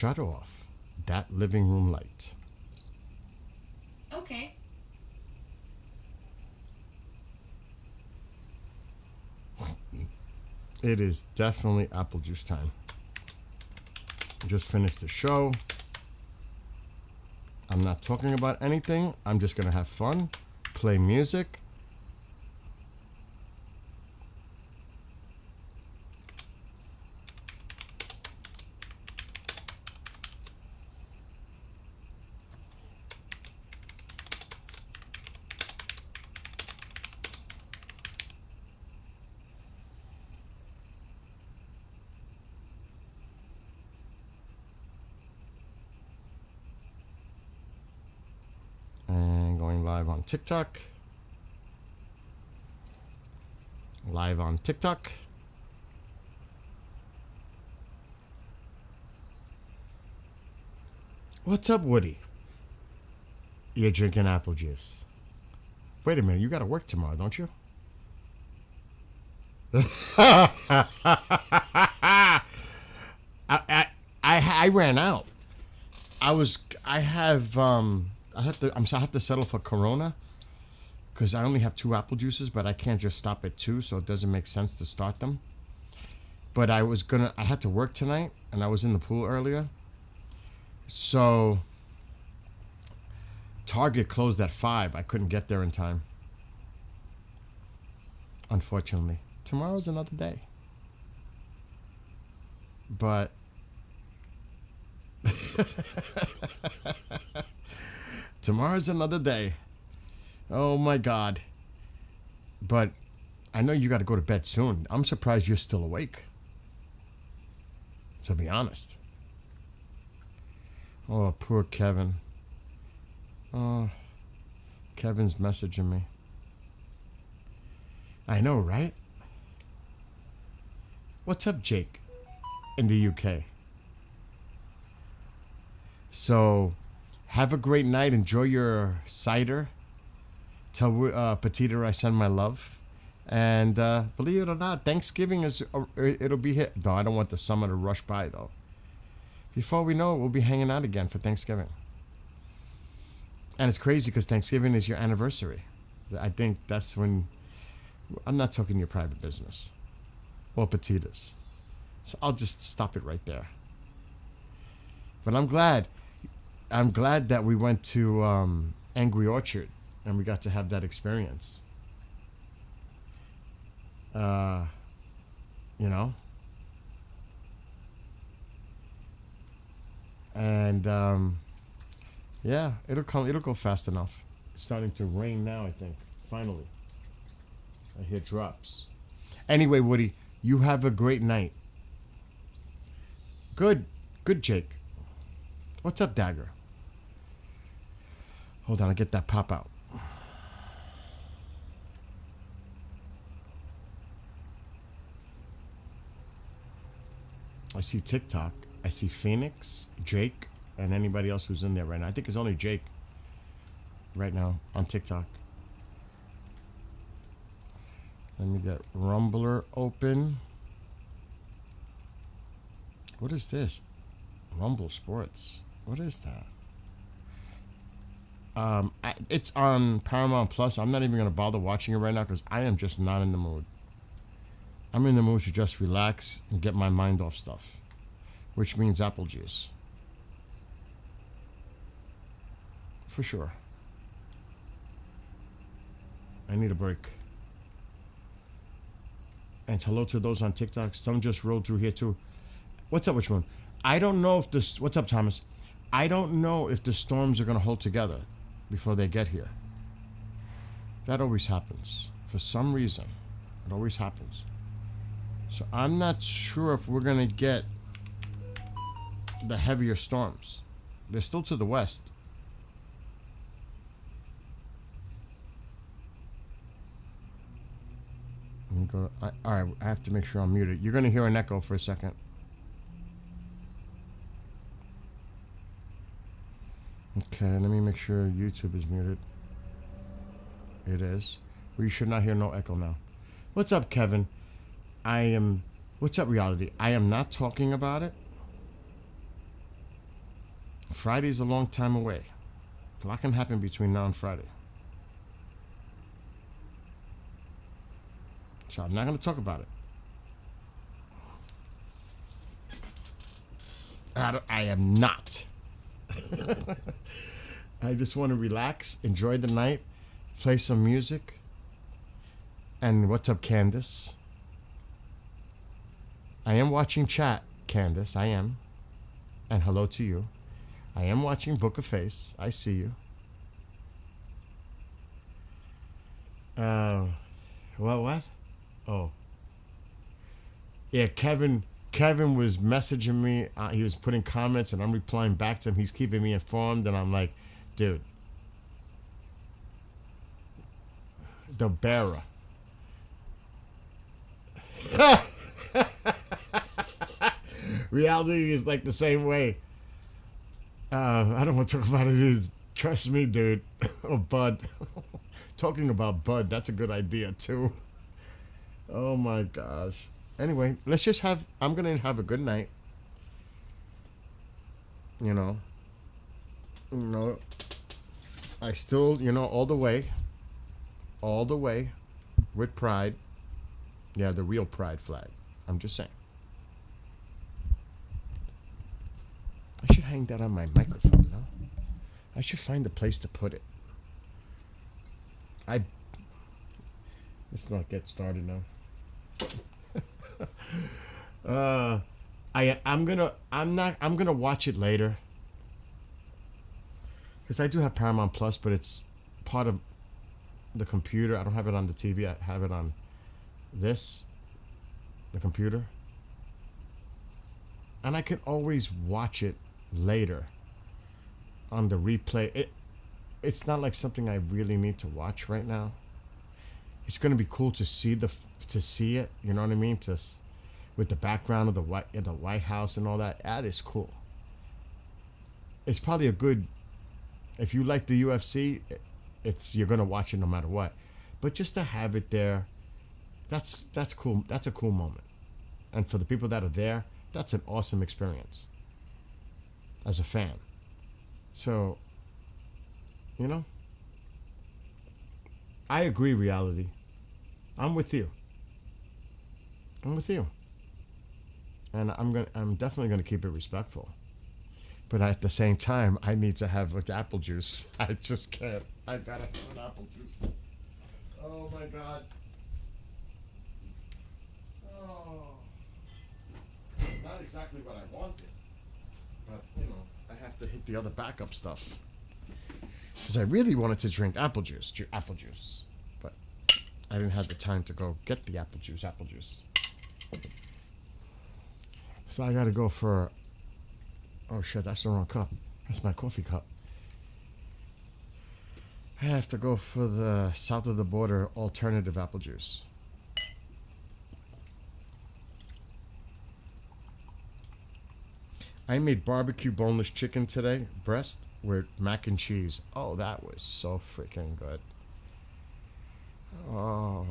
Shut off that living room light. Okay. It is definitely apple juice time. Just finished the show. I'm not talking about anything. I'm just gonna have fun, play music. And going live on TikTok. Live on TikTok. What's up, Woody? You're drinking apple juice. Wait a minute, you gotta work tomorrow, don't you? I ran out. I have to settle for Corona because I only have 2 apple juices, but I can't just stop at 2, so it doesn't make sense to start them. But I had to work tonight, and I was in the pool earlier, so Target closed at 5. I couldn't get there in time, unfortunately. Tomorrow's another day, but tomorrow's another day. Oh my God. But I know you got to go to bed soon. I'm surprised you're still awake, to be honest. Oh, poor Kevin. Oh, Kevin's messaging me. I know, right? What's up, Jake, in the UK? So, have a great night. Enjoy your cider. Tell Petita I send my love. And believe it or not, Thanksgiving it'll be here. Though I don't want the summer to rush by, though. Before we know it, we'll be hanging out again for Thanksgiving. And it's crazy because Thanksgiving is your anniversary. I think that's when... I'm not talking your private business. Or Petita's. So I'll just stop it right there. But I'm glad that we went to Angry Orchard and we got to have that experience. You know? And yeah, it'll go fast enough. It's starting to rain now, I think. Finally. I hear drops. Anyway, Woody, you have a great night. Good, Jake. What's up, Dagger? Hold on, I'll get that pop out. I see TikTok. I see Phoenix, Jake, and anybody else who's in there right now. I think it's only Jake right now on TikTok. Let me get Rumbler open. What is this? Rumble Sports. What is that? It's on Paramount Plus. I'm not even going to bother watching it right now because I am just not in the mood. I'm in the mood to just relax and get my mind off stuff, which means apple juice. For sure. I need a break. And hello to those on TikTok. Some just rolled through here too. What's up, which one? I don't know if this... What's up, Thomas? I don't know if the storms are going to hold together before they get here. That always happens. For some reason. It always happens. So I'm not sure if we're going to get the heavier storms. They're still to the west. Alright, I have to make sure I'm muted. You're going to hear an echo for a second. Okay, let me make sure YouTube is muted. It is. Well, you should not hear no echo now. What's up, Kevin? What's up, reality? I am not talking about it. Friday's a long time away. A lot can happen between now and Friday. So I'm not going to talk about it. I am not. I just want to relax, enjoy the night, play some music. And what's up, Candace? I am watching chat, Candace. I am. And hello to you. I am watching Book of Face. I see you. What? Oh. Yeah, Kevin was messaging me. He was putting comments, and I'm replying back to him. He's keeping me informed, and I'm like, dude, the bearer. Reality is like the same way. I don't want to talk about it. Trust me, dude. Oh, Bud. Talking about Bud, that's a good idea, too. Oh, my gosh. Anyway, I'm going to have a good night. You know, I still, all the way with pride. Yeah, the real pride flag. I'm just saying. I should hang that on my microphone, no? I should find a place to put it. Let's not get started now. I'm gonna watch it later. Because I do have Paramount Plus, but it's part of the computer. I don't have it on the TV. I have it on the computer. And I can always watch it later on the replay. It's not like something I really need to watch right now. It's going to be cool to see it, you know what I mean? With the background of the White House and all that. That is cool. It's probably a good, if you like the UFC, you're going to watch it no matter what. But just to have it there, that's cool. That's a cool moment. And for the people that are there, that's an awesome experience as a fan. So, I agree, reality. I'm with you. And I'm definitely gonna keep it respectful. But at the same time, I need to have apple juice. I just can't. I gotta have an apple juice. Oh my God. Oh. Not exactly what I wanted. But, I have to hit the other backup stuff. Because I really wanted to drink apple juice. But I didn't have the time to go get the apple juice. So I gotta go for... Oh shit, that's the wrong cup. That's my coffee cup. I have to go for the south of the border alternative apple juice. I made barbecue boneless chicken today, breast, with mac and cheese. Oh, that was so freaking good. Oh.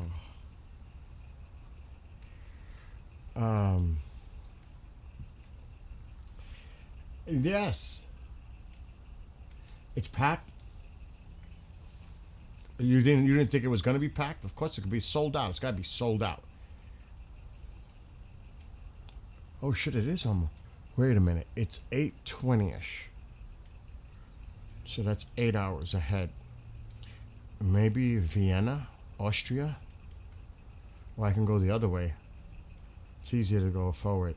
Yes. It's packed. You didn't think it was gonna be packed? Of course it could be sold out. It's gotta be sold out. Oh shit, it is almost. Wait a minute. It's 8:20ish. So that's 8 hours ahead. Maybe Vienna, Austria? Well, I can go the other way. It's easier to go forward.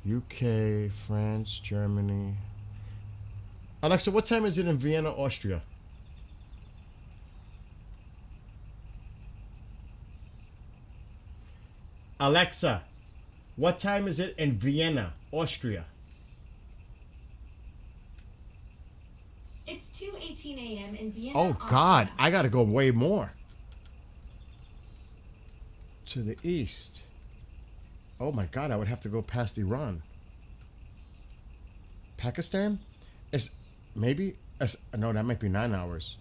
UK, France, Germany. Alexa, what time is it in Vienna, Austria? Alexa, what time is it in Vienna, Austria? It's 2:18 a.m. in Vienna, Oh, Austria. God, I gotta go way more. To the east. Oh my God, I would have to go past Iran. Pakistan? No, that might be 9 hours.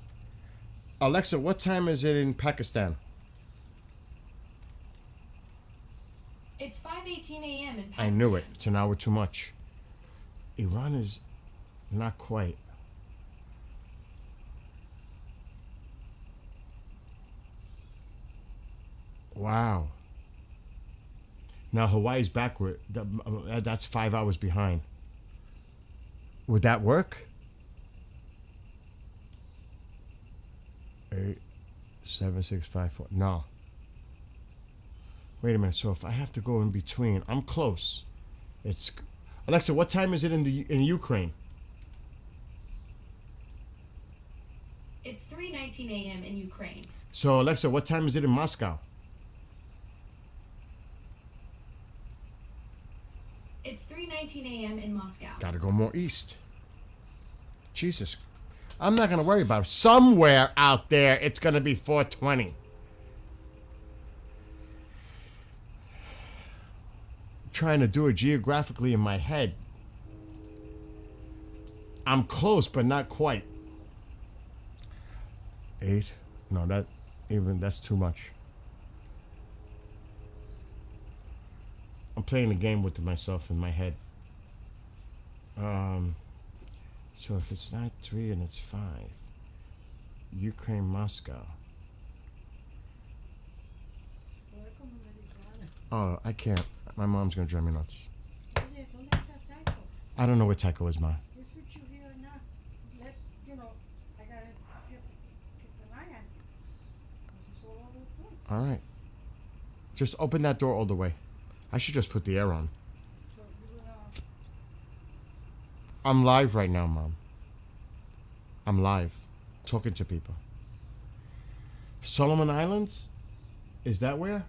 Alexa, what time is it in Pakistan? It's 5:18 a.m. in Pakistan. I knew it. It's an hour too much. Iran is Not quite. Wow. Now Hawaii's backward. That's 5 hours behind. Would that work? 8, 7, 6, 5, 4. No. Wait a minute. So if I have to go in between, I'm close. It's Alexa. What time is it in Ukraine? It's 3:19 a.m. in Ukraine. So Alexa, what time is it in Moscow? It's 3:19 a.m. in Moscow. Gotta go more east. Jesus. I'm not gonna worry about it. Somewhere out there, it's gonna be 4:20. Trying to do it geographically in my head. I'm close, but not quite. 8. No, that's too much. I'm playing a game with myself in my head. So if it's not 3 and it's 5, Ukraine, Moscow. Oh, I can't. My mom's gonna drive me nuts. I don't know where Tycho is, Ma. This what you hear now. Let I gotta keep an eye on it. 'Cause it's all over the place. All right. Just open that door all the way. I should just put the air on. So you're gonna I'm live right now, Mom. I'm live, talking to people. Solomon Islands? Is that where?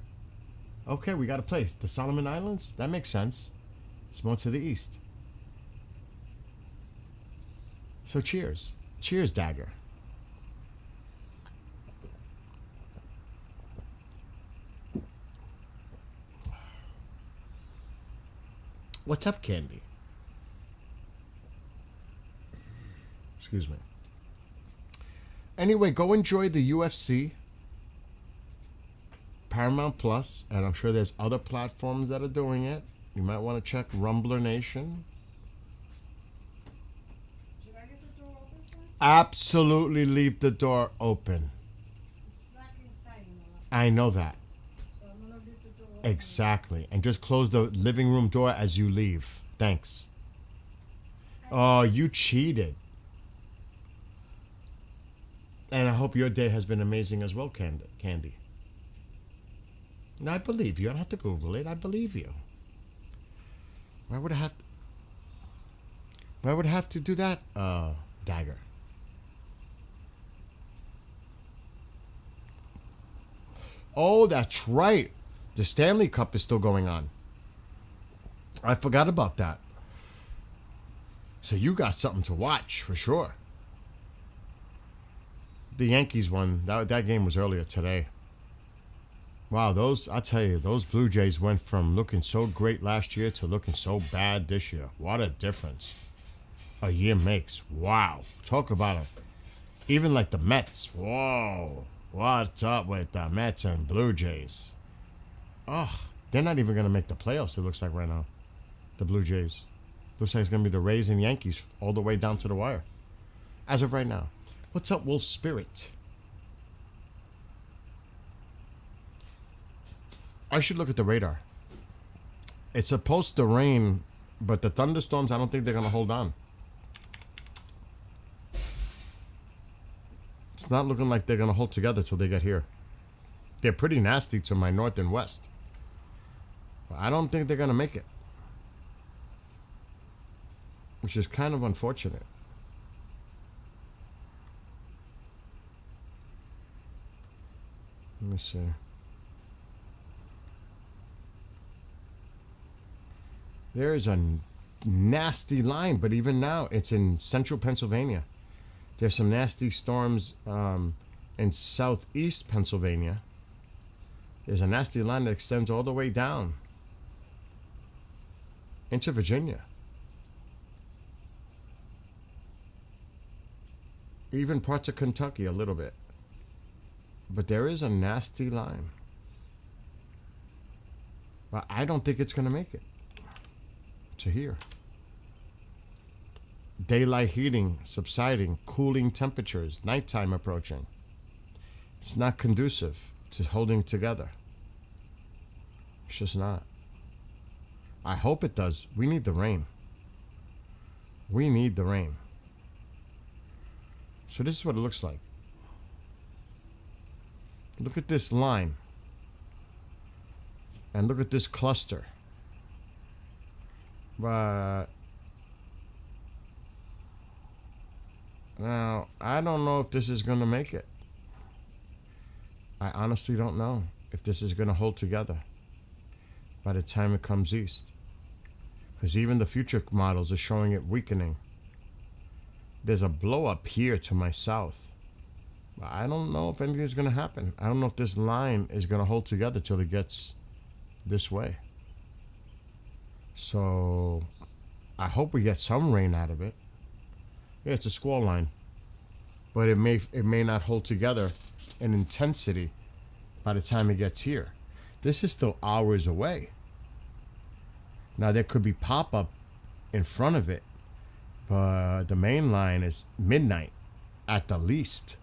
Okay, we got a place. The Solomon Islands? That makes sense. It's more to the east. So cheers. Cheers, Dagger. What's up, Candy? Excuse me. Anyway, go enjoy the UFC. Paramount Plus, and I'm sure there's other platforms that are doing it. You might want to check Rumbler Nation. should I get the door open for you? Absolutely leave the door open. It's not inside anymore. I know that. So I'm gonna leave the door open. Exactly. And just close the living room door as you leave. Thanks. Oh, you cheated. And I hope your day has been amazing as well, Candy. No, I believe you. I don't have to Google it. I believe you. Why would I have to do that, Dagger? Oh, that's right. The Stanley Cup is still going on. I forgot about that. So you got something to watch for sure. The Yankees won. That game was earlier today. Wow, I'll tell you, those Blue Jays went from looking so great last year to looking so bad this year. What a difference a year makes. Wow. Talk about it. Even like the Mets. Whoa. What's up with the Mets and Blue Jays? Ugh. They're not even going to make the playoffs, it looks like right now. The Blue Jays. Looks like it's going to be the Rays and Yankees all the way down to the wire. As of right now. What's up, Wolf Spirit? I should look at the radar. It's supposed to rain, but the thunderstorms, I don't think they're going to hold on. It's not looking like they're going to hold together till they get here. They're pretty nasty to my north and west. But I don't think they're going to make it. Which is kind of unfortunate. Let me see. There is a nasty line, but even now it's in central Pennsylvania. There's some nasty storms in southeast Pennsylvania. There's a nasty line that extends all the way down into Virginia. Even parts of Kentucky a little bit. But there is a nasty line. But I don't think it's going to make it to here. Daylight heating subsiding, cooling temperatures, nighttime approaching. It's not conducive to holding together. It's just not. I hope it does. We need the rain. We need the rain. So this is what it looks like. Look at this line. And look at this cluster. But now, I don't know if this is going to make it. I honestly don't know if this is going to hold together by the time it comes east. Because even the future models are showing it weakening. There's a blow up here to my south. I don't know if anything's going to happen. I don't know if this line is going to hold together till it gets this way. So I hope we get some rain out of it. Yeah, it's a squall line. But it may not hold together in intensity by the time it gets here. This is still hours away. Now there could be pop-up in front of it, but the main line is midnight at the least.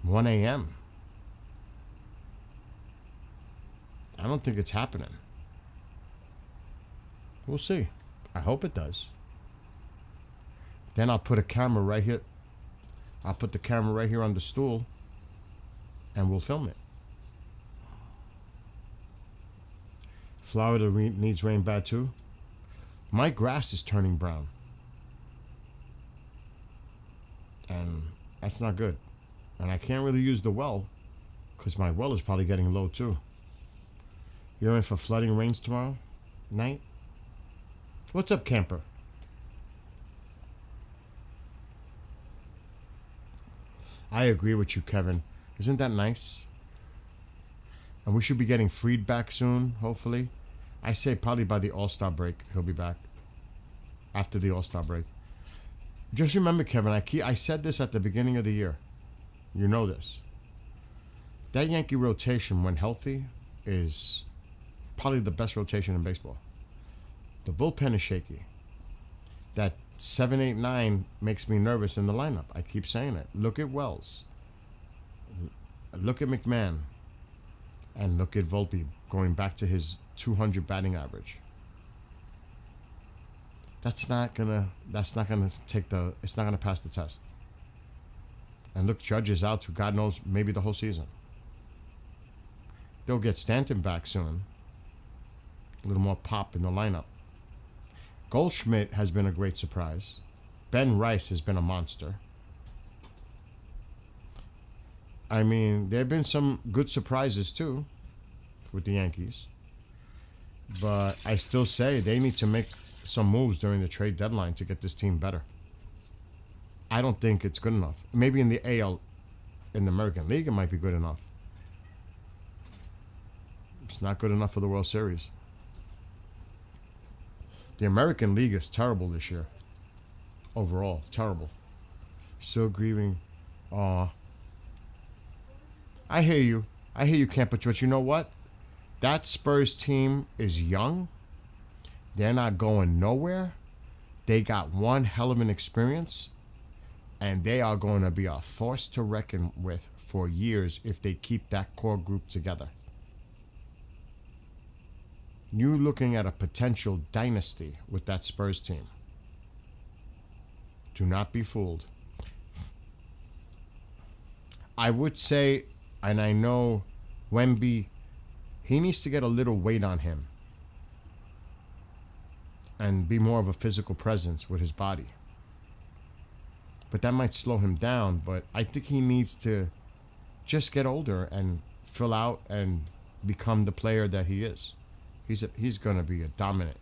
1 a.m. I don't think it's happening. We'll see. I hope it does. Then I'll put a camera right here. I'll put the camera right here on the stool and we'll film it. Florida needs rain bad too. My grass is turning brown. And that's not good. And I can't really use the well because my well is probably getting low too. You're in for flooding rains tomorrow night? What's up, camper? I agree with you, Kevin. Isn't that nice? And we should be getting Freed back soon, hopefully. I say probably by the All-Star break he'll be back. After the All-Star break. Just remember, Kevin, I said this at the beginning of the year. You know this. That Yankee rotation, when healthy, is probably the best rotation in baseball. The bullpen is shaky. That 7, 8, 9 makes me nervous in the lineup. I keep saying it. Look at Wells. Look at McMahon. And look at Volpe going back to his 200 batting average. It's not gonna pass the test. And look, Judge is out to God knows maybe the whole season. They'll get Stanton back soon. A little more pop in the lineup. Goldschmidt has been a great surprise. Ben Rice has been a monster. I mean, there have been some good surprises too with the Yankees. But I still say they need to make some moves during the trade deadline to get this team better. I don't think it's good enough. Maybe in the AL, in the American League, it might be good enough. It's not good enough for the World Series. The American League is terrible this year. Overall, terrible. Still grieving. Aw. I hear you. I hear you, Camper. But you know what? That Spurs team is young. They're not going nowhere. They got one hell of an experience. And they are going to be a force to reckon with for years if they keep that core group together. You're looking at a potential dynasty with that Spurs team. Do not be fooled. I would say, and I know Wemby, he needs to get a little weight on him and be more of a physical presence with his body. But that might slow him down, but I think he needs to just get older and fill out and become the player that he is. He's going to be a dominant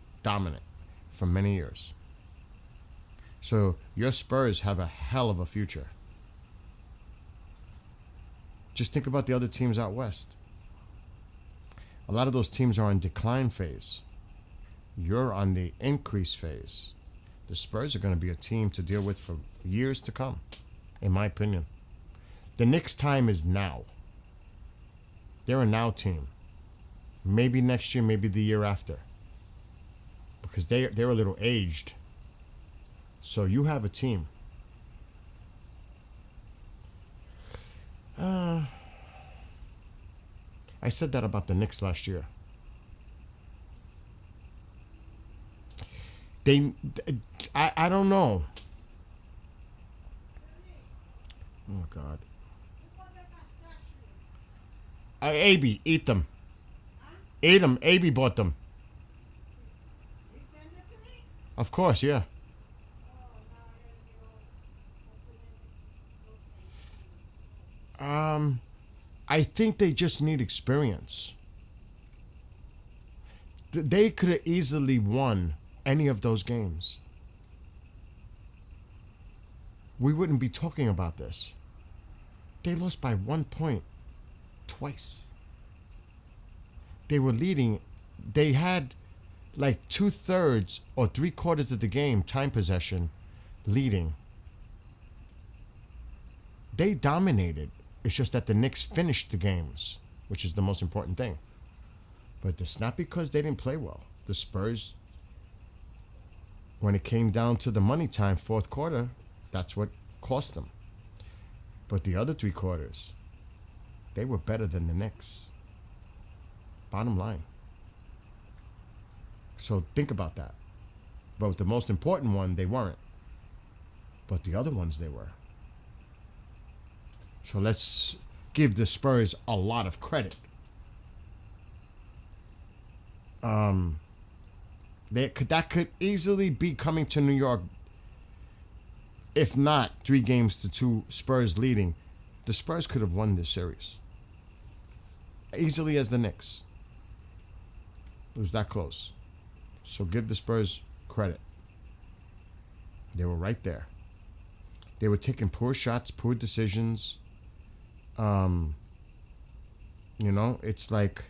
for many years. So your Spurs have a hell of a future. Just think about the other teams out west. A lot of those teams are on decline phase. You're on the increase phase. The Spurs are going to be a team to deal with for years to come, in my opinion. The Knicks' time is now. They're a now team. Maybe next year, maybe the year after. Because they're a little aged. So you have a team. I said that about the Knicks last year. They, I don't know. Oh God. AB, eat them. Ate them. AB bought them. Of course, yeah. I think they just need experience. They could have easily won any of those games. We wouldn't be talking about this. They lost by 1 point twice. They were leading. They had like 2/3 or 3/4 of the game time possession leading. They dominated. It's just that the Knicks finished the games, which is the most important thing. But it's not because they didn't play well. The Spurs, when it came down to the money time, fourth quarter, that's what cost them. But the other 3 quarters, they were better than the Knicks. Bottom line. So think about that. But the most important one, they weren't. But the other ones, they were. So let's give the Spurs a lot of credit. That could easily be coming to New York. If not 3-2 Spurs leading, the Spurs could have won this series easily as the Knicks. It was that close. So give the Spurs credit. They were right there. They were taking poor shots, poor decisions. It's like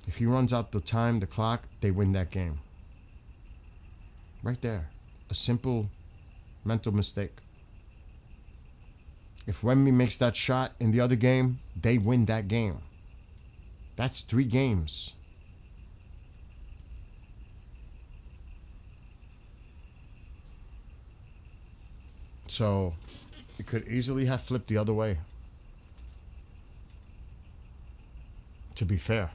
if he runs out the time, the clock, they win that game. Right there. A simple mental mistake. If Wemby makes that shot in the other game, they win that game. That's 3 games. So it could easily have flipped the other way. To be fair.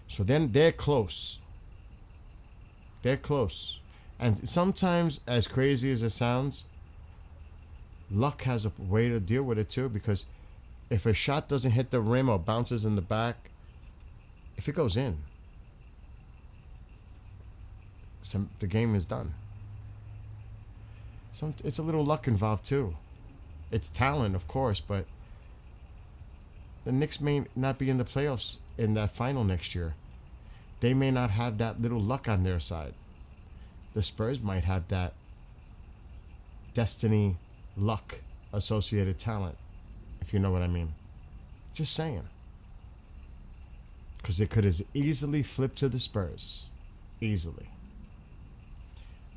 So then they're close. They're close. And sometimes, as crazy as it sounds, luck has a way to deal with it too, because if a shot doesn't hit the rim or bounces in the back, if it goes in, the game is done. It's a little luck involved too. It's talent, of course, but the Knicks may not be in the playoffs in that final next year. They may not have that little luck on their side. The Spurs might have that destiny, luck associated talent, if you know what I mean. Just saying. Because it could have easily flipped to the Spurs. Easily.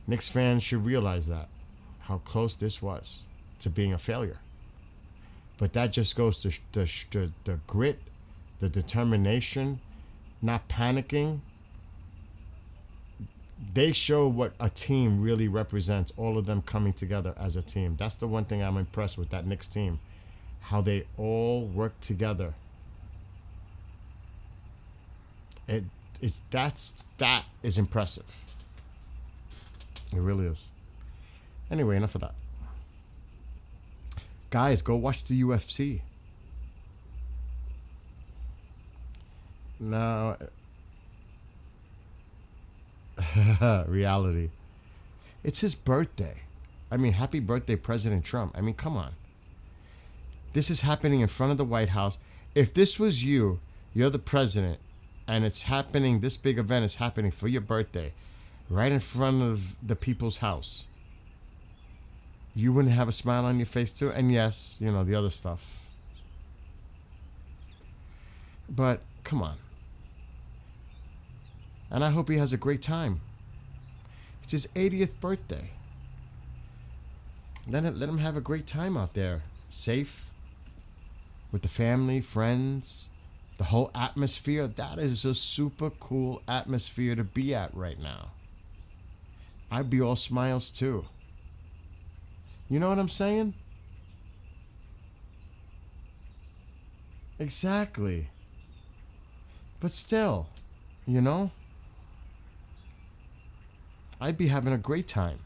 Knicks fans should realize that. How close this was to being a failure. But that just goes to the grit, the determination, not panicking. They show what a team really represents, all of them coming together as a team. That's the one thing I'm impressed with that Knicks team. How they all work together. That is impressive. It really is. Anyway, enough of that. Guys, go watch the UFC. Now, reality. It's his birthday. I mean, happy birthday, President Trump. I mean, come on. This is happening in front of the White House. If this was you, you're the president, and it's happening, this big event is happening for your birthday, right in front of the people's house. You wouldn't have a smile on your face too? And yes, the other stuff. But, come on. And I hope he has a great time. It's his 80th birthday. Let him have a great time out there. Safe. With the family, friends. The whole atmosphere. That is a super cool atmosphere to be at right now. I'd be all smiles too. You know what I'm saying? Exactly. But still, you know, I'd be having a great time.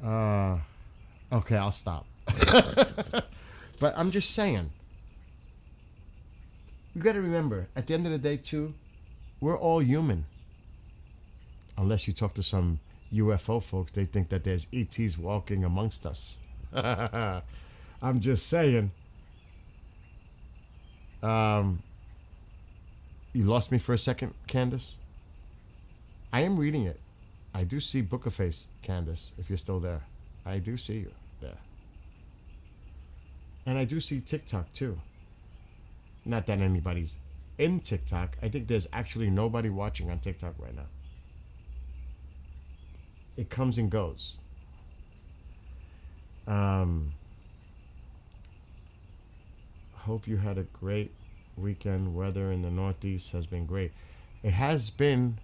Okay, I'll stop. But I'm just saying. You got to remember, at the end of the day, too, we're all human. Unless you talk to some UFO folks, they think that there's ETs walking amongst us. I'm just saying. You lost me for a second, Candace? I am reading it. I do see Booker Face, Candace, if you're still there. I do see you there. And I do see TikTok, too. Not that anybody's in TikTok. I think there's actually nobody watching on TikTok right now. It comes and goes. Hope you had a great weekend. Weather in the Northeast has been great. It has been,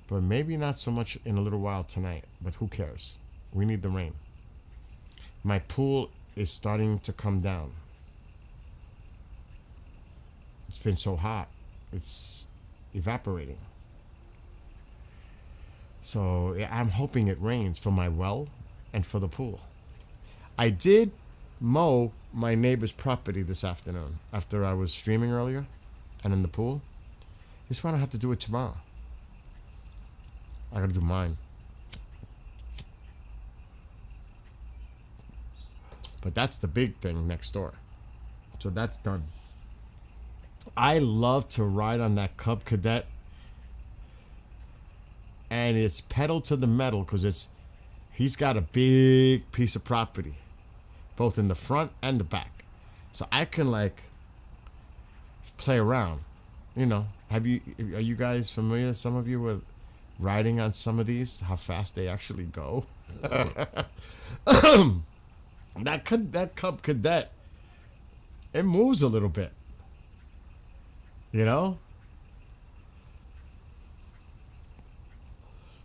but maybe not so much in a little while tonight. But who cares? We need the rain. My pool is starting to come down. It's been so hot. It's evaporating. So yeah, I'm hoping it rains for my well and for the pool. I did mow my neighbor's property this afternoon after I was streaming earlier and in the pool. This one I have to do it tomorrow. I gotta do mine. But that's the big thing next door. So that's done. I love to ride on that Cub Cadet. And it's pedal to the metal because he's got a big piece of property, both in the front and the back. So I can like play around. You know, are you guys familiar? Some of you were riding on some of these, how fast they actually go. That Cub Cadet, it moves a little bit. You know?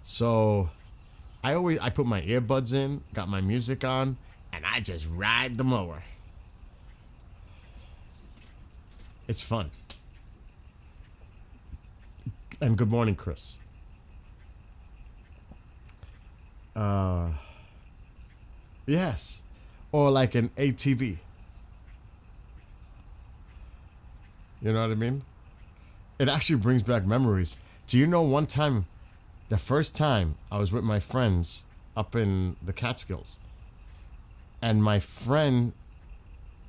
So I put my earbuds in, got my music on, and I just ride the mower. It's fun. And good morning, Chris. Yes. Or like an ATV. You know what I mean? It actually brings back memories. Do you know one time, the first time I was with my friends up in the Catskills, and my friend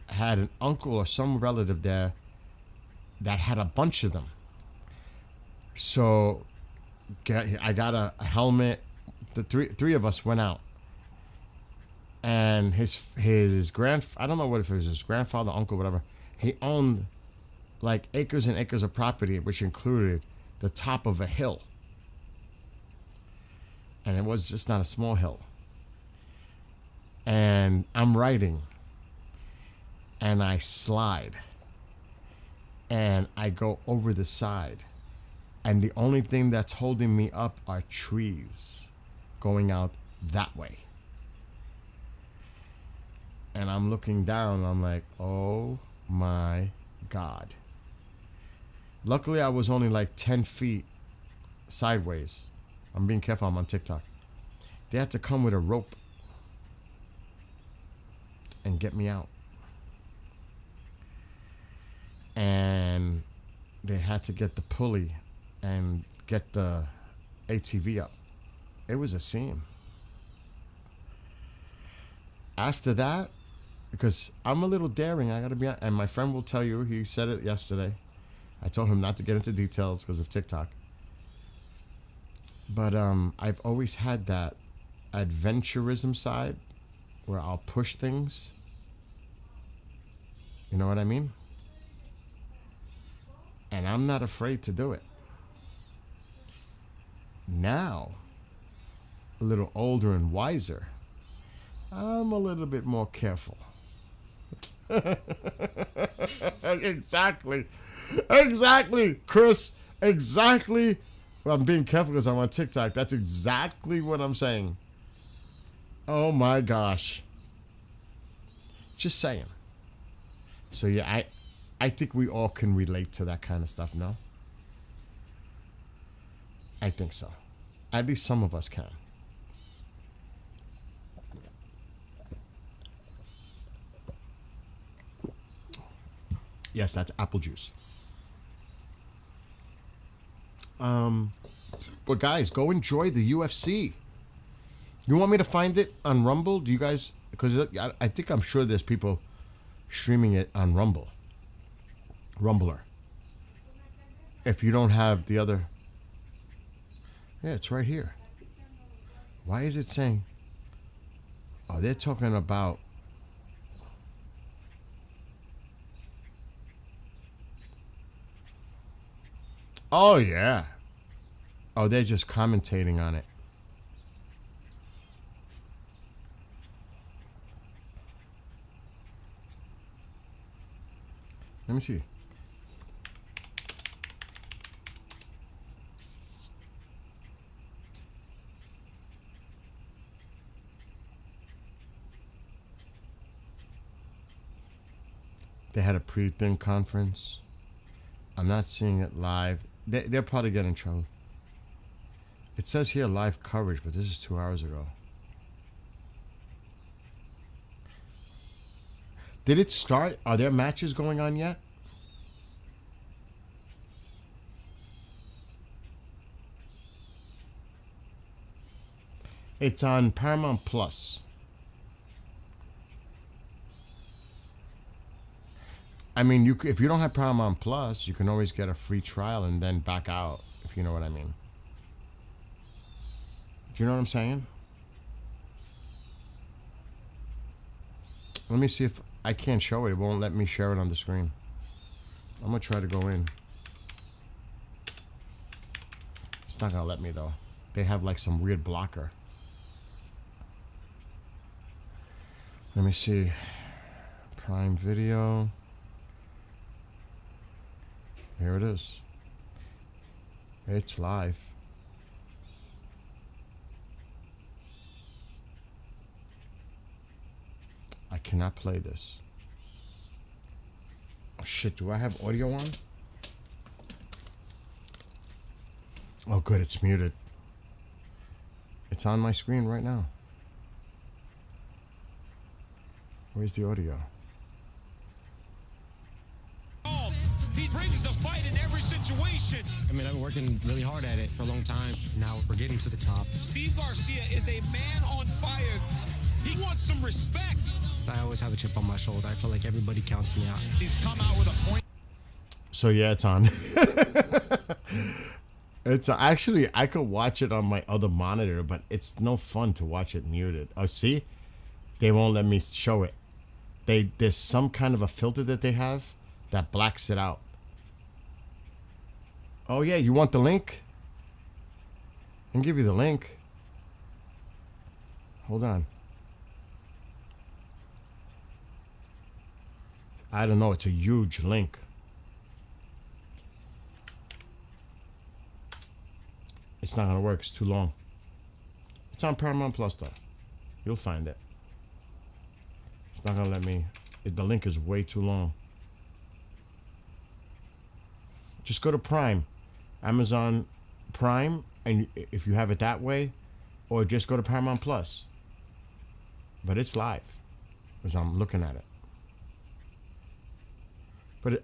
had an uncle or some relative there that had a bunch of them. So I got a helmet. The three of us went out, and his I don't know if it was his grandfather, uncle, whatever. He owned like acres and acres of property, which included the top of a hill. And it was just not a small hill. And I'm riding, and I slide, and I go over the side, and the only thing that's holding me up are trees going out that way. And I'm looking down, and I'm like, oh my God. Luckily, I was only like 10 feet sideways. I'm being careful, I'm on TikTok. They had to come with a rope and get me out. And they had to get the pulley and get the ATV up. It was a scene. After that, because I'm a little daring, I gotta be honest, and my friend will tell you, he said it yesterday. I told him not to get into details because of TikTok. But I've always had that adventurism side where I'll push things. You know what I mean? And I'm not afraid to do it. Now, a little older and wiser, I'm a little bit more careful. Exactly, Chris. Exactly Well, I'm being careful because I'm on TikTok. That's exactly what I'm saying. Oh my gosh. Just saying. So yeah, I think we all can relate to that kind of stuff, no? I think so. At least some of us can. Yes, that's apple juice. But guys, go enjoy the UFC. You want me to find it on Rumble? Do you guys? Because I think I'm sure there's people streaming it on Rumble. Rumbler. If you don't have the other. Yeah, it's right here. Why is it saying? Oh, they're talking about. Oh, yeah. Oh, they're just commentating on it. Let me see. They had a pre-thing conference. I'm not seeing it live. They'll probably get in trouble. It says here live coverage, but this is 2 hours ago. Did it start? Are there matches going on yet? It's on Paramount Plus. I mean, if you don't have Paramount Plus, you can always get a free trial and then back out, if you know what I mean. Do you know what I'm saying? Let me see if I can't show it. It won't let me share it on the screen. I'm going to try to go in. It's not going to let me, though. They have like some weird blocker. Let me see. Prime Video. Here it is. It's live. I cannot play this. Oh shit, do I have audio on? Oh good, it's muted. It's on my screen right now. Where's the audio? He brings the fight in every situation. I mean, I've been working really hard at it for a long time. Now we're getting to the top. Steve Garcia is a man on fire. He wants some respect. I always have a chip on my shoulder. I feel like everybody counts me out. He's come out with a point. So yeah, it's on. It's actually, I could watch it on my other monitor, but it's no fun to watch it muted. Oh, see? They won't let me show it. There's some kind of a filter that they have that blacks it out. Oh yeah, you want the link? I can give you the link. Hold on. I don't know, it's a huge link. It's not gonna work, it's too long. It's on Paramount Plus though. You'll find it. It's not gonna let me, the link is way too long. Just go to Prime, Amazon Prime, and if you have it that way, or just go to Paramount Plus. But it's live, because I'm looking at it. But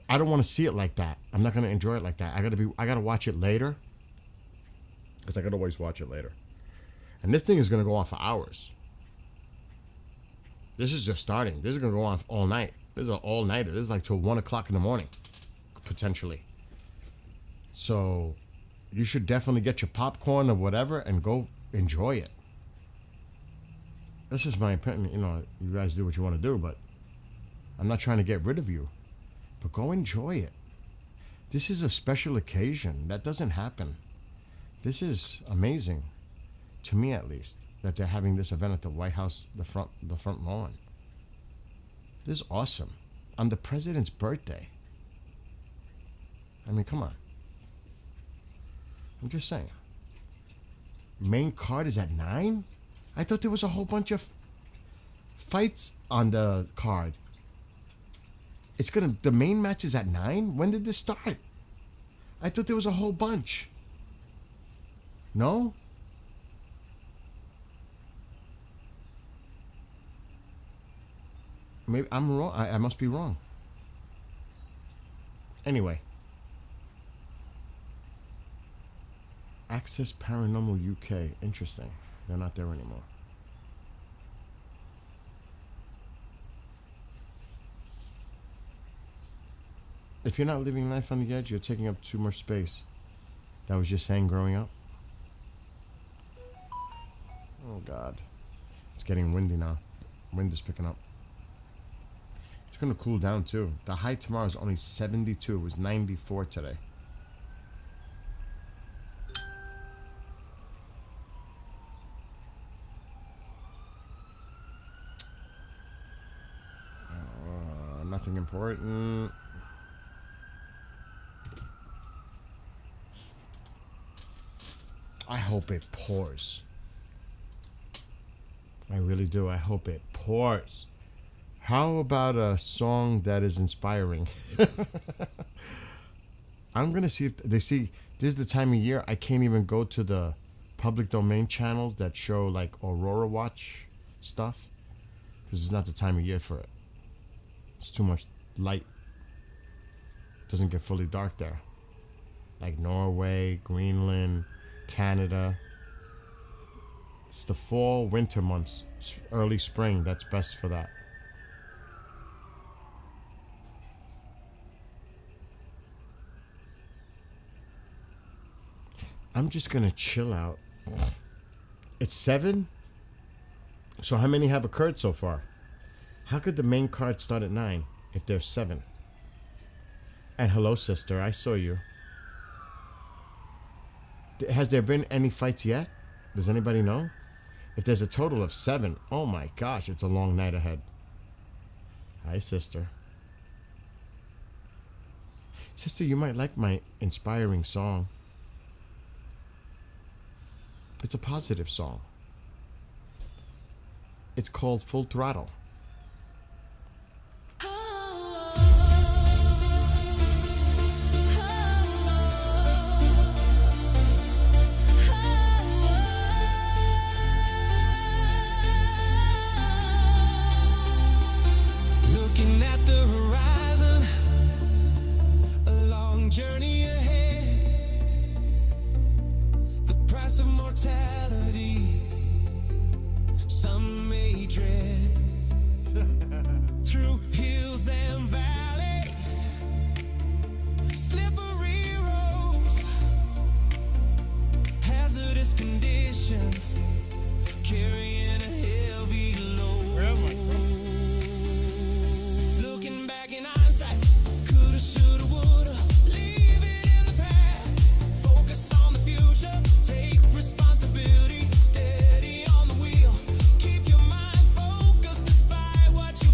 I don't want to see it like that. I'm not gonna enjoy it like that. I gotta watch it later, because I could always watch it later. And this thing is gonna go on for hours. This is just starting. This is gonna go on all night. This is an all-nighter. This is like till 1 o'clock in the morning, potentially. So you should definitely get your popcorn or whatever and go enjoy it. This is my opinion. You know, you guys do what you want to do, but I'm not trying to get rid of you. But go enjoy it. This is a special occasion. That doesn't happen. This is amazing, to me at least, that they're having this event at the White House, the front lawn. This is awesome. On the president's birthday. I mean, come on. I'm just saying. Main card is at 9? I thought there was a whole bunch of fights on the card. The main match is at 9? When did this start? I thought there was a whole bunch. No? Maybe I'm wrong. I must be wrong. Anyway. Access Paranormal UK. Interesting. They're not there anymore. If you're not living life on the edge, you're taking up too much space. That was just saying growing up. Oh God. It's getting windy now. Wind is picking up. It's going to cool down too. The high tomorrow is only 72. It was 94 today. Nothing important. I hope it pours. I really do. I hope it pours. How about a song that is inspiring? I'm going to see if they see. This is the time of year I can't even go to the public domain channels that show like Aurora Watch stuff. Because it's not the time of year for it. It's too much light. Doesn't get fully dark there. Like Norway, Greenland, Canada. It's the fall, winter months, early spring. That's best for that. I'm just gonna chill out. It's 7. So how many have occurred so far? How could the main card start at 9 if there's 7? And hello, sister. I saw you. Has there been any fights yet? Does anybody know? If there's a total of 7, oh my gosh, it's a long night ahead. Hi, sister. Sister, you might like my inspiring song. It's a positive song. It's called Full Throttle. Looking at the horizon, a long journey ahead. The price of mortality, some may dread. Through hills and valleys, slippery roads, hazardous conditions, carrying a heavy load. Looking back in hindsight, coulda, shoulda, woulda, leave it in the past. Focus on the future, take responsibility, steady on the wheel. Keep your mind focused despite what you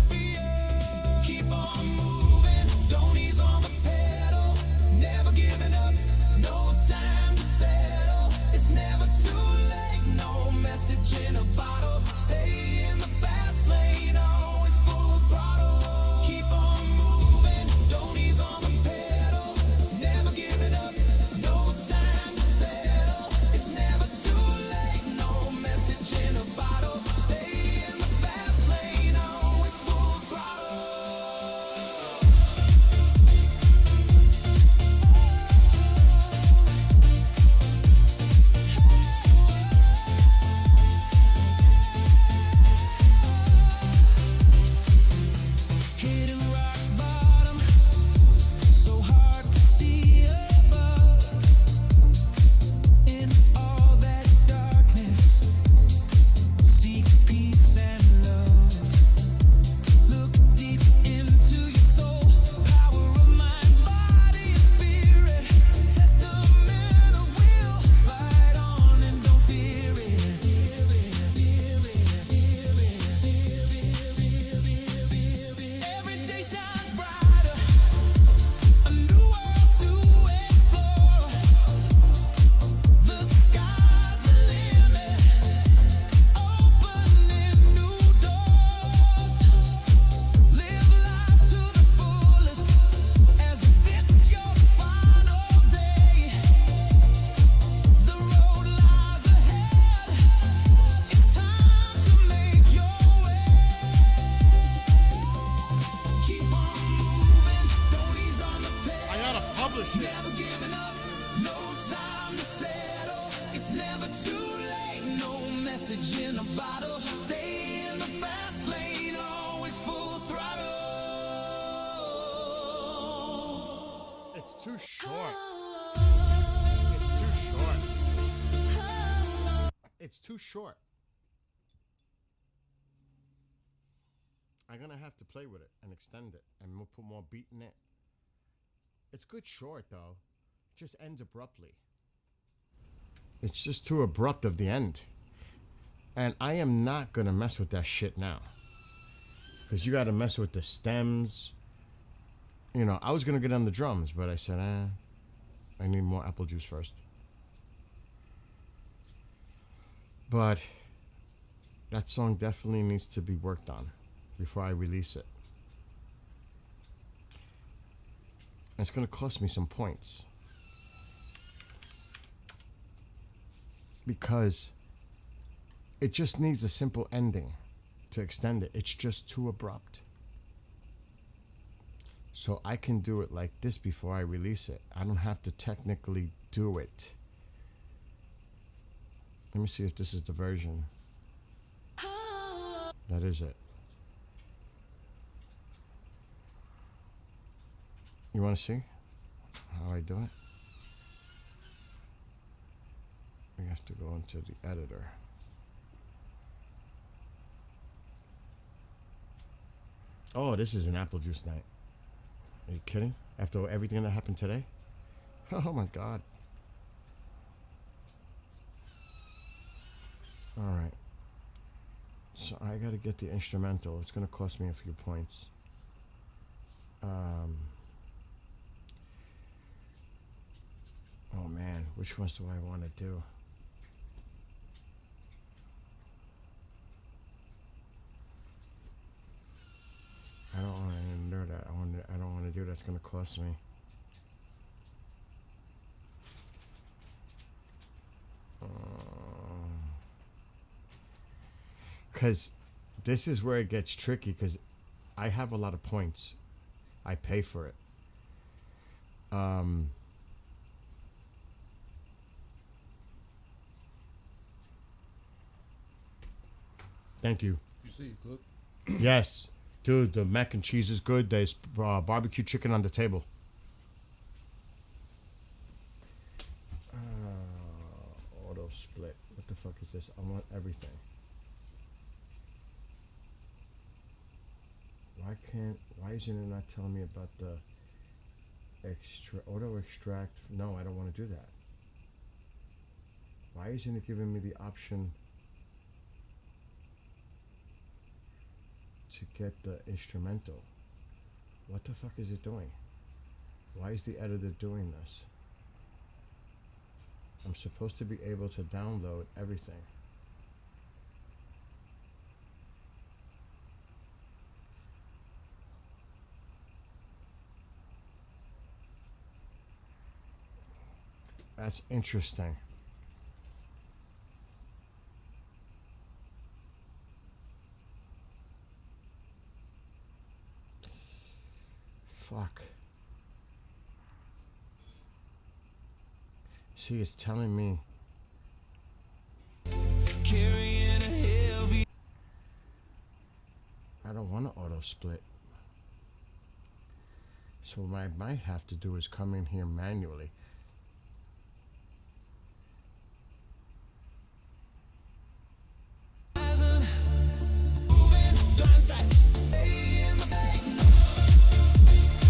short. It's too short. It's too short. I'm gonna have to play with it and extend it, and we'll put more beat in it. It's good short though. It just ends abruptly. It's just too abrupt of the end. And I am not gonna mess with that shit now. Because you gotta mess with the stems. You know, I was gonna get on the drums, but I said, I need more apple juice first. But that song definitely needs to be worked on before I release it. It's gonna cost me some points. Because it just needs a simple ending to extend it. It's just too abrupt. So I can do it like this before I release it. I don't have to technically do it. Let me see if this is the version. That is it. You want to see how I do it? We have to go into the editor. Oh, this is an apple juice night. Are you kidding? After everything that happened today? Oh my God. Alright. So I gotta get the instrumental. It's gonna cost me a few points. Oh man, which ones do I want to do? I don't want to do that. I don't want to do that. It's gonna cost me. Because this is where it gets tricky. Because I have a lot of points. I pay for it. Thank you. You see, you cook. Yes. Dude, the mac and cheese is good. There's barbecue chicken on the table. Auto split. What the fuck is this? I want everything. Why isn't it not telling me about the auto extract? No, I don't want to do that. Why isn't it giving me the option to get the instrumental? What the fuck is it doing? Why is the editor doing this? I'm supposed to be able to download everything. That's interesting. Fuck. See, it's telling me. I don't want to auto split. So what I might have to do is come in here manually.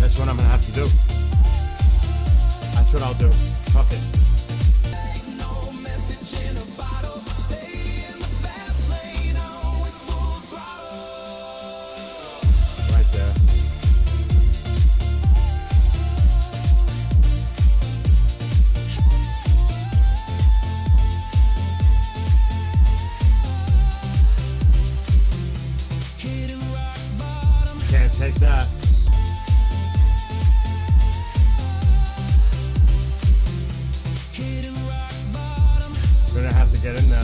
That's what I'm gonna have to do. That's what I'll do. Fuck it. Right there. Can't take that. Gonna have to get in there.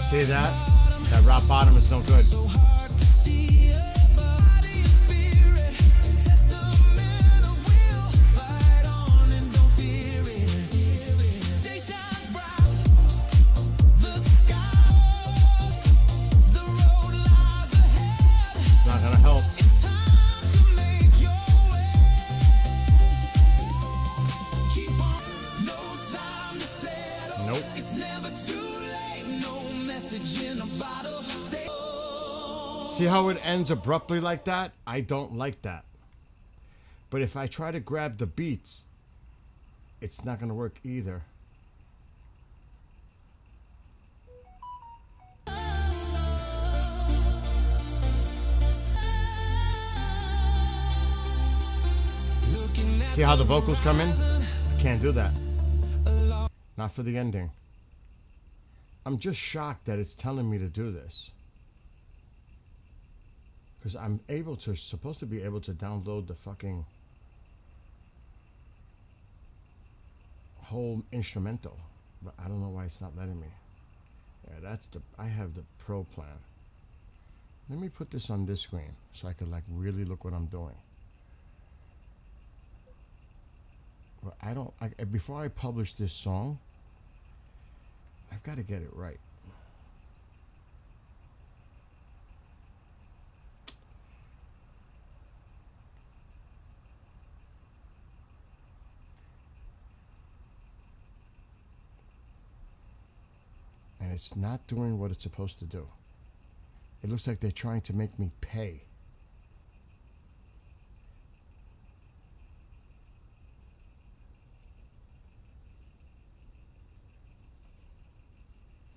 See that? That rock bottom is no good. See how it ends abruptly like that? I don't like that. But if I try to grab the beats, it's not going to work either. See how the vocals come in? I can't do that. Not for the ending. I'm just shocked that it's telling me to do this. Because I'm supposed to be able to download the fucking whole instrumental. But I don't know why it's not letting me. Yeah, I have the pro plan. Let me put this on this screen so I could like really look what I'm doing. But before I publish this song, I've got to get it right. And it's not doing what it's supposed to do. It looks like they're trying to make me pay.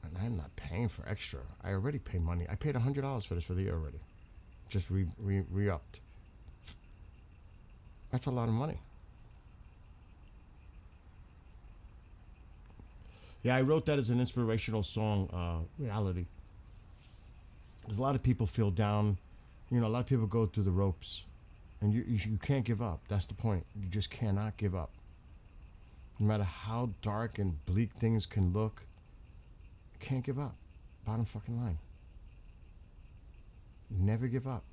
And I'm not paying for extra. I already pay money. I paid $100 for this for the year already. Just re-upped. That's a lot of money. Yeah, I wrote that as an inspirational song, reality. There's a lot of people feel down. You know, a lot of people go through the ropes. And you can't give up. That's the point. You just cannot give up. No matter how dark and bleak things can look, you can't give up. Bottom fucking line. Never give up.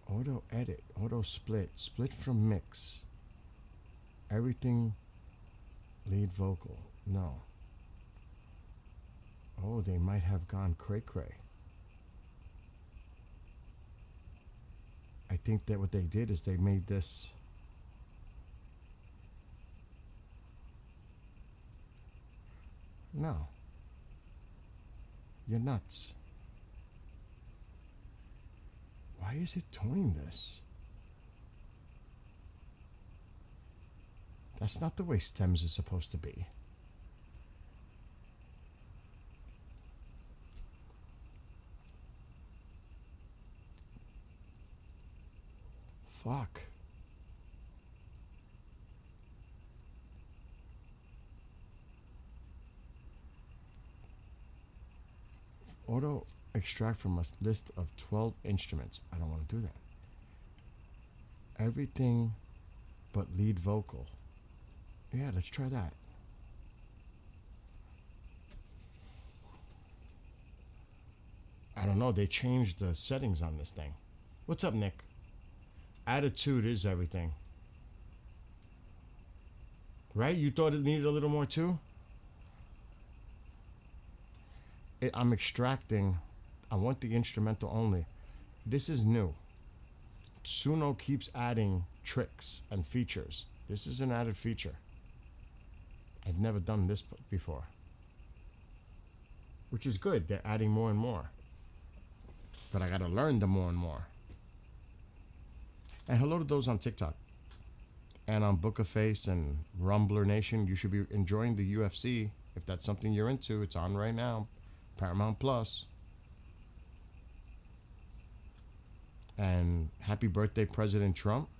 Auto edit, auto split, split from mix. Everything lead vocal. No. Oh, they might have gone cray-cray. I think that what they did is they made this no. You're nuts. Why is it doing this? That's not the way stems are supposed to be. Fuck. Auto extract from a list of 12 instruments. I don't want to do that. Everything but lead vocal. Yeah, let's try that. I don't know. They changed the settings on this thing. What's up, Nick? Attitude is everything. Right? You thought it needed a little more too? I'm extracting. I want the instrumental only. This is new. Suno keeps adding tricks and features. This is an added feature. I've never done this before. Which is good. They're adding more and more. But I gotta learn the more and more. And hello to those on TikTok. And on Booker Face and Rumbler Nation. You should be enjoying the UFC. If that's something you're into, it's on right now. Paramount Plus. And happy birthday, President Trump.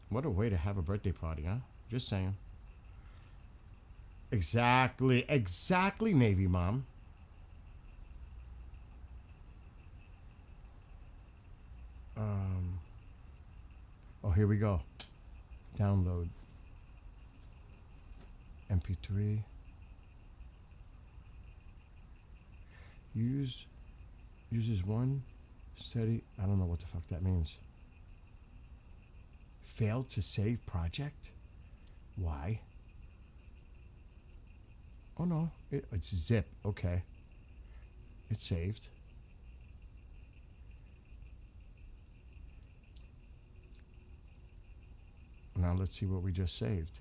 What a way to have a birthday party, huh? Just saying. Exactly, Navy Mom. Oh, here we go. Download. MP3. Uses one steady. I don't know what the fuck that means. Failed to save project? Why? Oh no, it's zip. Okay. It's saved. Now let's see what we just saved.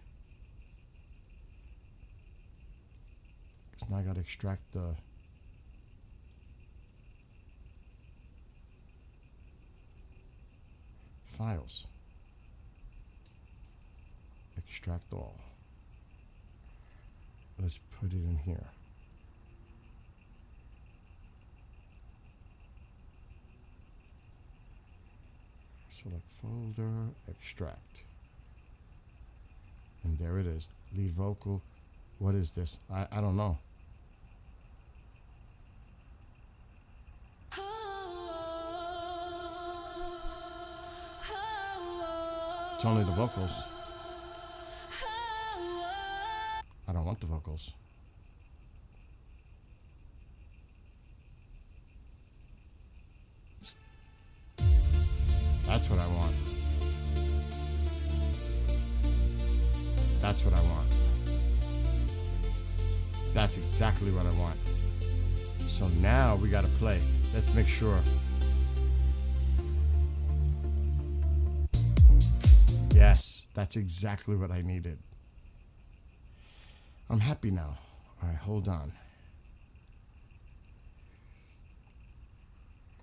Because now I got to extract the Files. Extract all. Let's put it in here. Select folder, extract. And there it is. Lead vocal. What is this? I don't know. It's only the vocals. I don't want the vocals. That's what I want. That's what I want. That's exactly what I want. So now we gotta play. Let's make sure. Yes, that's exactly what I needed. I'm happy now. All right, hold on.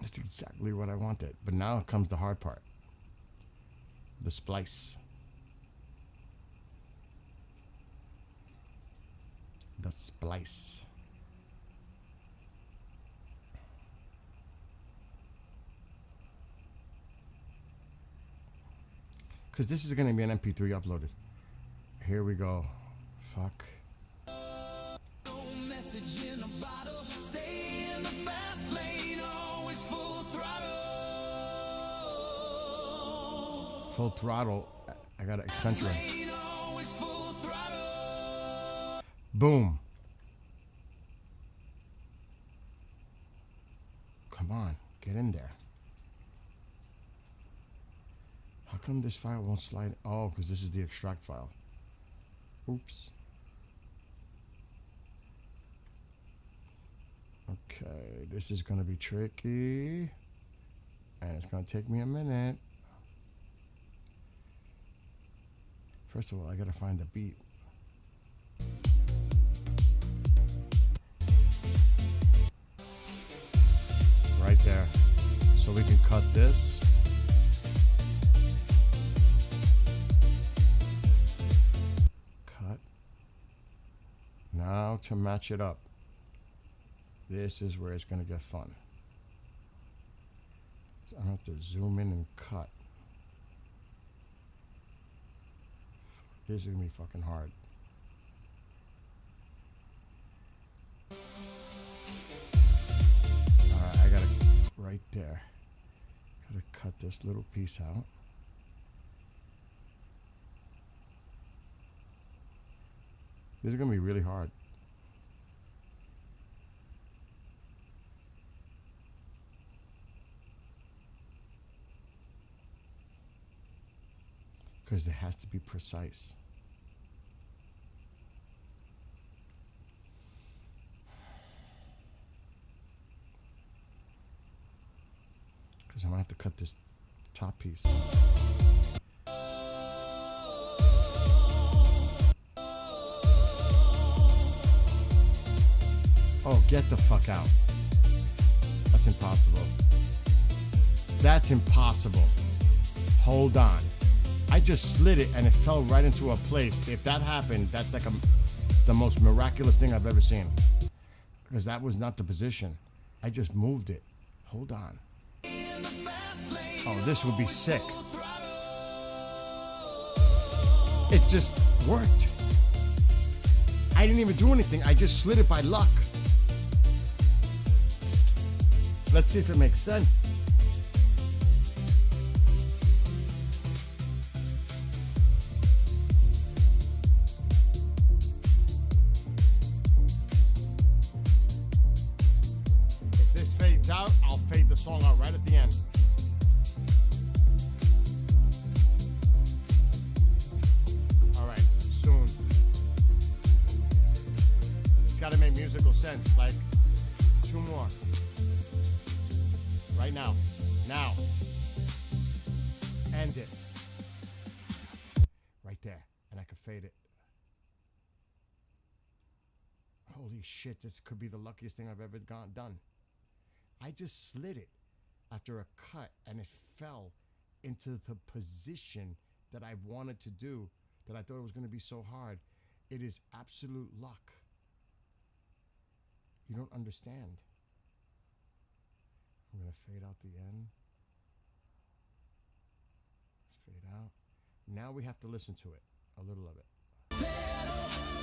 That's exactly what I wanted. But now comes the hard part. The splice. The splice. Because this is going to be an MP3 uploaded. Here we go. Fuck. No message in a bottle. Stay in the fast lane, always full throttle. Full throttle. I got to accentuate. Lane, always full throttle. Boom. Come on. Get in there. How come this file won't slide? Oh, because this is the extract file. Oops. Okay, this is going to be tricky. And it's going to take me a minute. First of all, I got to find the beat. Right there. So we can cut this. Cut. Now to match it up. This is where it's going to get fun. So I have to zoom in and cut. This is going to be fucking hard. Alright, I gotta, right there. Gotta cut this little piece out. This is going to be really hard. Because it has to be precise. Because I'm going to have to cut this top piece. Oh, get the fuck out. That's impossible. That's impossible. Hold on. I just slid it and it fell right into a place. If that happened, that's like the most miraculous thing I've ever seen. Because that was not the position. I just moved it. Hold on. Oh, this would be sick. It just worked. I didn't even do anything. I just slid it by luck. Let's see if it makes sense. If this fades out, I'll fade the song out right at the end. All right, soon. It's got to make musical sense. Like 2 more. Right now. Now. End it. Right there. And I could fade it. Holy shit, this could be the luckiest thing I've ever done. I just slid it after a cut and it fell into the position that I wanted to do, that I thought it was going to be so hard. It is absolute luck. You don't understand. I'm going to fade out the end. Let's fade out. Now we have to listen to it, a little of it.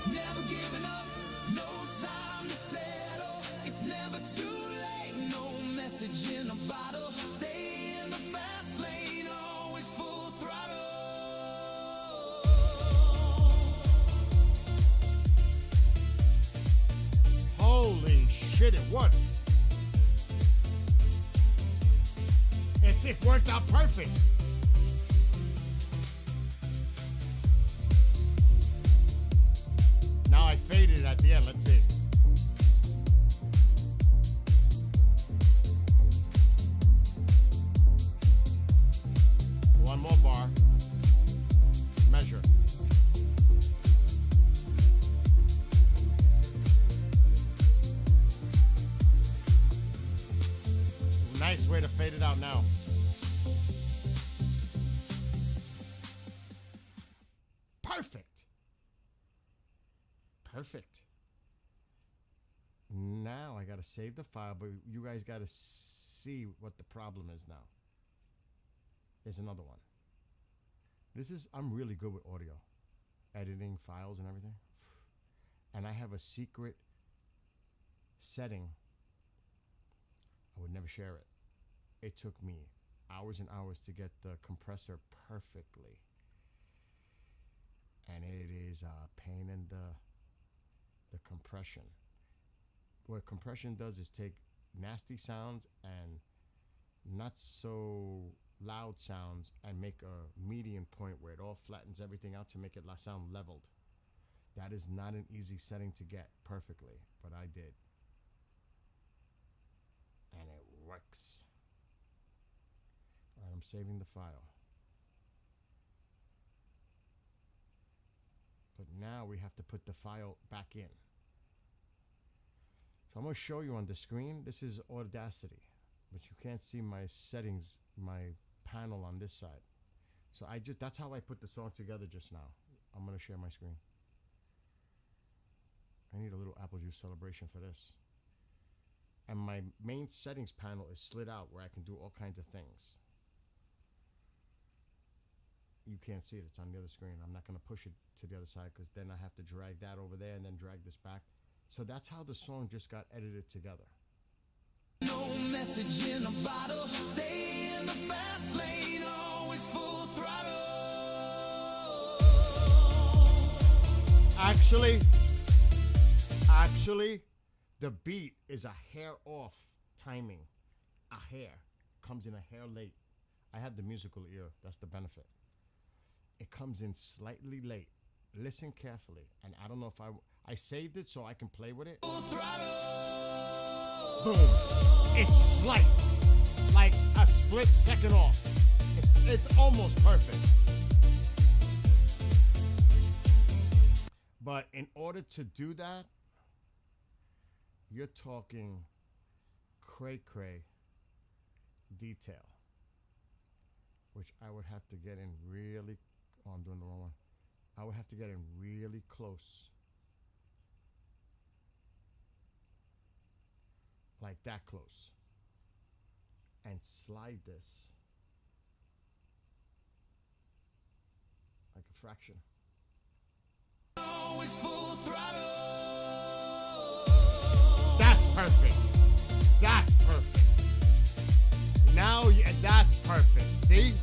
Never giving up, no time to settle. It's never too late, no message in a bottle. Stay in the fast lane, always full throttle. Holy shit, it worked. It worked out perfect. Now I faded it at the end. Let's see. One more bar. Measure. Nice way to fade it out now. Perfect. Perfect. Now I gotta save the file, but you guys gotta see what the problem is now. There's another one. I'm really good with audio, editing files and everything. And I have a secret setting. I would never share it. It took me hours and hours to get the compressor perfectly. And it is a pain in the compression. What compression does is take nasty sounds and not so loud sounds and make a median point where it all flattens everything out to make it sound leveled. That is not an easy setting to get perfectly, but I did. And it works. All right, I'm saving the file. But now we have to put the file back in. So I'm going to show you on the screen. This is Audacity, but you can't see my settings, my panel on this side. So that's how I put the song together just now. I'm going to share my screen. I need a little apple juice celebration for this. And my main settings panel is slid out where I can do all kinds of things. You can't see it. It's on the other screen. I'm not going to push it to the other side because then I have to drag that over there and then drag this back. So that's how the song just got edited together. No message in a bottle. Stay in the fast lane, always full throttle. Actually, the beat is a hair off timing. A hair. Comes in a hair late. I have the musical ear. That's the benefit. It comes in slightly late. Listen carefully. And I don't know if I saved it so I can play with it. Boom. It's slight. Like a split second off. It's almost perfect. But in order to do that, you're talking cray-cray detail. Which I would have to get in really... Oh, I'm doing the wrong one. I would have to get in really close. Like that close. And slide this. Like a fraction. Always full throttle. That's perfect. That's perfect. Now, that's perfect. See?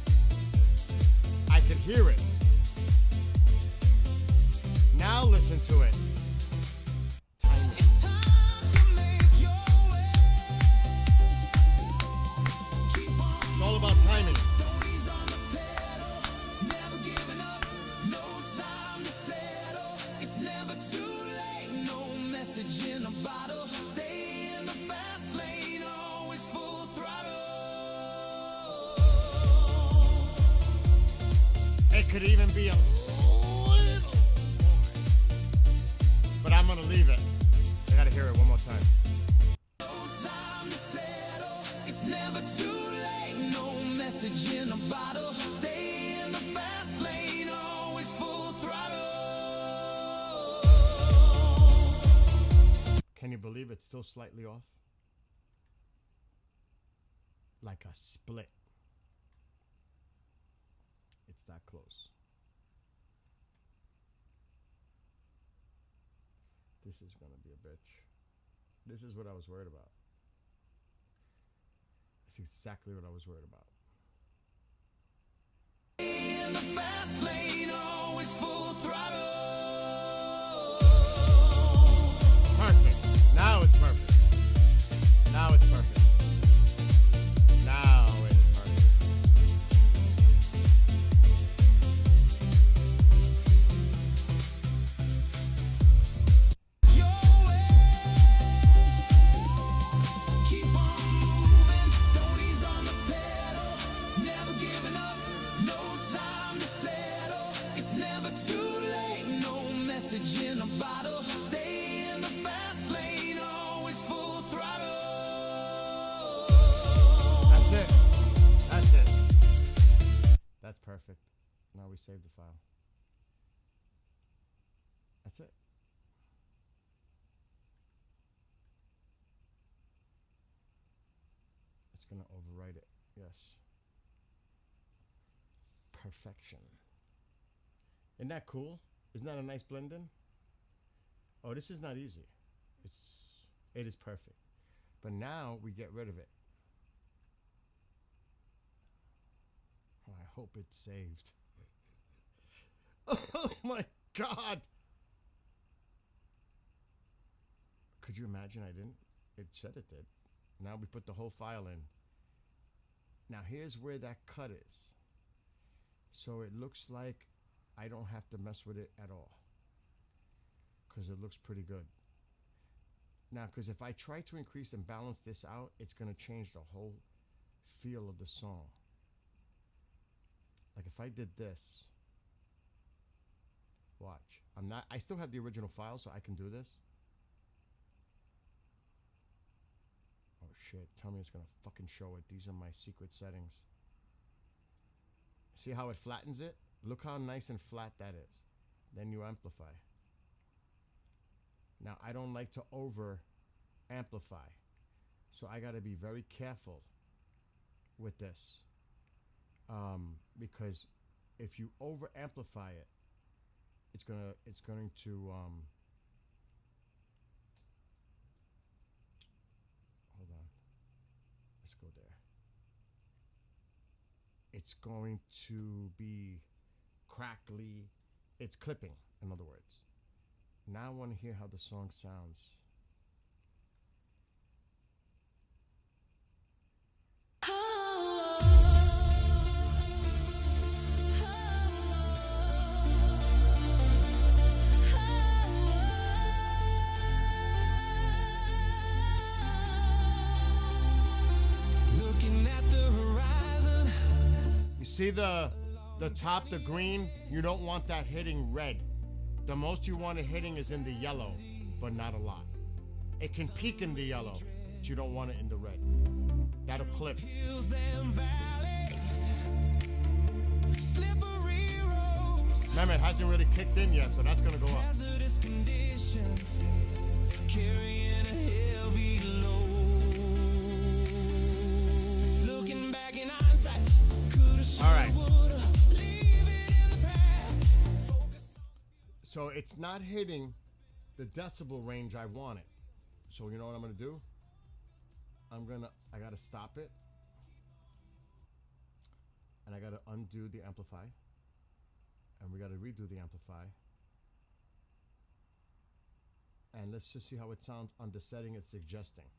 I can hear it. Now listen to it. Timing. It's time to make your way. Keep on. It's all about timing. Don't ease on the pedal. Never giving up. No time to settle. It's never too late. No message in a bottle. Stay in the fast lane. Always full throttle. It could even be a little more. But I'm going to leave it. I got to hear it one more time. No time to settle. It's never too late. No message in a bottle. believe it's still slightly off? Like a split. It's that close. This is gonna be a bitch. This is what I was worried about. It's exactly what I was worried about. In the fast lane, always full throttle. Perfect. Now it's perfect. Now it's perfect. Now it's perfect. Your way. Keep on moving, don't ease on the pedal. Never giving up, no time to settle. It's never too late, no message in a bottle. Stay in the fast lane, always full throttle. That's it. That's it. That's perfect. Now we save the file. That's it. It's going to overwrite it. Yes. Perfection. Isn't that cool? Isn't that a nice blend in? Oh, this is not easy. It is perfect. But now we get rid of it. Oh, I hope it's saved. Oh my God. Could you imagine I didn't? It said it did. Now we put the whole file in. Now here's where that cut is. So it looks like I don't have to mess with it at all. Because it looks pretty good. Now, because if I try to increase and balance this out, it's going to change the whole feel of the song. Like if I did this. Watch. I still have the original file, so I can do this. Oh shit, tell me it's gonna fucking show it. These are my secret settings. See how it flattens it? Look how nice and flat that is. Then you amplify. Now I don't like to over amplify. So I gotta be very careful with this. Because if you over amplify it, it's going to hold on. Let's go there. It's going to be crackly. It's clipping, in other words. Now I want to hear how the song sounds. See the top, the green? You don't want that hitting red. The most you want it hitting is in the yellow, but not a lot. It can peak in the yellow, but you don't want it in the red. That'll clip. Remember, it hasn't really kicked in yet, so that's gonna go up. Carrying a heavy load. Looking back in hindsight. All right. So it's not hitting the decibel range I want it. So you know what I'm gonna do? I gotta stop it. And I gotta undo the amplify. And we gotta redo the amplify. And let's just see how it sounds on the setting it's suggesting.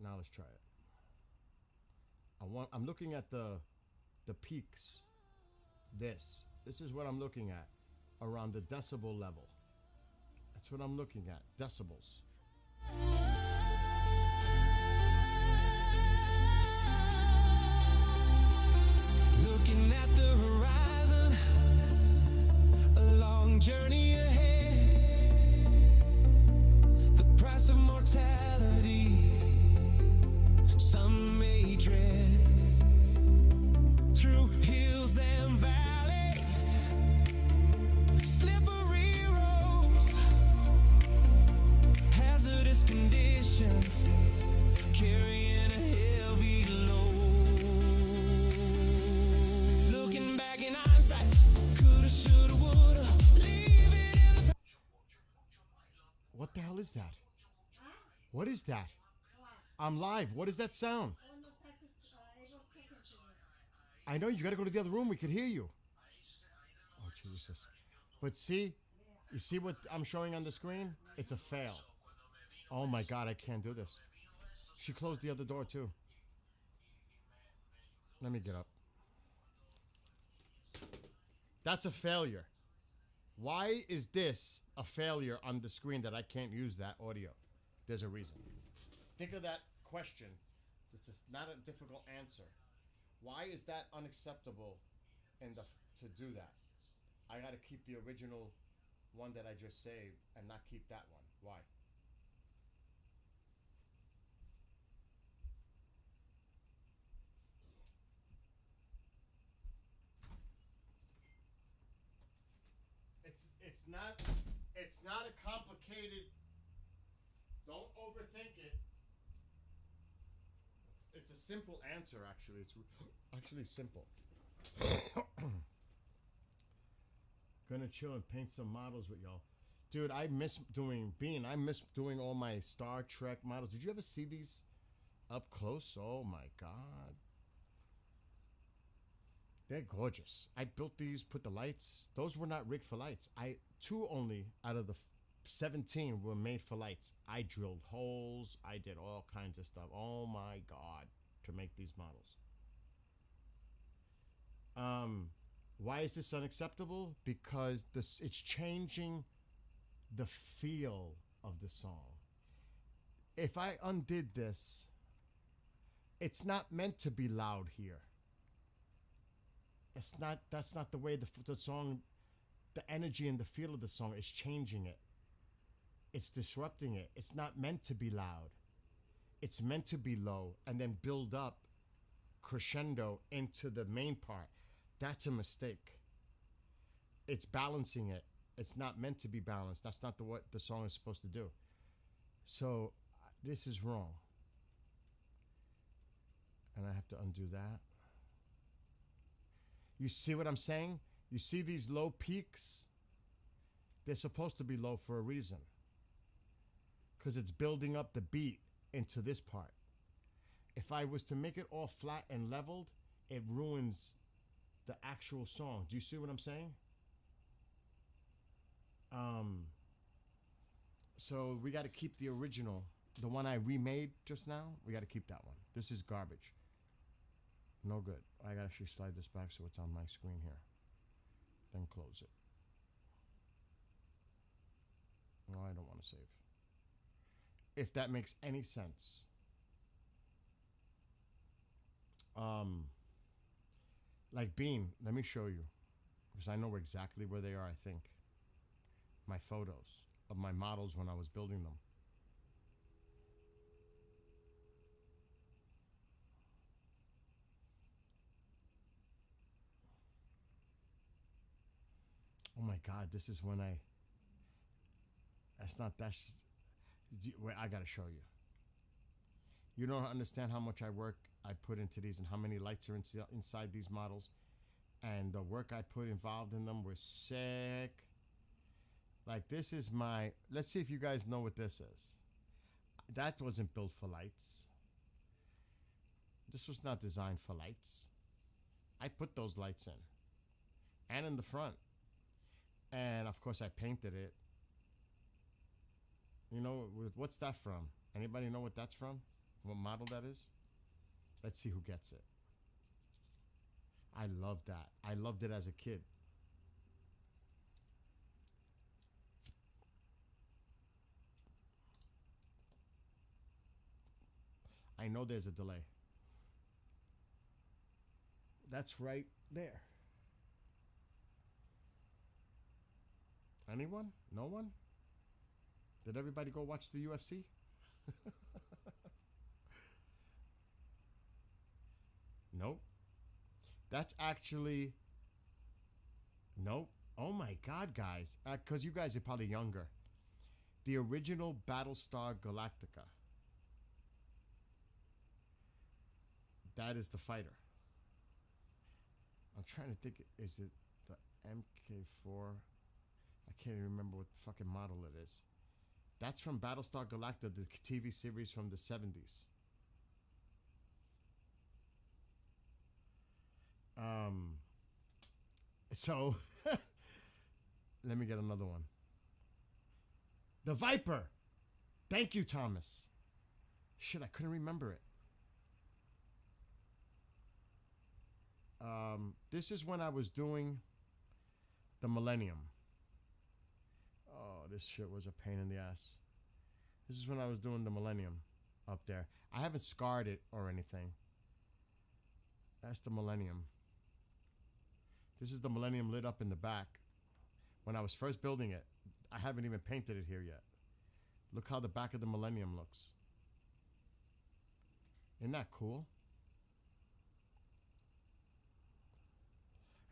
Now let's try it. I'm looking at the peaks. This is what I'm looking at around the decibel level. That's what I'm looking at, decibels. Looking at the horizon, a long journey ahead. The price of mortality, some may dread. Through hills and valleys, slippery roads, hazardous hell is that? Huh? What is that? What? I'm live. What is that sound? Oh, no, Abel's talking to you. I know you got to go to the other room. We could hear you. Oh, Jesus. But see, you see what I'm showing on the screen? It's a fail. Oh my God, I can't do this. She closed the other door too. Let me get up. That's a failure. Why is this a failure on the screen that I can't use that audio? There's a reason. Think of that question. This is not a difficult answer. Why is that unacceptable to do that? I got to keep the original one that I just saved and not keep that one. Why? It's not a complicated. Don't overthink it. It's a simple answer, actually. It's actually simple. Gonna chill and paint some models with y'all. Dude, I miss doing all my Star Trek models. Did you ever see these up close? Oh my God. They're gorgeous. I built these, put the lights. Those were not rigged for lights. Two only out of the 17 were made for lights. I drilled holes. I did all kinds of stuff. Oh my God, to make these models. Why is this unacceptable? Because it's changing the feel of the song. If I undid this, it's not meant to be loud here. That's not the way the song, the energy and the feel of the song is changing it. It's disrupting it. It's not meant to be loud. It's meant to be low and then build up crescendo into the main part. That's a mistake. It's balancing it. It's not meant to be balanced. That's not what the song is supposed to do. So this is wrong. And I have to undo that. You see what I'm saying? You see these low peaks? They're supposed to be low for a reason. Because it's building up the beat into this part. If I was to make it all flat and leveled, it ruins the actual song. Do you see what I'm saying? So we got to keep the original. The one I remade just now, we got to keep that one. This is garbage. No good. I got to actually slide this back so it's on my screen here. Then close it. No, I don't want to save. If that makes any sense. Like Bean, let me show you. Because I know exactly where they are, I think. My photos of my models when I was building them. Oh my God, this is when I gotta show you. You don't understand how much work I put into these and how many lights are inside these models. And the work I put involved in them was sick. Like this is let's see if you guys know what this is. That wasn't built for lights. This was not designed for lights. I put those lights in. And in the front. And of course I painted it. You know, what's that from? Anybody know what that's from? What model that is? Let's see who gets it. I love that. I loved it as a kid. I know there's a delay. That's right there. Anyone? No one? Did everybody go watch the UFC? Nope. That's actually... Nope. Oh my God, guys. Because you guys are probably younger. The original Battlestar Galactica. That is the fighter. I'm trying to think. Is it the MK4? I can't even remember what fucking model it is. That's from Battlestar Galactica, the TV series from the 70s. So, let me get another one. The Viper. Thank you, Thomas. Shit, I couldn't remember it. This is when I was doing the Millennium. Oh, this shit was a pain in the ass. This is when I was doing the Millennium up there. I haven't scarred it or anything. That's the Millennium. This is the Millennium lit up in the back. When I was first building it, I haven't even painted it here yet. Look how the back of the Millennium looks. Isn't that cool?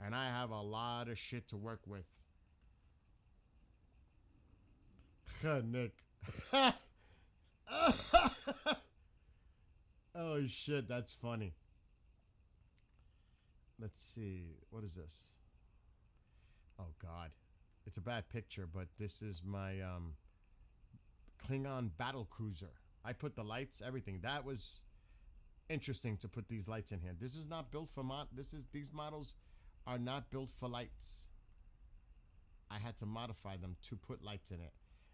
And I have a lot of shit to work with. Nick. Oh shit, that's funny. Let's see. What is this? Oh god. It's a bad picture, but this is my Klingon battle cruiser. I put the lights, everything. That was interesting to put these lights in here. This is not built for these models are not built for lights. I had to modify them to put lights in it.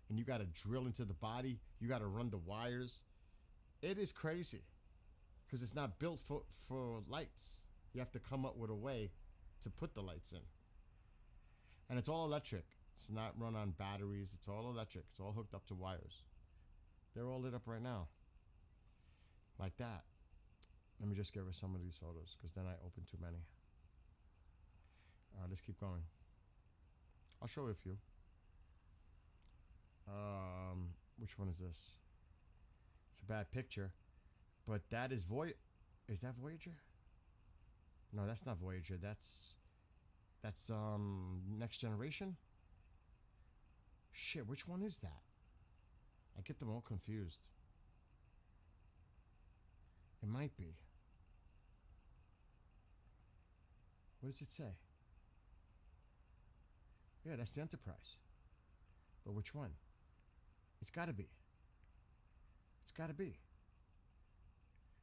And you got to drill into the body. You got to run the wires. It is crazy because it's not built for lights. You have to come up with a way to put the lights in. And it's all electric. It's not run on batteries. It's all electric. It's all hooked up to wires. They're all lit up right now. Like that. Let me just get rid of some of these photos because then I open too many. All right, let's keep going. I'll show you a few. Which one is this? It's a bad picture, but that is Is that Voyager? No, that's not Voyager. That's Next Generation. Shit, which one is that? I get them all confused. It might be. What does it say? Yeah, that's the Enterprise. But which one? It's gotta be. It's gotta be.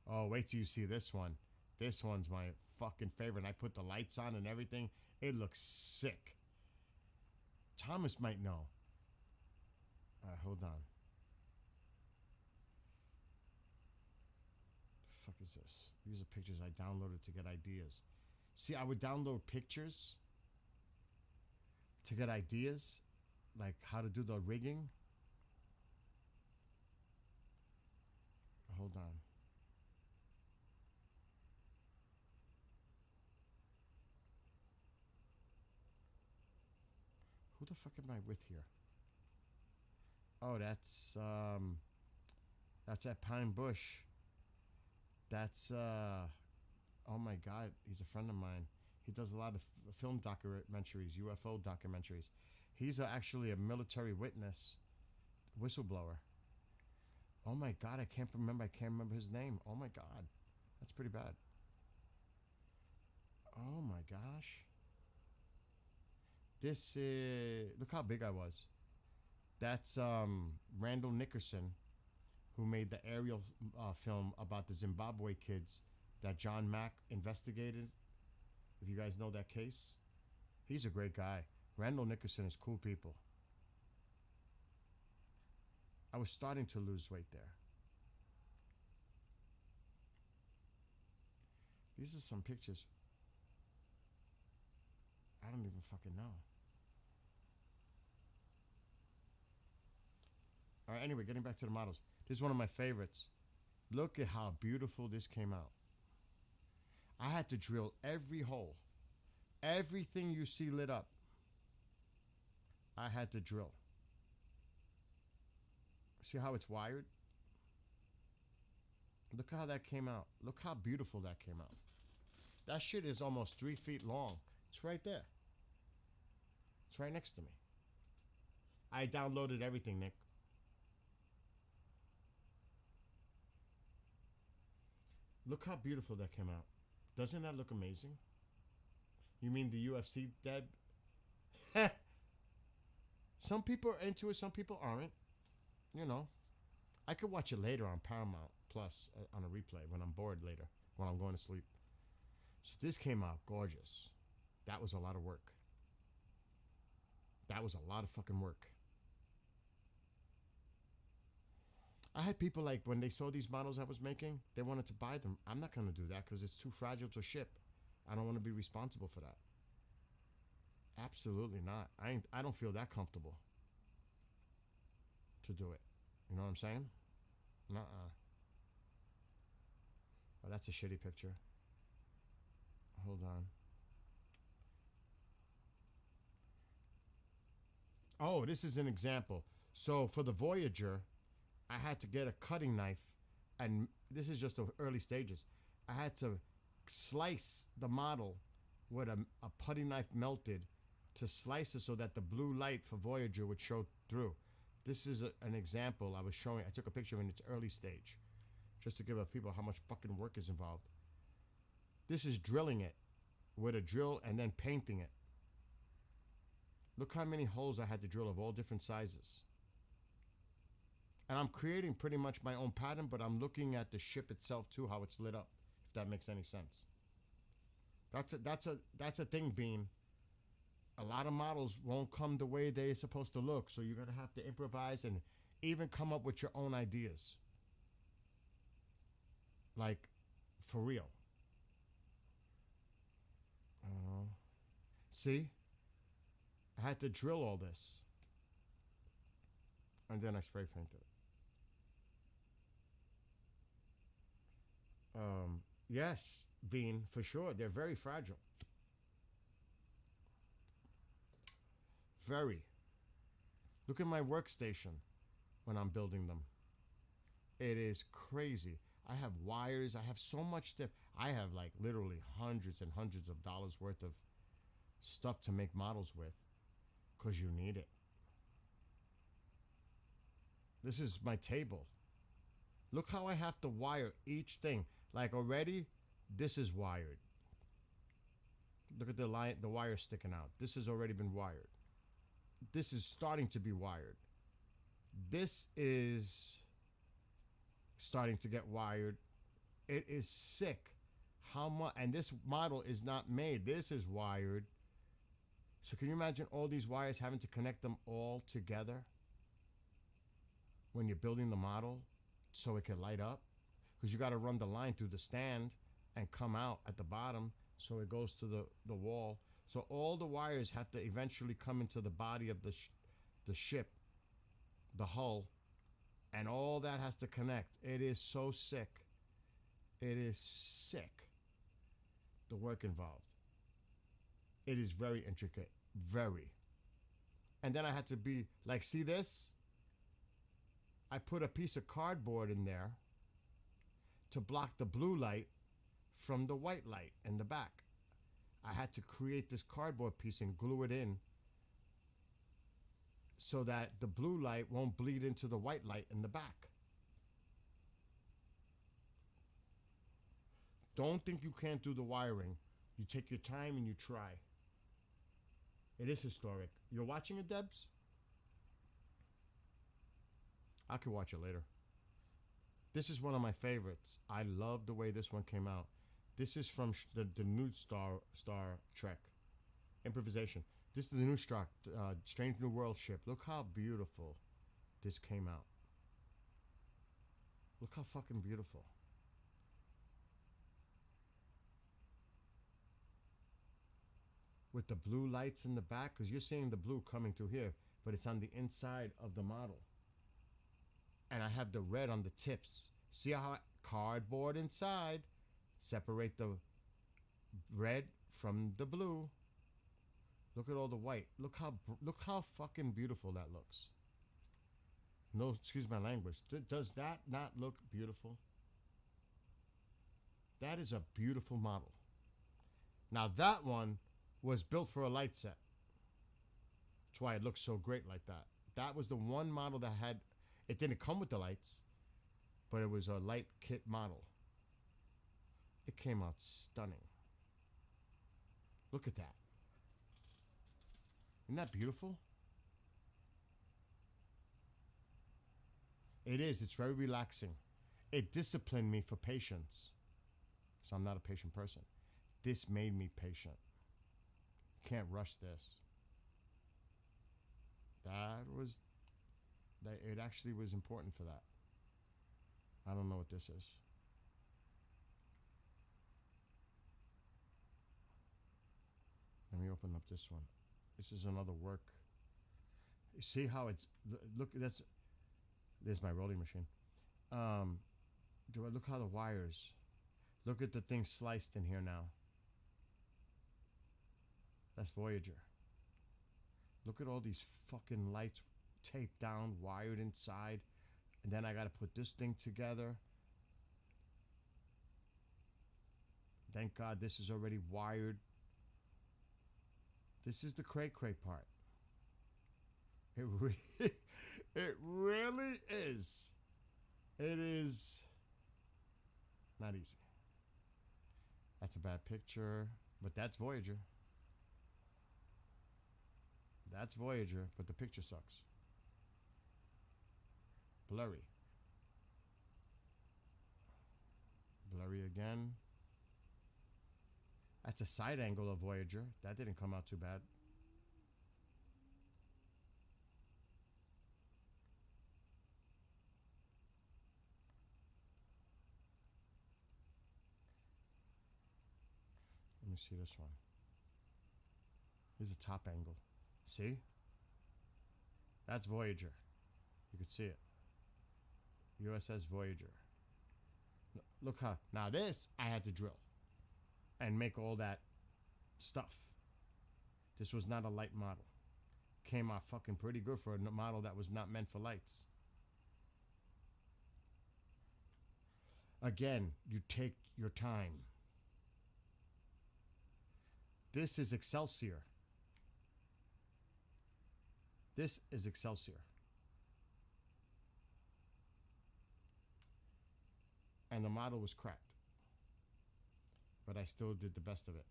Oh, wait till you see this one. This one's my fucking favorite. And I put the lights on and everything. It looks sick. Thomas might know. Alright, hold on. The fuck is this? These are pictures I downloaded to get ideas. See, I would download pictures to get ideas, like how to do the rigging. Hold on. Who the fuck am I with here? Oh, that's at Pine Bush. That's oh my god, he's a friend of mine. He does a lot of film documentaries, UFO documentaries. He's actually a military witness, whistleblower. Oh my god, I can't remember his name. Oh my god, that's pretty bad. Oh my gosh. This is, look how big I was. That's Randall Nickerson, who made the aerial film about the Zimbabwe kids that John Mack investigated. If you guys know that case, he's a great guy. Randall Nickerson is cool people. I was starting to lose weight there. These are some pictures. I don't even fucking know. All right, anyway, getting back to the models. This is one of my favorites. Look at how beautiful this came out. I had to drill every hole. Everything you see lit up, I had to drill. See how it's wired? Look how that came out. Look how beautiful that came out. That shit is almost 3 feet long. It's right there. It's right next to me. I downloaded everything, Nick. Look how beautiful that came out. Doesn't that look amazing? You mean the UFC dead? Some people are into it, some people aren't. you know, I could watch it later on Paramount Plus on a replay when I'm bored later, when I'm going to sleep. So this came out gorgeous. That was a lot of work. That was a lot of fucking work. I had people like when they saw these models I was making, they wanted to buy them. I'm not going to do that because it's too fragile to ship. I don't want to be responsible for that. Absolutely not. I don't feel that comfortable to do it. You know what I'm saying? Nuh-uh. Oh, that's a shitty picture. Hold on. Oh, this is an example. So for the Voyager, I had to get a cutting knife, and this is just the early stages. I had to slice the model with a putty knife melted to slice it so that the blue light for Voyager would show through. This is an example I was showing. I took a picture in its early stage just to give people how much fucking work is involved. This is drilling it with a drill and then painting it. Look how many holes I had to drill of all different sizes. And I'm creating pretty much my own pattern, but I'm looking at the ship itself too, how it's lit up, if that makes any sense. That's a thing, Bean. A lot of models won't come the way they're supposed to look, so you're gonna have to improvise and even come up with your own ideas. Like, for real. See? I had to drill all this. And then I spray painted it. Yes, Bean, for sure. They're very fragile. Very. Look at my workstation when I'm building them. It is crazy. I have wires. I have so much stuff. I have like literally hundreds and hundreds of dollars worth of stuff to make models with because you need it. This is my table. Look how I have to wire each thing. Like already, this is wired. Look at the line, the wire sticking out. This has already been wired. This is starting to be wired. This is starting to get wired. It is sick how much, and this model is not made. This is wired. So can you imagine all these wires having to connect them all together when you're building the model so it can light up? Because you got to run the line through the stand and come out at the bottom so it goes to the wall. So all the wires have to eventually come into the body of the ship, the hull, and all that has to connect. It is so sick. It is sick, the work involved. It is very intricate, very. And then I had to be like, see this? I put a piece of cardboard in there to block the blue light from the white light in the back. I had to create this cardboard piece and glue it in so that the blue light won't bleed into the white light in the back. Don't think you can't do the wiring. You take your time and you try. It is historic. You're watching it, Debs? I could watch it later. This is one of my favorites. I love the way this one came out. This is from the new Star Trek. Improvisation. This is the new Strange New World ship. Look how beautiful this came out. Look how fucking beautiful. With the blue lights in the back, because you're seeing the blue coming through here, but it's on the inside of the model. And I have the red on the tips. See how cardboard inside. Separate the red from the blue. Look at all the white. Look how fucking beautiful that looks. No, excuse my language. Does that not look beautiful? That is a beautiful model. Now that one was built for a light set. That's why it looks so great like that. That was the one model that had, it didn't come with the lights, but it was a light kit model. It came out stunning. Look at that. Isn't that beautiful? It is. It's very relaxing. It disciplined me for patience. So I'm not a patient person. This made me patient. Can't rush this. It actually was important for that. I don't know what this is. Let me open up this one. This is another work. You see how it's, look, there's my rolling machine. Look how the wires, look at the thing sliced in here now. That's Voyager. Look at all these fucking lights taped down, wired inside. And then I got to put this thing together. Thank God this is already wired. This is the cray-cray part. It really is. It is not easy. That's a bad picture, but that's Voyager. That's Voyager, but the picture sucks. Blurry. Blurry again. That's a side angle of Voyager. That didn't come out too bad. Let me see this one. This is a top angle. See? That's Voyager. You can see it. USS Voyager. Look how... Now this, I had to drill. And make all that stuff. This was not a light model. Came out fucking pretty good for a model that was not meant for lights. Again, you take your time. This is Excelsior. This is Excelsior. And the model was cracked. But I still did the best of it.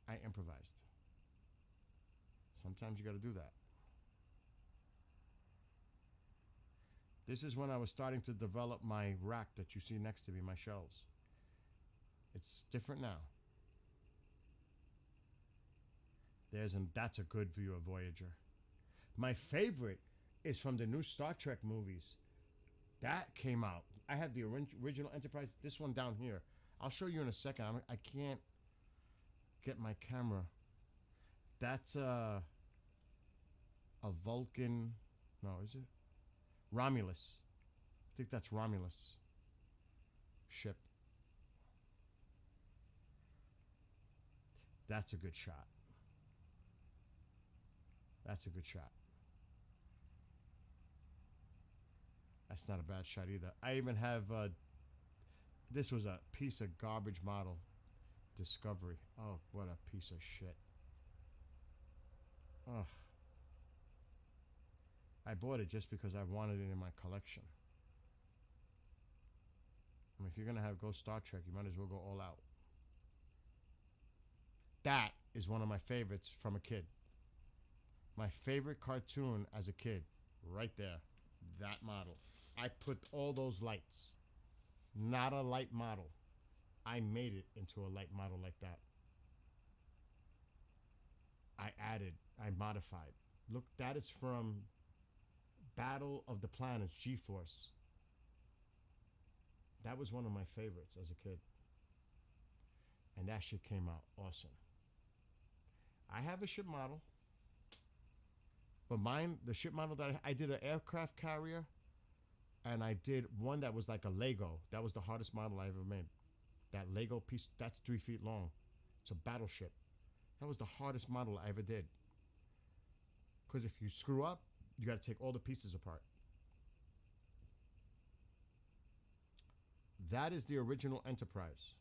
I improvised. Sometimes you got to do that. This is when I was starting to develop my rack that you see next to me, my shelves. It's different now. That's a good view of Voyager. My favorite is from the new Star Trek movies. That came out. I have the original Enterprise. This one down here. I'll show you in a second. I can't get my camera. That's a Vulcan. No, is it? Romulus. I think that's Romulus ship. That's a good shot. That's a good shot. That's not a bad shot either. I even have, this was a piece of garbage model. Discovery. Oh, what a piece of shit. Ugh. I bought it just because I wanted it in my collection. I mean, if you're going to go Star Trek, you might as well go all out. That is one of my favorites from a kid. My favorite cartoon as a kid. Right there. That model. I put all those lights. Not a light model. I made it into a light model like that. I added. I modified. Look, that is from Battle of the Planets, G-Force. That was one of my favorites as a kid. And that shit came out awesome. I have a ship model. But mine, the ship model that I did an aircraft carrier. And I did one that was like a Lego. That was the hardest model I ever made. That Lego piece, that's 3 feet long. It's a battleship. That was the hardest model I ever did. Because if you screw up, you got to take all the pieces apart. That is the original Enterprise.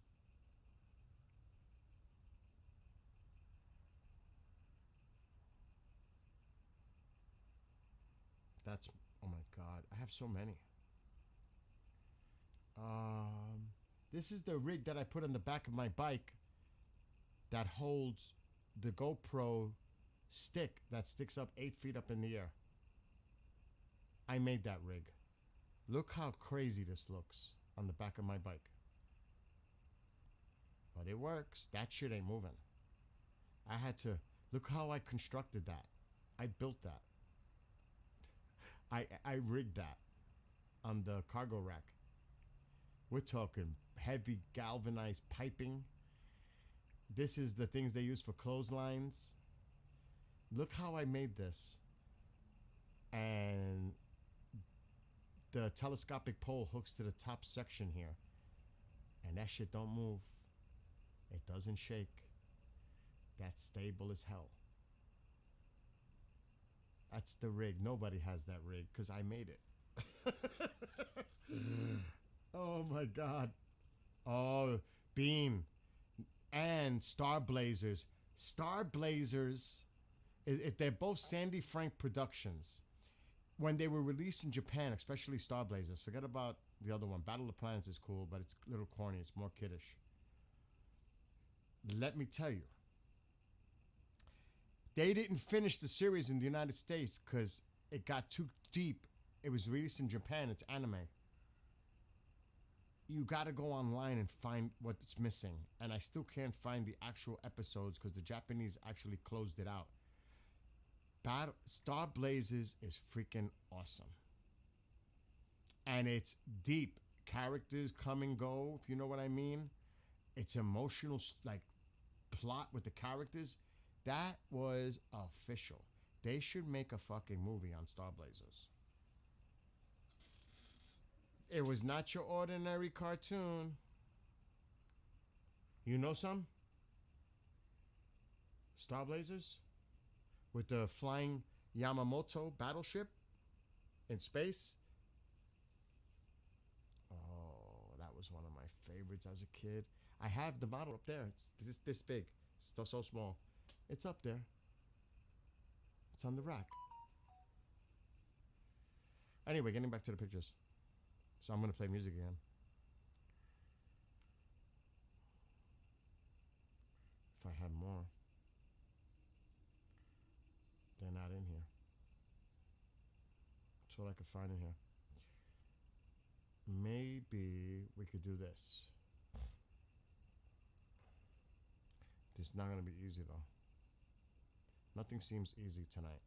That's, oh my God, I have so many. This is the rig that I put on the back of my bike that holds the GoPro stick that sticks up 8 feet up in the air. I made that rig. Look how crazy this looks on the back of my bike. But it works. That shit ain't moving. I had to look how I constructed that. I built that. I rigged that on the cargo rack. We're talking heavy galvanized piping. This is the things they use for clotheslines. Look how I made this. And the telescopic pole hooks to the top section here. And that shit don't move. It doesn't shake. That's stable as hell. That's the rig. Nobody has that rig because I made it. Oh my God. Oh, Bean. And Star Blazers. Star Blazers, they're both Sandy Frank Productions. When they were released in Japan, especially Star Blazers, forget about the other one. Battle of the Planets is cool, but it's a little corny. It's more kiddish. Let me tell you. They didn't finish the series in the United States because it got too deep. It was released in Japan. It's anime. You got to go online and find what's missing. And I still can't find the actual episodes because the Japanese actually closed it out. Star Blazers is freaking awesome. And it's deep. Characters come and go, if you know what I mean. It's emotional, like, plot with the characters. That was official. They should make a fucking movie on Star Blazers. It was not your ordinary cartoon. You know some? Star Blazers? With the flying Yamamoto battleship in space? Oh, that was one of my favorites as a kid. I have the model up there. It's this big. It's still so small. It's up there. It's on the rack. Anyway, getting back to the pictures. So I'm going to play music again. If I had more. They're not in here. That's all I could find in here. Maybe we could do this. This is not going to be easy though. Nothing seems easy tonight.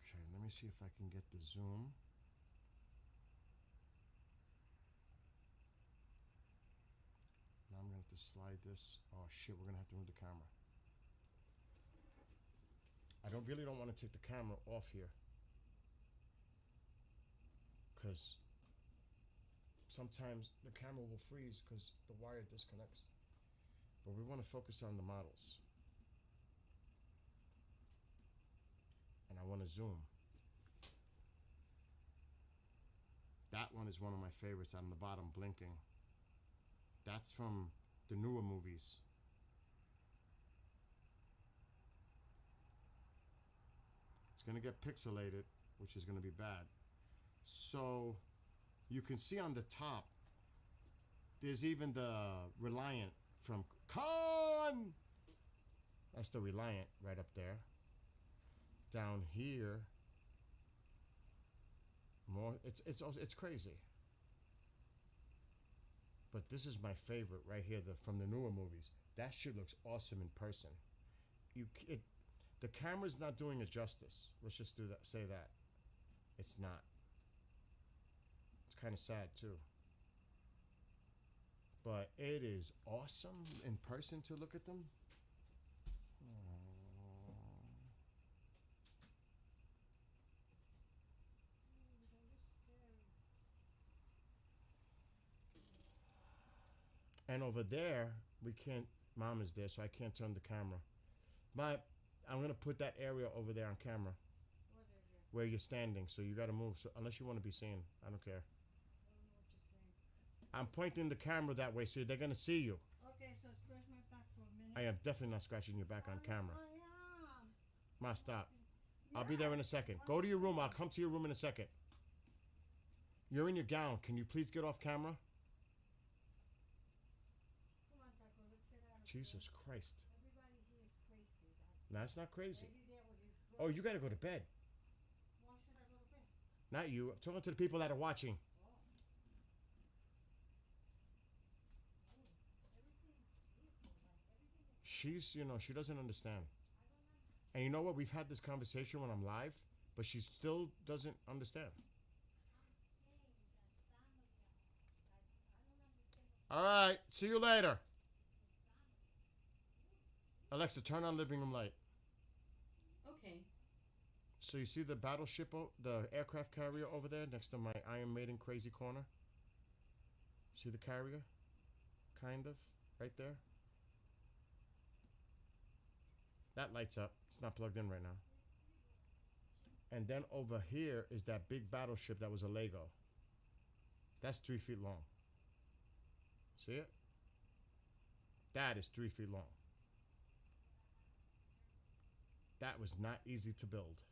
Okay, let me see if I can get the zoom. Now I'm going to have to slide this. Oh shit, we're going to have to move the camera. I really don't want to take the camera off here. Because sometimes the camera will freeze because the wire disconnects. But we want to focus on the models. And I want to zoom. That one is one of my favorites on the bottom, blinking. That's from the newer movies. It's going to get pixelated, which is going to be bad. So you can see on the top, there's even the Reliant from Con. That's the Reliant right up there. Down here, more. It's crazy. But this is my favorite right here, from the newer movies. That shit looks awesome in person. The camera's not doing it justice. Let's just say that. It's not. It's kind of sad too. But it is awesome in person to look at them. And over there, we can't, Mom is there, so I can't turn the camera. I'm going to put that area over there on camera. What area? Where you're standing, so you got to move. So unless you want to be seen, I don't care. I don't know what you're saying. I'm pointing the camera that way, so they're going to see you. Okay, so scratch my back for a minute. I am definitely not scratching your back on camera. I am. Ma, stop. I'll be there in a second. Go to your room. I'll come to your room in a second. You're in your gown. Can you please get off camera? Come on, Taco, let's get out of Jesus here. Christ. Everybody here is crazy. No, it's not crazy. Maybe they're Oh, you gotta go to bed. Why should I go to bed? Not you. I'm talking to the people that are watching. Oh. Oh, everything's beautiful. Like, everything is. She's, she doesn't understand. I don't understand. And you know what? We've had this conversation when I'm live, but she still doesn't understand. I'm saying that family, I don't understand what All right. See you later. family. Alexa, turn on living room light. Okay. So you see the battleship, the aircraft carrier over there next to my Iron Maiden crazy corner? See the carrier? Kind of. Right there. That lights up. It's not plugged in right now. And then over here is that big battleship that was a Lego. That's 3 feet long. See it? That is 3 feet long. That was not easy to build.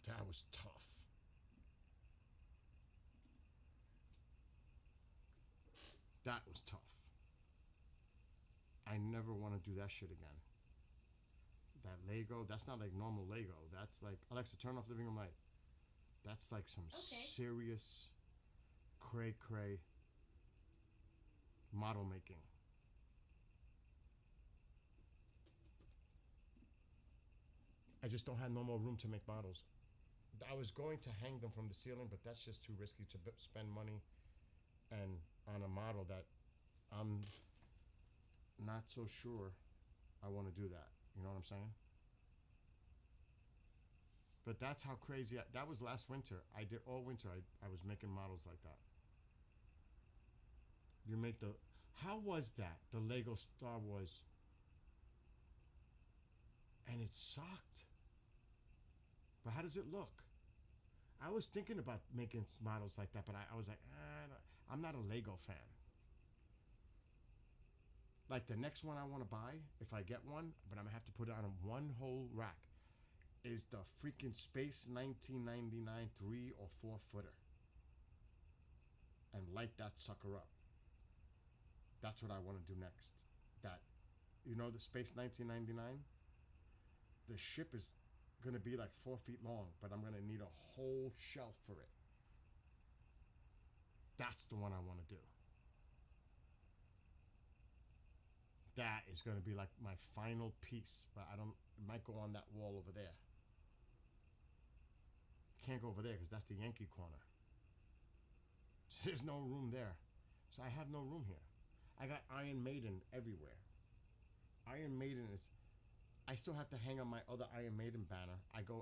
That was tough. That was tough. I never want to do that shit again. That Lego, that's not like normal Lego. That's like, Alexa, turn off living room light. That's like some serious cray model making. I just don't have no more room to make models. I was going to hang them from the ceiling, but that's just too risky to spend money and on a model that I'm not so sure I want to do that. You know what I'm saying? But that's how crazy that was last winter. I did all winter. I was making models like that. You make the... How was that? The Lego Star Wars. And it sucked. But how does it look? I was thinking about making models like that, but I was like, I'm not a Lego fan. Like the next one I want to buy, if I get one, but I'm going to have to put it on one whole rack, is the freaking Space 1999 3 or 4 footer. And light that sucker up. That's what I want to do next. That, the Space 1999? The ship is going to be like 4 feet long, but I'm going to need a whole shelf for it. That's the one I want to do. That is going to be like my final piece, but it might go on that wall over there. Can't go over there because that's the Yankee corner. So there's no room there. So I have no room here. I got Iron Maiden everywhere. Iron Maiden is... I still have to hang on my other Iron Maiden banner.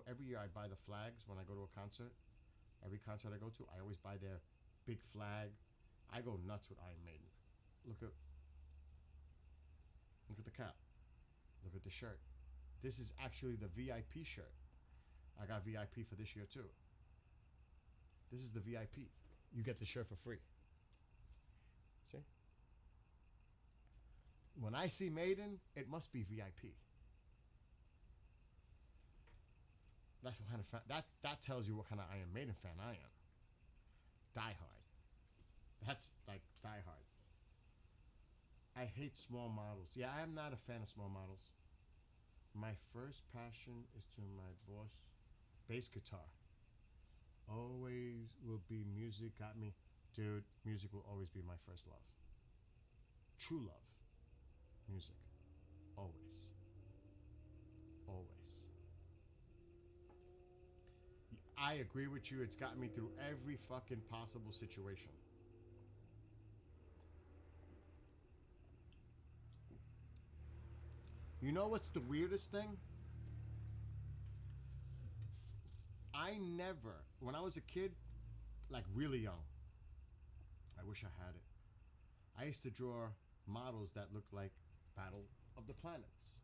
Every year I buy the flags when I go to a concert. Every concert I go to, I always buy their big flag. I go nuts with Iron Maiden. Look at the cap. Look at the shirt. This is actually the VIP shirt. I got VIP for this year too. This is the VIP. You get the shirt for free. See? When I see Maiden, it must be VIP. That's what kind of fan. That tells you what kind of Iron Maiden fan I am. Die hard. That's like die hard. I hate small models. Yeah, I am not a fan of small models. My first passion is to my boss, bass guitar. Always will be music. Got me, dude. Music will always be my first love. True love. Music. Always. Always. I agree with you. It's gotten me through every fucking possible situation. You know what's the weirdest thing? I never, when I was a kid, like really young, I wish I had it. I used to draw models that looked like Battle of the Planets.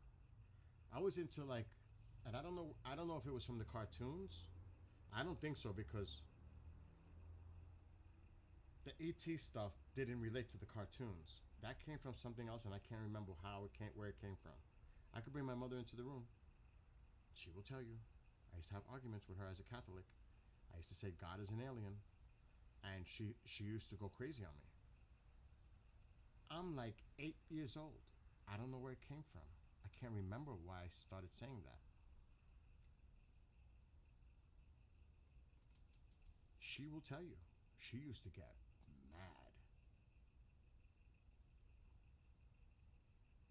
I was into like, and I don't know if it was from the cartoons. I don't think so because the E.T. stuff didn't relate to the cartoons. That came from something else, and I can't remember where it came from. I could bring my mother into the room. She will tell you. I used to have arguments with her as a Catholic. I used to say God is an alien, and she used to go crazy on me. I'm like 8 years old. I don't know where it came from. I can't remember why I started saying that. She will tell you. She used to get mad.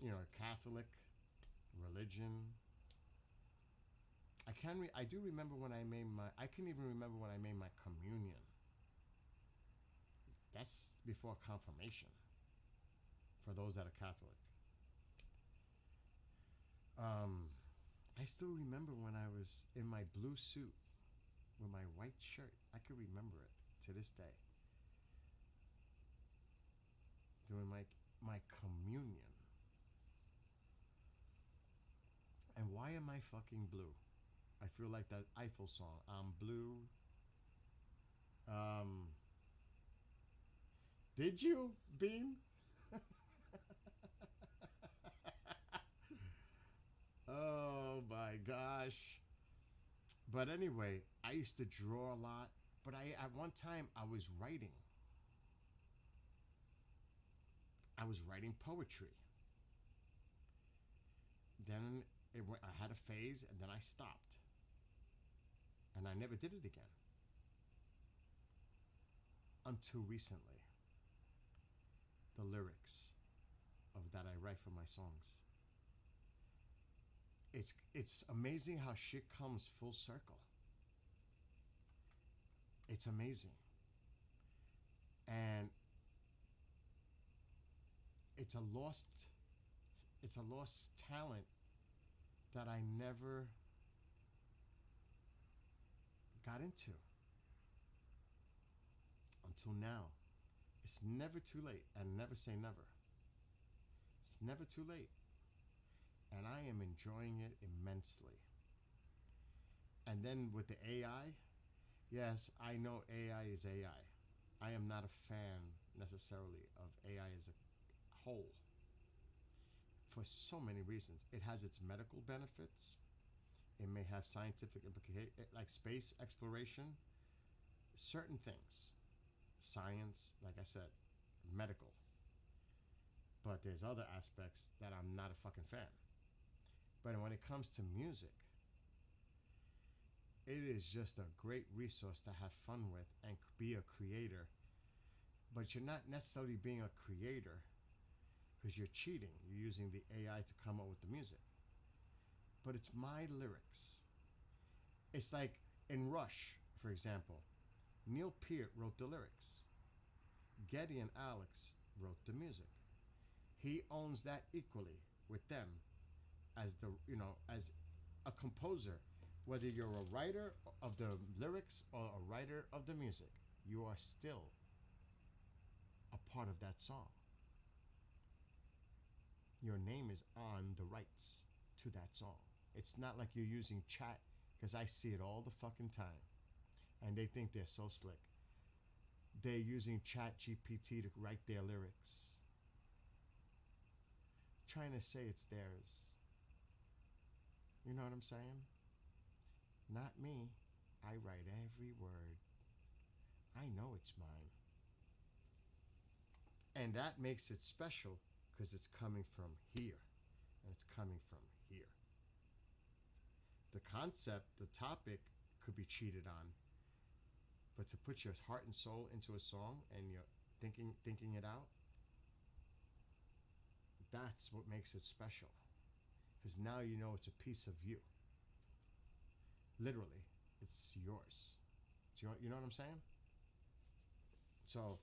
You know, Catholic religion. I do remember when I made my. I can even remember when I made my communion. That's before confirmation. For those that are Catholic. I still remember when I was in my blue suit with my white shirt. I can remember it to this day. Doing my communion. And why am I fucking blue? I feel like that Eiffel song. I'm blue. Did you, Bean? Oh my gosh. But anyway, I used to draw a lot. But at one time I was writing. I was writing poetry. Then I had a phase, and then I stopped. And I never did it again. Until recently. The lyrics of that I write for my songs. It's amazing how shit comes full circle. It's amazing. And it's a lost talent that I never got into until now. It's never too late, and never say never. It's never too late. And I am enjoying it immensely. And then with the AI, yes, I know AI is AI. I am not a fan necessarily of AI as a whole. For so many reasons. It has its medical benefits. It may have scientific implications, like space exploration. Certain things. Science, like I said, medical. But there's other aspects that I'm not a fucking fan. But when it comes to music, it is just a great resource to have fun with and be a creator. But you're not necessarily being a creator because you're cheating. You're using the AI to come up with the music. But it's my lyrics. It's like in Rush, for example, Neil Peart wrote the lyrics. Geddy and Alex wrote the music. He owns that equally with them as as a composer. Whether you're a writer of the lyrics or a writer of the music, you are still a part of that song. Your name is on the rights to that song. It's not like you're using chat, because I see it all the fucking time. And they think they're so slick. They're using chat GPT to write their lyrics. Trying to say it's theirs. You know what I'm saying? Not me. I write every word. I know it's mine. And that makes it special because it's coming from here. And it's coming from here. The concept, the topic could be cheated on. But to put your heart and soul into a song and you're thinking it out, that's what makes it special. Because now you know it's a piece of you. Literally, it's yours. Do you know what I'm saying? So,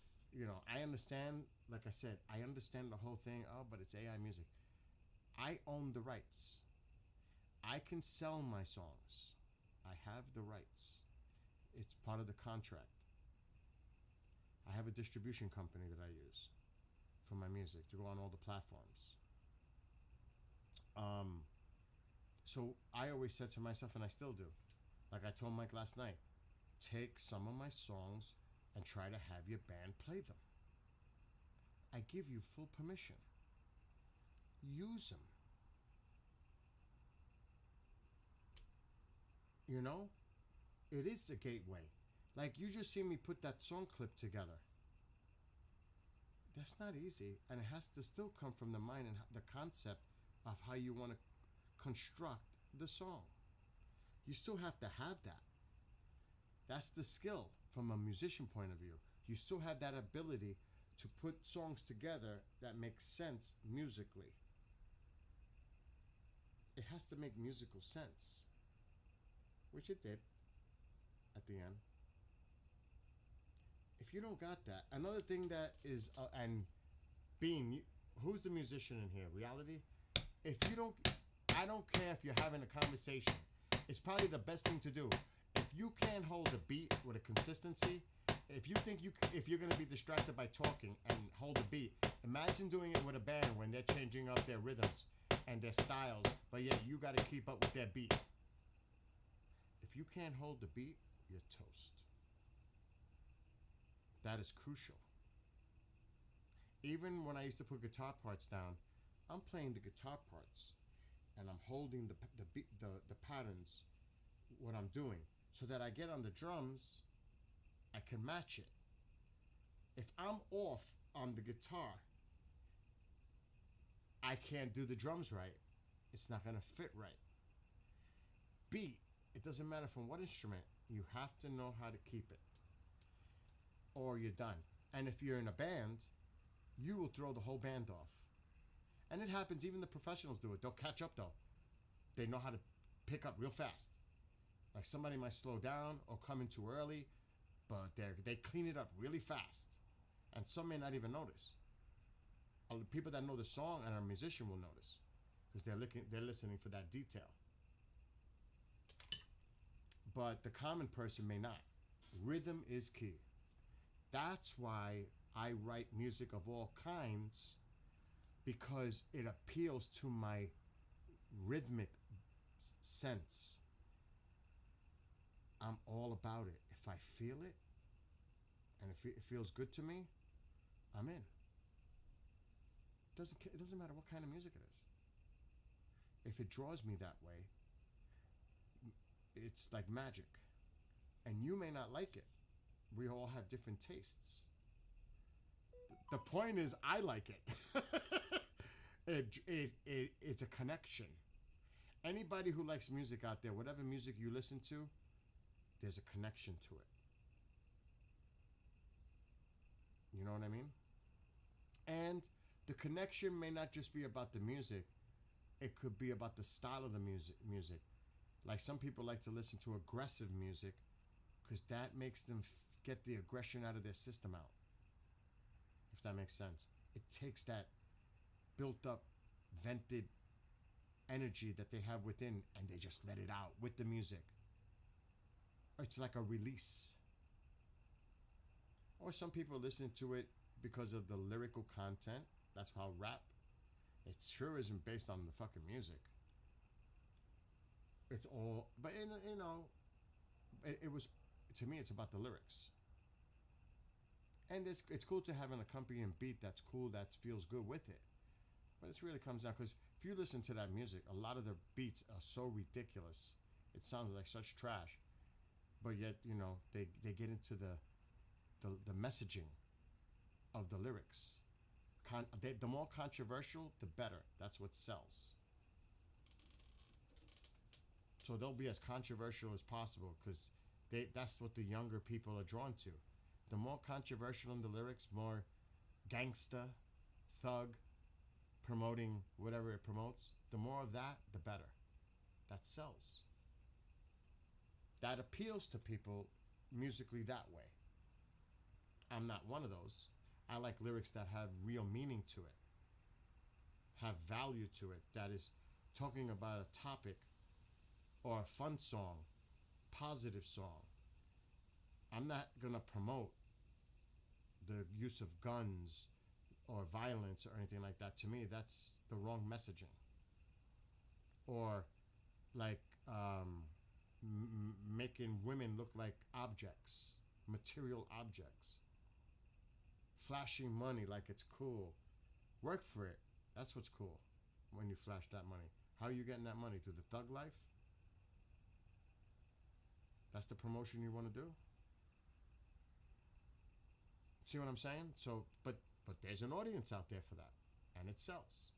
I understand, like I said, I understand the whole thing, but it's AI music. I own the rights. I can sell my songs. I have the rights. It's part of the contract. I have a distribution company that I use for my music to go on all the platforms. So I always said to myself, and I still do, like I told Mike last night, take some of my songs and try to have your band play them. I give you full permission. Use them. It is the gateway. Like, you just see me put that song clip together. That's not easy, and it has to still come from the mind and the concept of how you want to construct the song. You still have to have that. That's the skill from a musician point of view. You still have that ability to put songs together that make sense musically. It has to make musical sense, which it did at the end. If you don't got that, another thing that is, and Bean, who's the musician in here? Reality? If you don't, I don't care if you're having a conversation. It's probably the best thing to do. If you can't hold a beat with a consistency, if you think if you're gonna be distracted by talking and hold a beat, imagine doing it with a band when they're changing up their rhythms and their styles, but yet you gotta keep up with their beat. If you can't hold the beat, you're toast. That is crucial. Even when I used to put guitar parts down, I'm playing the guitar parts and I'm holding the patterns, what I'm doing, so that I get on the drums, I can match it. If I'm off on the guitar, I can't do the drums right. It's not gonna fit right. Beat, it doesn't matter from what instrument, you have to know how to keep it, or you're done. And if you're in a band, you will throw the whole band off. And it happens, even the professionals do it. They'll catch up though. They know how to pick up real fast. Like somebody might slow down or come in too early, but they clean it up really fast. And some may not even notice. People that know the song and are a musician will notice, because they're listening for that detail. But the common person may not. Rhythm is key. That's why I write music of all kinds, because it appeals to my rhythmic sense. I'm all about it. If I feel it and if it feels good to me, I'm in. It doesn't matter what kind of music it is. If it draws me that way, it's like magic. And you may not like it. We all have different tastes. The point is, I like it. It's a connection. Anybody who likes music out there, whatever music you listen to, there's a connection to it. You know what I mean? And the connection may not just be about the music. It could be about the style of the music. Like some people like to listen to aggressive music because that makes them get the aggression out of their system out. If that makes sense. It takes that built up, vented energy that they have within and they just let it out with the music. It's like a release. Or some people listen to it because of the lyrical content. That's how rap. It sure isn't based on the fucking music. It's all, but you know, it was, to me, it's about the lyrics. And it's cool to have an accompanying beat that's cool, that feels good with it. But it really comes down, because if you listen to that music, a lot of the beats are so ridiculous. It sounds like such trash. But yet, you know, they get into the messaging of the lyrics. The more controversial, the better. That's what sells. So they'll be as controversial as possible, because that's what the younger people are drawn to. The more controversial in the lyrics, more gangsta, thug, promoting whatever it promotes, the more of that, the better. That sells. That appeals to people musically that way. I'm not one of those. I like lyrics that have real meaning to it, have value to it, that is talking about a topic or a fun song, positive song. I'm not going to promote the use of guns or violence or anything like that. To me, that's the wrong messaging. Or like making women look like objects, material objects. Flashing money like it's cool. Work for it. That's what's cool when you flash that money. How are you getting that money? Through the thug life? That's the promotion you want to do? See what I'm saying? So, but there's an audience out there for that, and it sells.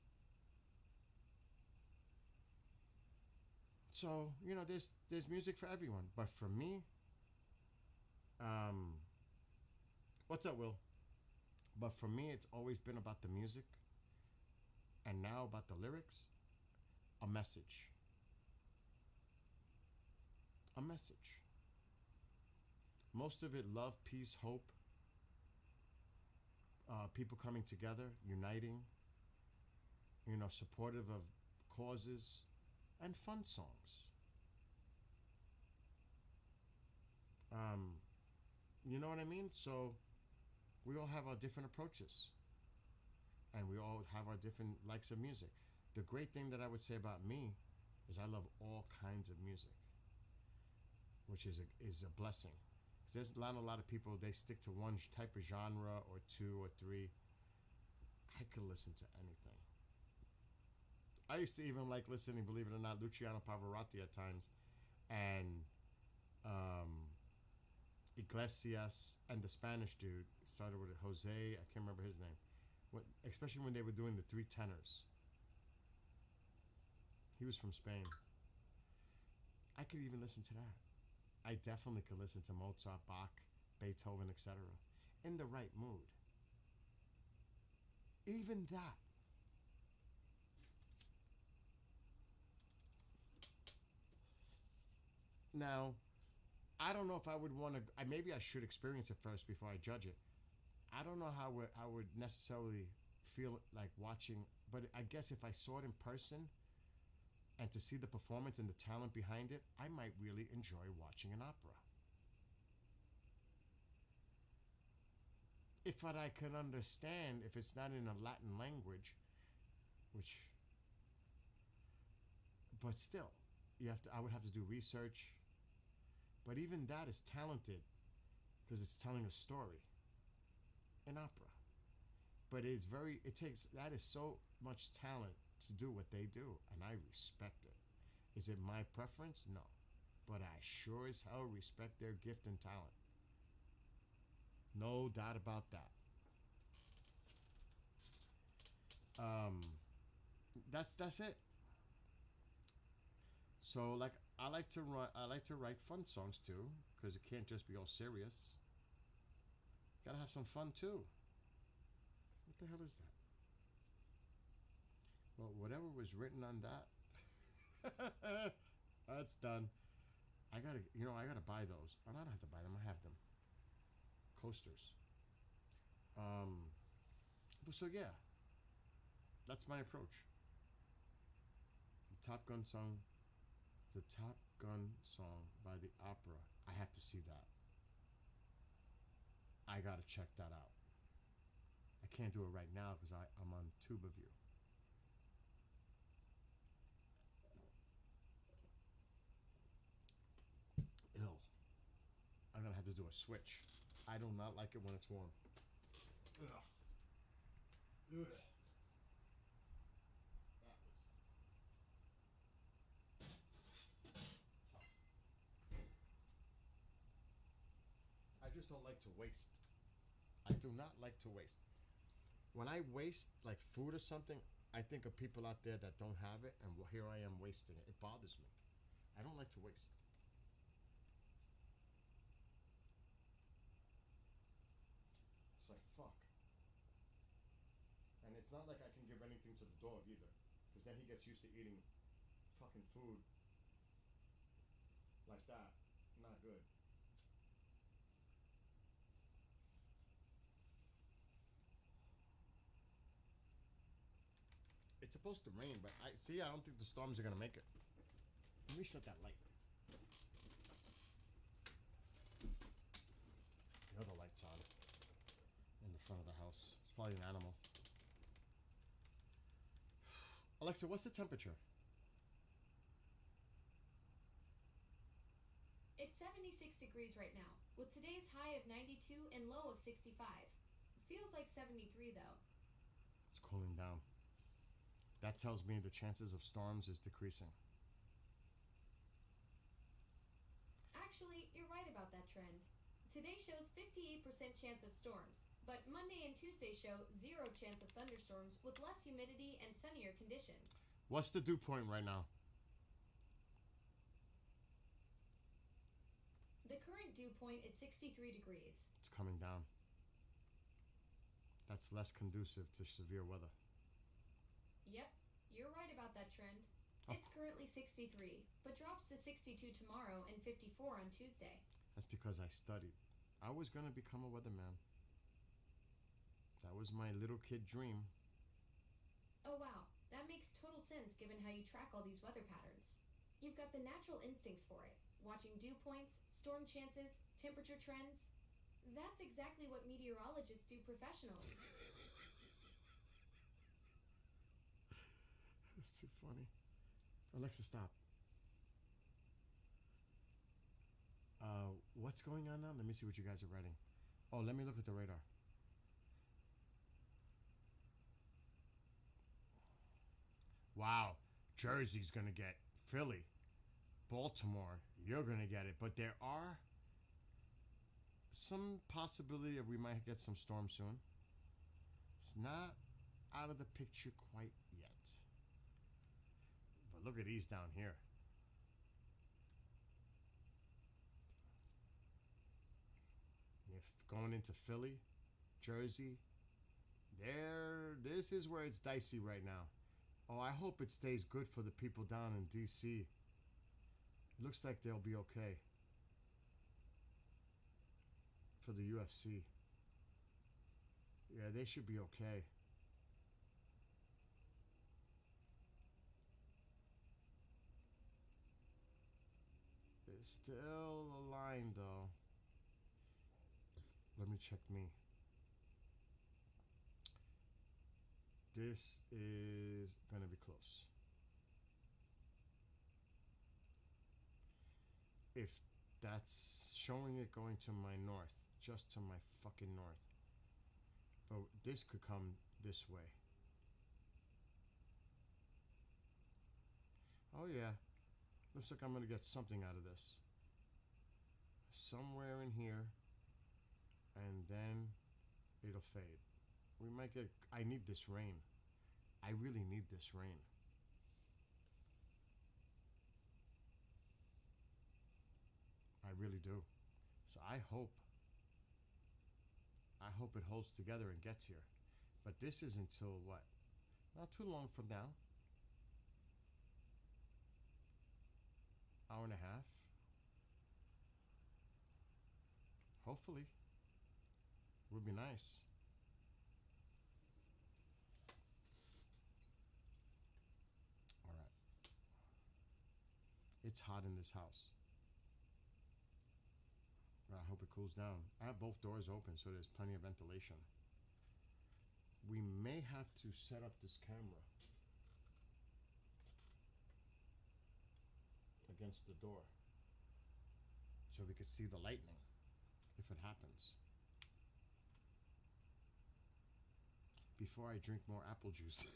So there's music for everyone, but for me, what's up, Will? But for me, it's always been about the music, and now about the lyrics, a message. A message. Most of it love, peace, hope, people coming together, uniting, supportive of causes, and fun songs. You know what I mean? So we all have our different approaches, and we all have our different likes of music. The great thing that I would say about me is I love all kinds of music, which is a blessing. Because there's not a lot of people, they stick to one type of genre or two or three. I could listen to anything. I used to even like listening, believe it or not, Luciano Pavarotti at times, and Iglesias, and the Spanish dude started with Jose. I can't remember his name. Especially when they were doing the three tenors. He was from Spain. I could even listen to that. I definitely could listen to Mozart, Bach, Beethoven, etc. in the right mood. Even that. Now, I don't know if I would want to. Maybe I should experience it first before I judge it. I don't know how I would necessarily feel like watching, but I guess if I saw it in person and to see the performance and the talent behind it, I might really enjoy watching an opera. If I can understand, if it's not in a Latin language, but still, I would have to do research. But even that is talented because it's telling a story. An opera. But that is so much talent to do what they do, and I respect it. Is it my preference? No. But I sure as hell respect their gift and talent. No doubt about that. That's it. So I like to write fun songs too, because it can't just be all serious. Gotta have some fun too. What the hell is that? Well, whatever was written on that, that's done. I gotta buy those. I don't have to buy them. I have them. Coasters. So yeah, that's my approach. The Top Gun song by the opera. I have to see that. I gotta check that out. I can't do it right now because I'm on TubeView. Ill. I'm gonna have to do a switch. I do not like it when it's warm. Ugh. Ugh. That was tough. I just don't like to waste. I do not like to waste. When I waste like food or something, I think of people out there that don't have it, and here I am wasting it. It bothers me. I don't like to waste. It's like, fuck. And it's not like I can give anything to the dog either, because then he gets used to eating fucking food like that. Not good. It's supposed to rain, but I don't think the storms are gonna make it. Let me shut that light. The other light's on in the front of the house. It's probably an animal. Alexa, what's the temperature? It's 76 degrees right now, with today's high of 92 and low of 65. Feels like 73 though. It's cooling down. That tells me the chances of storms is decreasing. Actually, you're right about that trend. Today shows 58% chance of storms, but Monday and Tuesday show 0 chance of thunderstorms with less humidity and sunnier conditions. What's the dew point right now? point is 63 degrees. It's coming down. That's less conducive to severe weather. Yep, you're right about that trend. Of It's currently 63, but drops to 62 tomorrow and 54 on Tuesday. That's because I studied. I was going to become a weatherman. That was my little kid dream. Oh wow, that makes total sense given how you track all these weather patterns. You've got the natural instincts for it, watching dew points, storm chances, temperature trends. That's exactly what meteorologists do professionally. It's too funny. Alexa, stop. What's going on now? Let me see what you guys are writing. Oh, let me look at the radar. Wow, Jersey's gonna get Philly. Baltimore, you're gonna get it. But there are some possibility that we might get some storms soon. It's not out of the picture quite yet. But look at these down here. If going into Philly, Jersey, this is where it's dicey right now. Oh, I hope it stays good for the people down in DC. It looks like they'll be okay for the UFC. Yeah, they should be okay. There's still a line though. Let me check me. This is gonna be close. If that's showing it going to my north, just to my fucking north. But this could come this way. Oh yeah. Looks like I'm gonna get something out of this. Somewhere in here. And then it'll fade. We might get... I need this rain. I really need this rain. I really do. So I hope it holds together and gets here. But this is until what? Not too long from now. Hour and a half. Hopefully. Would be nice. All right. It's hot in this house. But I hope it cools down. I have both doors open, so there's plenty of ventilation. We may have to set up this camera against the door so we could see the lightning if it happens. Before I drink more apple juice.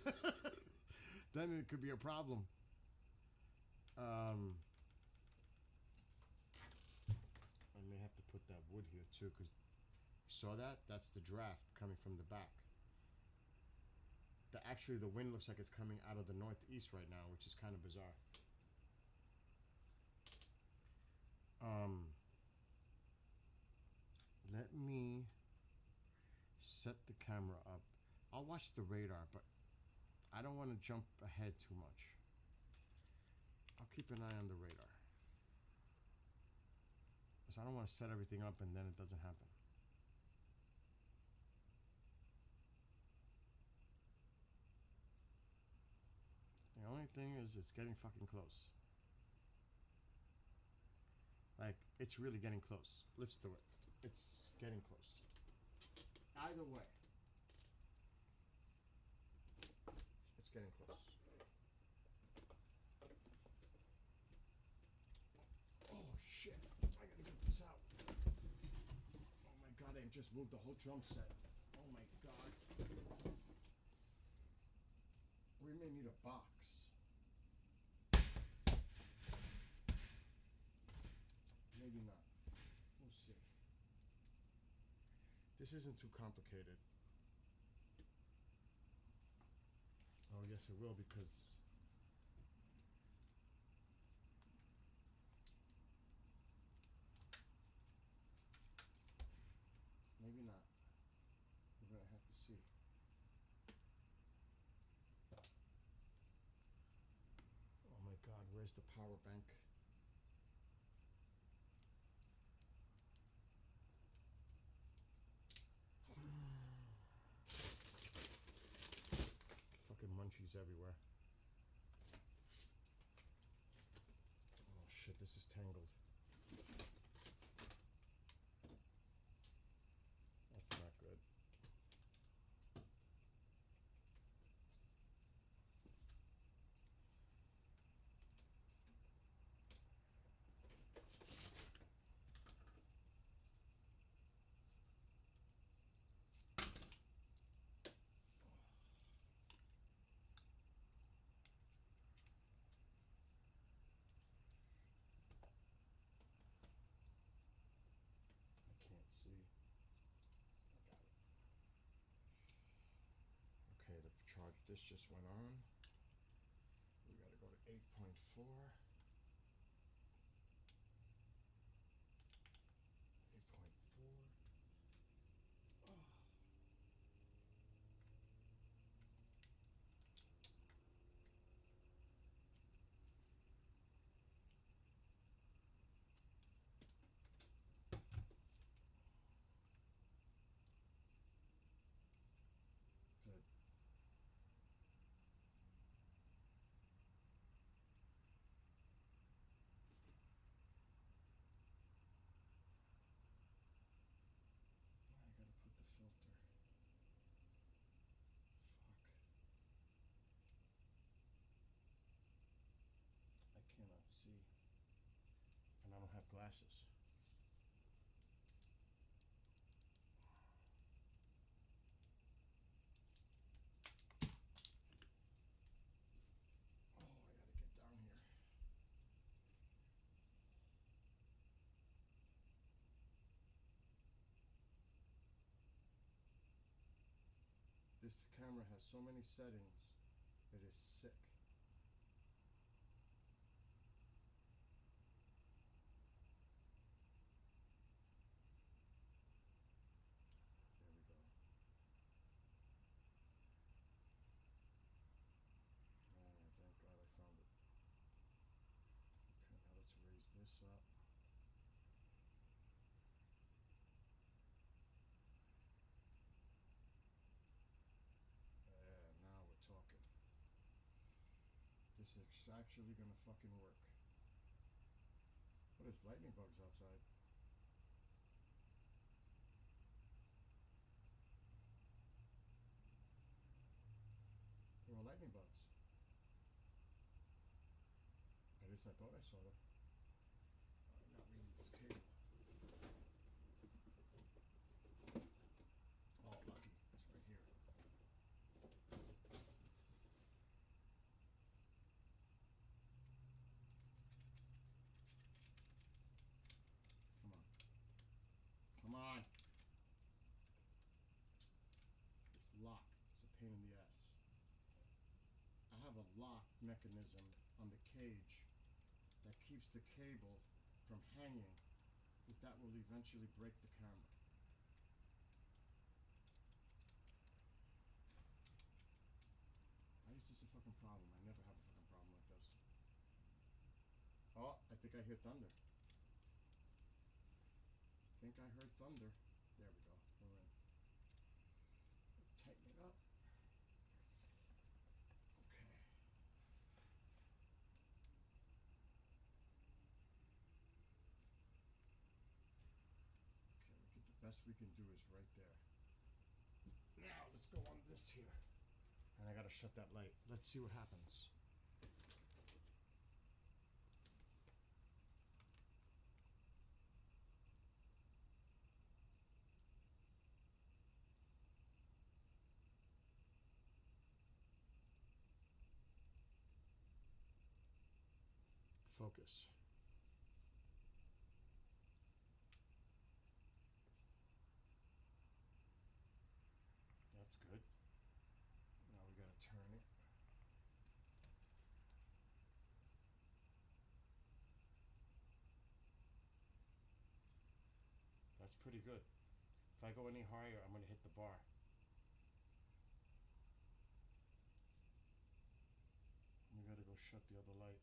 Then it could be a problem. I may have to put that wood here too, because you saw that? That's the draft coming from the back. Actually, the wind looks like it's coming out of the northeast right now, which is kind of bizarre. Let me set the camera up. I'll watch the radar, but I don't want to jump ahead too much. I'll keep an eye on the radar. Because I don't want to set everything up and then it doesn't happen. The only thing is it's getting fucking close. Like, it's really getting close. Let's do it. It's getting close. Either way. It's getting close. Oh shit. I gotta get this out. Oh my god, I just moved the whole drum set. Oh my god. We may need a box. Maybe not. We'll see. This isn't too complicated. Oh yes it will, because Where's the power bank? Fucking munchies everywhere. Oh shit, this is tangled. That's not good. I can't see. I got it. Okay, the charge, this just went on. We gotta go to 8.4. 8.4. Oh. Good. I gotta put the filter. Fuck. I cannot see. And I don't have glasses. Oh, I gotta get down here. This camera has so many settings. It is sick. There we go. Oh, thank God I found it. Okay, now let's raise this up. Yeah, now we're talking. This is actually gonna fucking work. What is lightning bugs outside? There were lightning bugs. At least I thought I saw them. Now we need this cable. Oh, lucky. It's right here. Come on. Come on. This lock is a pain in the ass. I have a lock mechanism on the cage that keeps the cable from hanging, because that will eventually break the camera. Why is this a fucking problem? I never have a fucking problem like this. Oh, I think I hear thunder. I think I heard thunder. There we go. We're in. Tighten it up. Okay. Okay, the best we can do is right there. Now, let's go on this here. And I gotta shut that light. Let's see what happens. Focus. That's good. Now we gotta turn it. That's pretty good. If I go any higher, I'm gonna hit the bar. We gotta go shut the other light.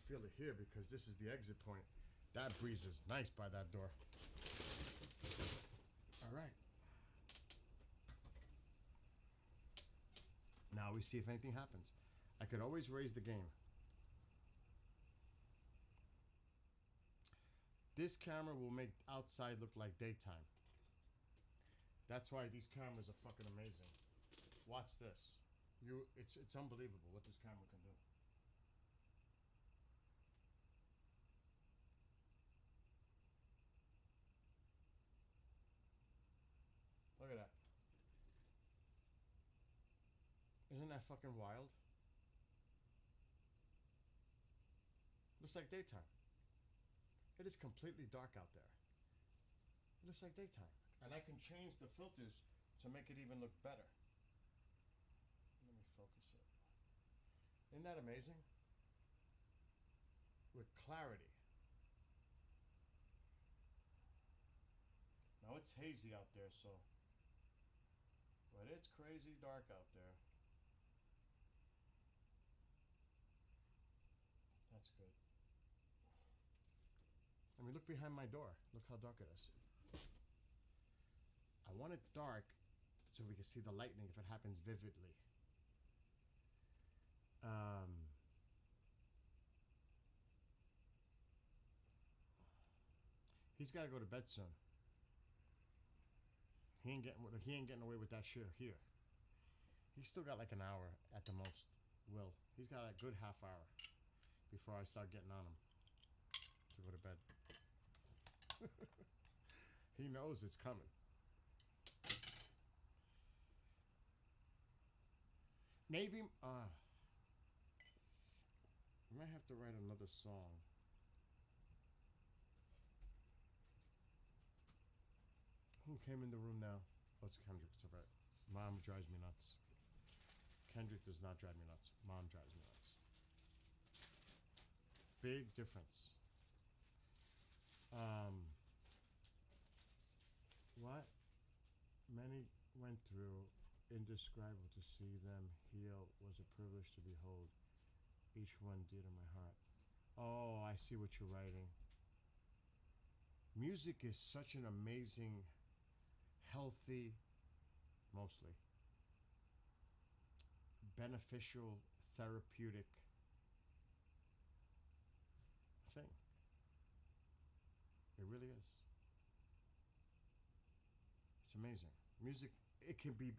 feel it here because this is the exit point. That breeze is nice by that door. All right. Now we see if anything happens. I could always raise the gain. This camera will make outside look like daytime. That's why these cameras are fucking amazing. Watch this. It's unbelievable what this camera can do. Look at that. Isn't that fucking wild? Looks like daytime. It is completely dark out there. It looks like daytime. And I can change the filters to make it even look better. Let me focus it. Isn't that amazing? With clarity. Now it's hazy out there, so. But it's crazy dark out there. That's good. I mean, look behind my door. Look how dark it is. I want it dark so we can see the lightning if it happens vividly. He's got to go to bed soon. He ain't getting away with that shit here. He's still got like an hour at the most. He's got a good half hour before I start getting on him to go to bed. He knows it's coming. Navy, I might have to write another song. Who came in the room now? Oh, it's Kendrick. It's all right. Mom drives me nuts. Kendrick does not drive me nuts. Mom drives me nuts. Big difference. What many went through, indescribable to see them heal was a privilege to behold. Each one dear to my heart. Oh, I see what you're writing. Music is such an amazing, healthy, mostly beneficial, therapeutic thing. It really is. It's amazing. Music, it can be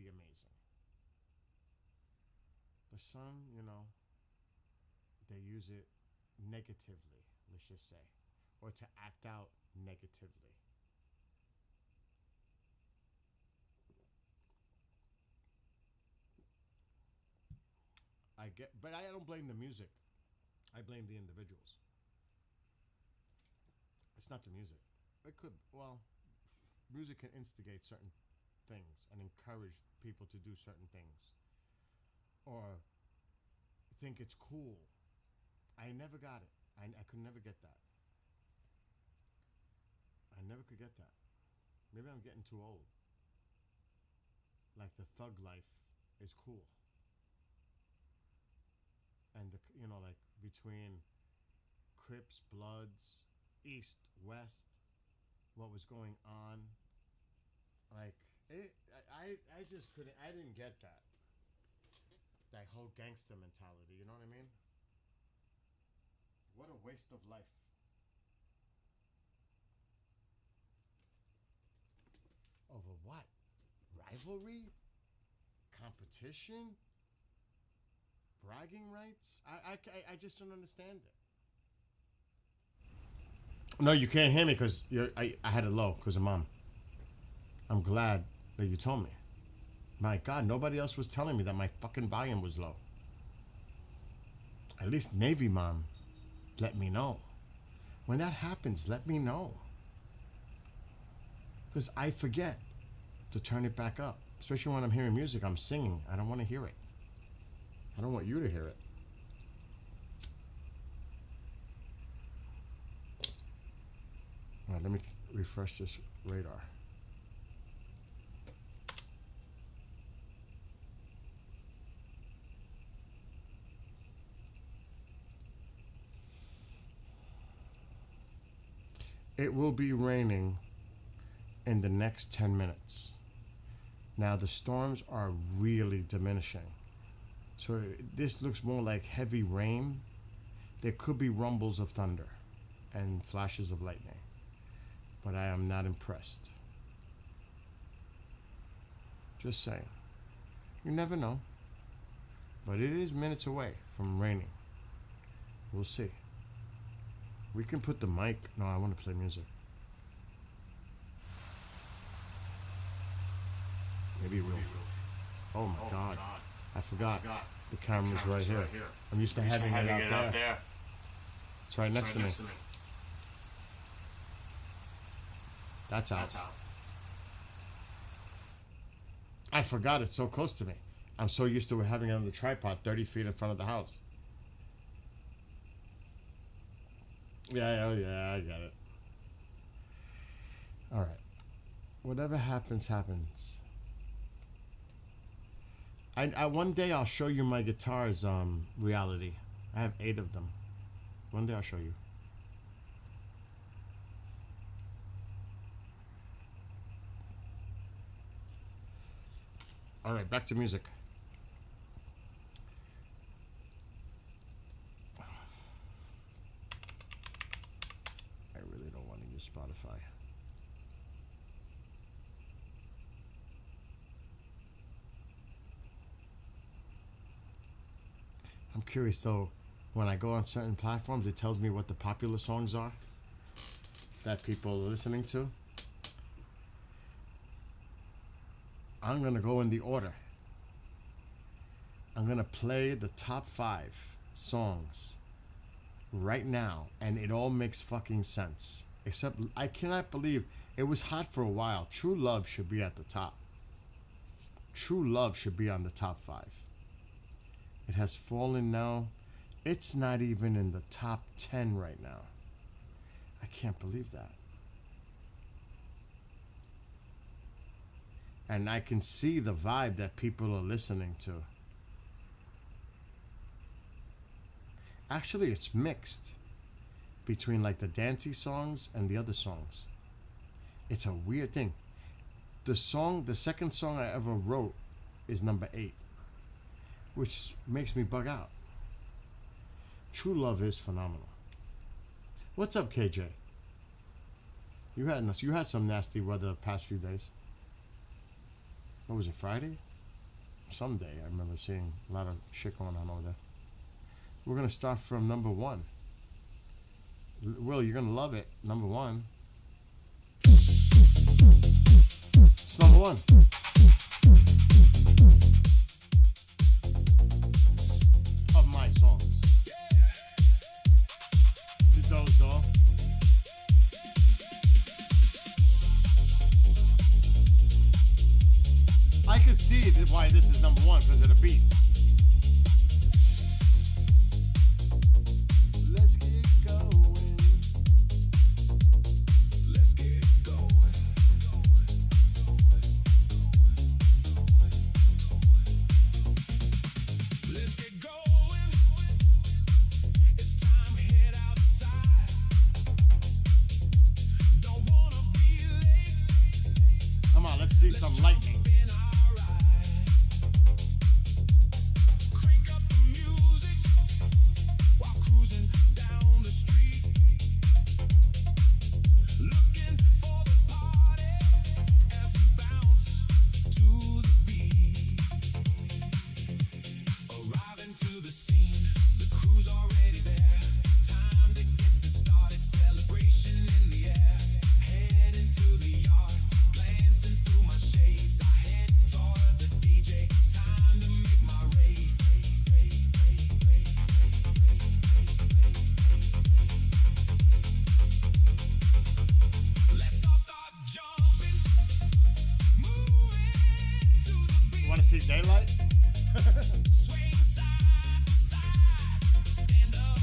amazing. But some, they use it negatively, let's just say, or to act out negatively. But I don't blame the music. I blame the individuals. It's not the music. It could, music can instigate certain things and encourage people to do certain things. Or think it's cool. I never got it. I could never get that. I never could get that. Maybe I'm getting too old. Like the thug life is cool. And like between Crips, Bloods, East, West, what was going on. Like I just couldn't. I didn't get that. That whole gangster mentality. You know what I mean? What a waste of life. Over what? Rivalry? Competition? Bragging rights? I just don't understand it. No, you can't hear me because I had it low because of Mom. I'm glad that you told me. My God, nobody else was telling me that my fucking volume was low. At least Navy Mom let me know. When that happens, let me know. Because I forget to turn it back up. Especially when I'm hearing music, I'm singing. I don't want to hear it. I don't want you to hear it. All right, let me refresh this radar. It will be raining in the next 10 minutes. Now the storms are really diminishing. So this looks more like heavy rain. There could be rumbles of thunder and flashes of lightning. But I am not impressed. Just saying. You never know. But it is minutes away from raining. We'll see. We can put the mic. No, I want to play music. Maybe we'll. Oh my God. I forgot. The camera's right here. I'm used to having it out there. It's right next to me. That's out. I forgot it's so close to me. I'm so used to having it on the tripod 30 feet in front of the house. Yeah, I got it. All right. Whatever happens, happens. I one day I'll show you my guitar's reality. I have 8 of them. One day I'll show you. All right, back to music. I really don't want to use Spotify. I'm curious though, when I go on certain platforms, it tells me what the popular songs are that people are listening to. I'm going to go in the order. I'm going to play the top 5 songs right now, and it all makes fucking sense. Except I cannot believe it was hot for a while. True Love should be at the top. True Love should be on the top 5. It has fallen now. It's not even in the top 10 right now. I can't believe that. And I can see the vibe that people are listening to. Actually, it's mixed between like the dancey songs and the other songs. It's a weird thing. The second song I ever wrote is number 8, which makes me bug out. True Love is phenomenal. What's up, KJ? You had some nasty weather the past few days. What was it, Friday? Someday I remember seeing a lot of shit going on over there. We're going to start from number 1. Will, you're going to love it. Number 1. It's number 1. Of my songs. You dozed off. I can see why this is number 1 because of the beat. Let's get going. Let's get going. Let's get going. It's time to head outside. Don't wanna be late. Come on, let's see some lightning. Crank up the music while cruising down the street. Looking for the party as we bounce to the beat. Arriving to the scene, the crew's already there. Time to get this started, celebration in the air. Head into the yard, glancing through my shades. I head toward the DJ, time to make my raid. Let's all start jumping, moving to the You beat. want to see daylight? Swing side to side, stand up,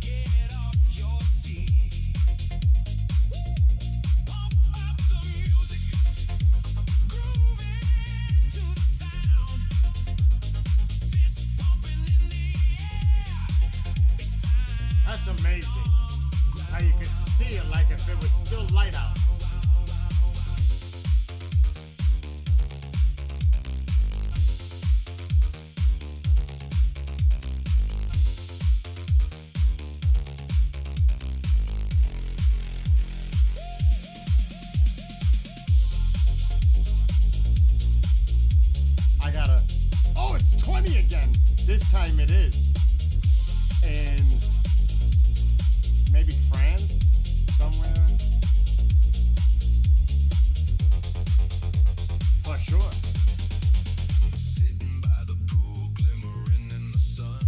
get off your seat. Pump up the music, grooving to the sound. Fist pumping in the air. It's time. That's amazing. How you can see it like if if it was still light out. I gotta. Oh, it's 20 again. This time it is. In maybe France, somewhere. For sure. Sitting by the pool, glimmering in the sun.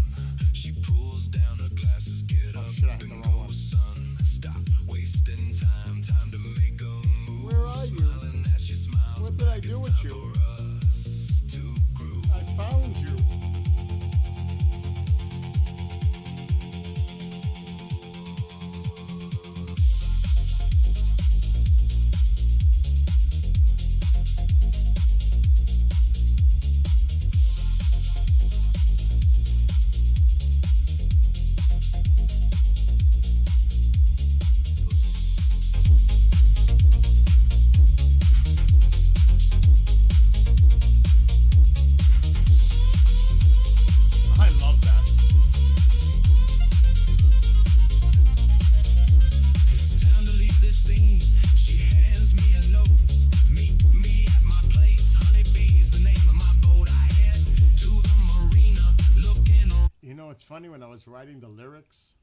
She pulls down her glasses, get up shit, I hit the and wrong go, one. son. Stop wasting time, time to make a move. Where are you? Smiling as she smiles What did I back, do it's with time you? for us to groove. I found you. I love that. It's time to leave this scene. She hands me a note. Meet me at my place. Honeybees, the name of my boat. I head to the marina, looking around. You know, it's funny when I was writing the lyrics,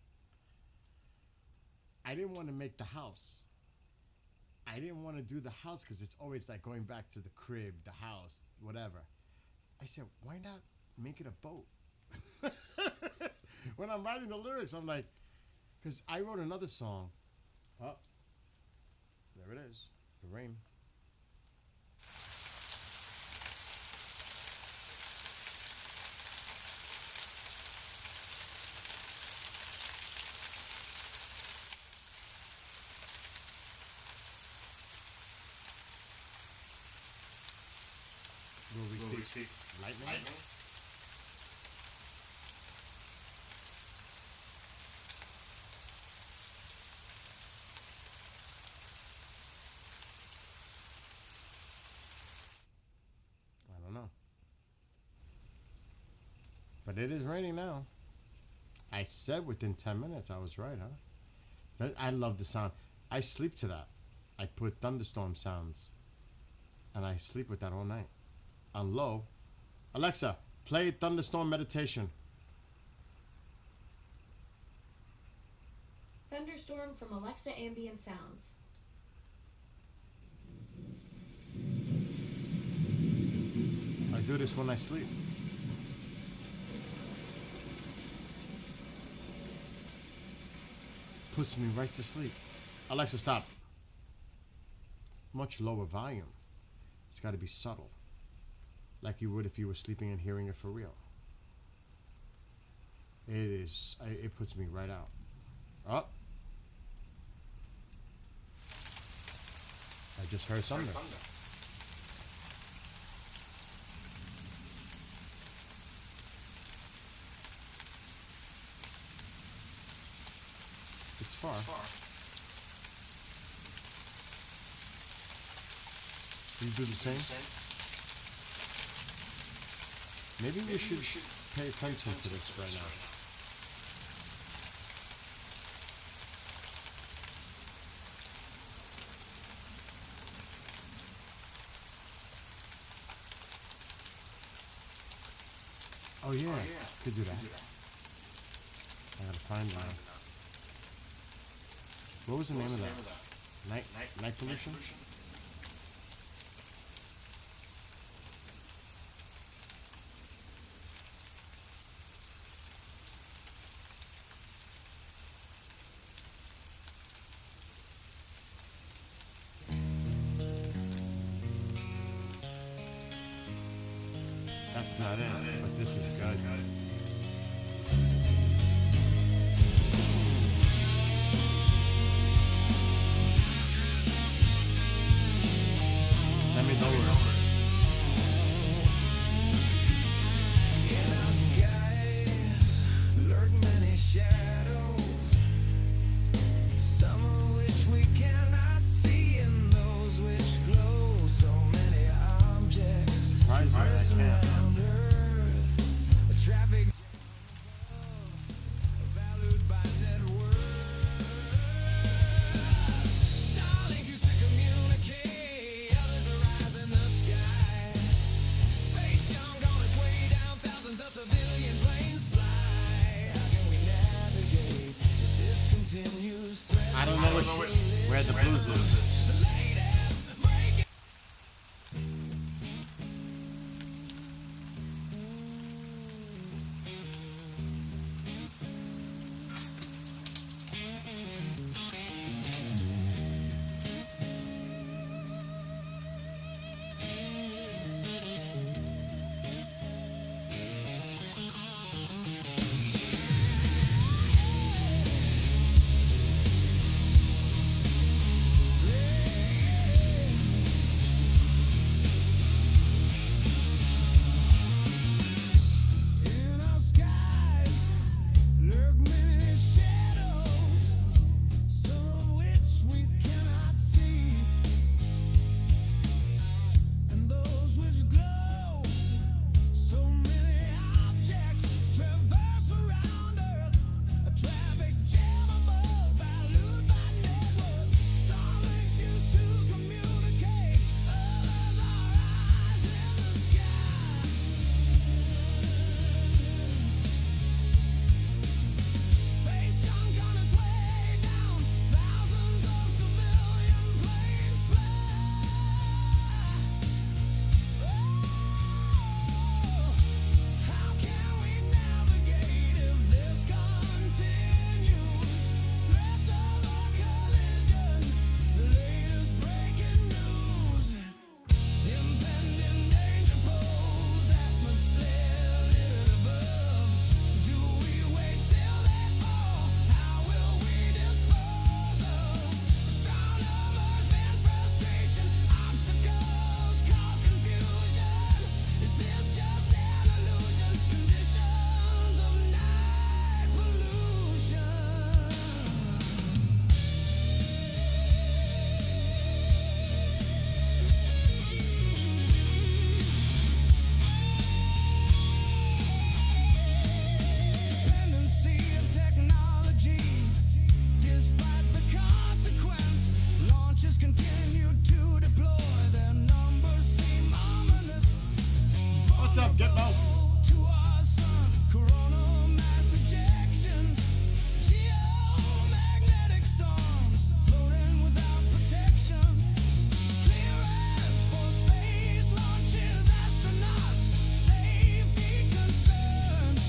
I didn't want to make the house. I didn't want to do the house because it's always like going back to the crib, the house, whatever. I said, why not make it a boat? When I'm writing the lyrics, I'm like, because I wrote another song. Oh, there it is, the rain. Will we see lightning? I don't know. But it is raining now. I said within 10 minutes I was right, huh? I love the sound. I sleep to that. I put thunderstorm sounds. And I sleep with that all night. On low. Alexa, play thunderstorm meditation. Thunderstorm from Alexa Ambient Sounds. I do this when I sleep. Puts me right to sleep. Alexa, stop. Much lower volume. It's got to be subtle. Like you would if you were sleeping and hearing it for real. It puts me right out. Up. I just heard thunder. It's far. You do the same? Maybe we should pay attention to this right now. Oh yeah, could do that. I gotta find that. What was the name of that? Night pollution? That's not it, but this is good. Let me lower it. In our skies lurk many shadows, some of which we can't Blueses. In our skies lurk many shadows, some of which we cannot see, and those which glow. So many objects traverse around Earth, a traffic jam above, valued by network. Starlinks used to communicate, others are eyes in the sky. Space junk on its way down, thousands of civilian planes fly. How can we navigate if this continues? Threats of a collision, the latest breaking news. Impending danger pose, atmosphere littered above. Do we wait till they fall? How will we dispose of? Astronomers vent frustration, obstacles cause confusion. Is this just an illusion? Conditions of night pollution. Dependency of technology, despite the consequence, launches continue to deploy. Their numbers seem ominous. What's up, Gitmo? To our sun, coronal mass ejections, geomagnetic storms, floating without protection. Clearance for space launches, astronauts, safety concerns.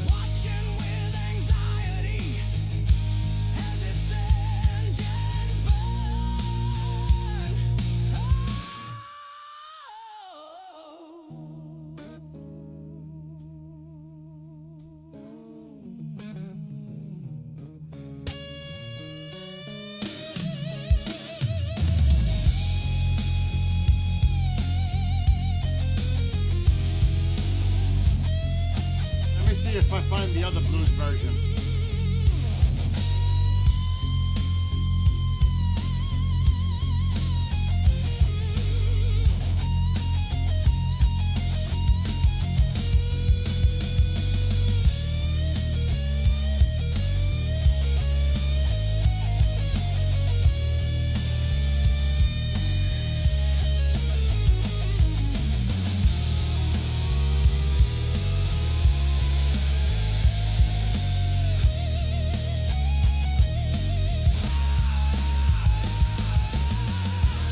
Watching with anxiety as its engines burn. Let me see if I find the other blues version.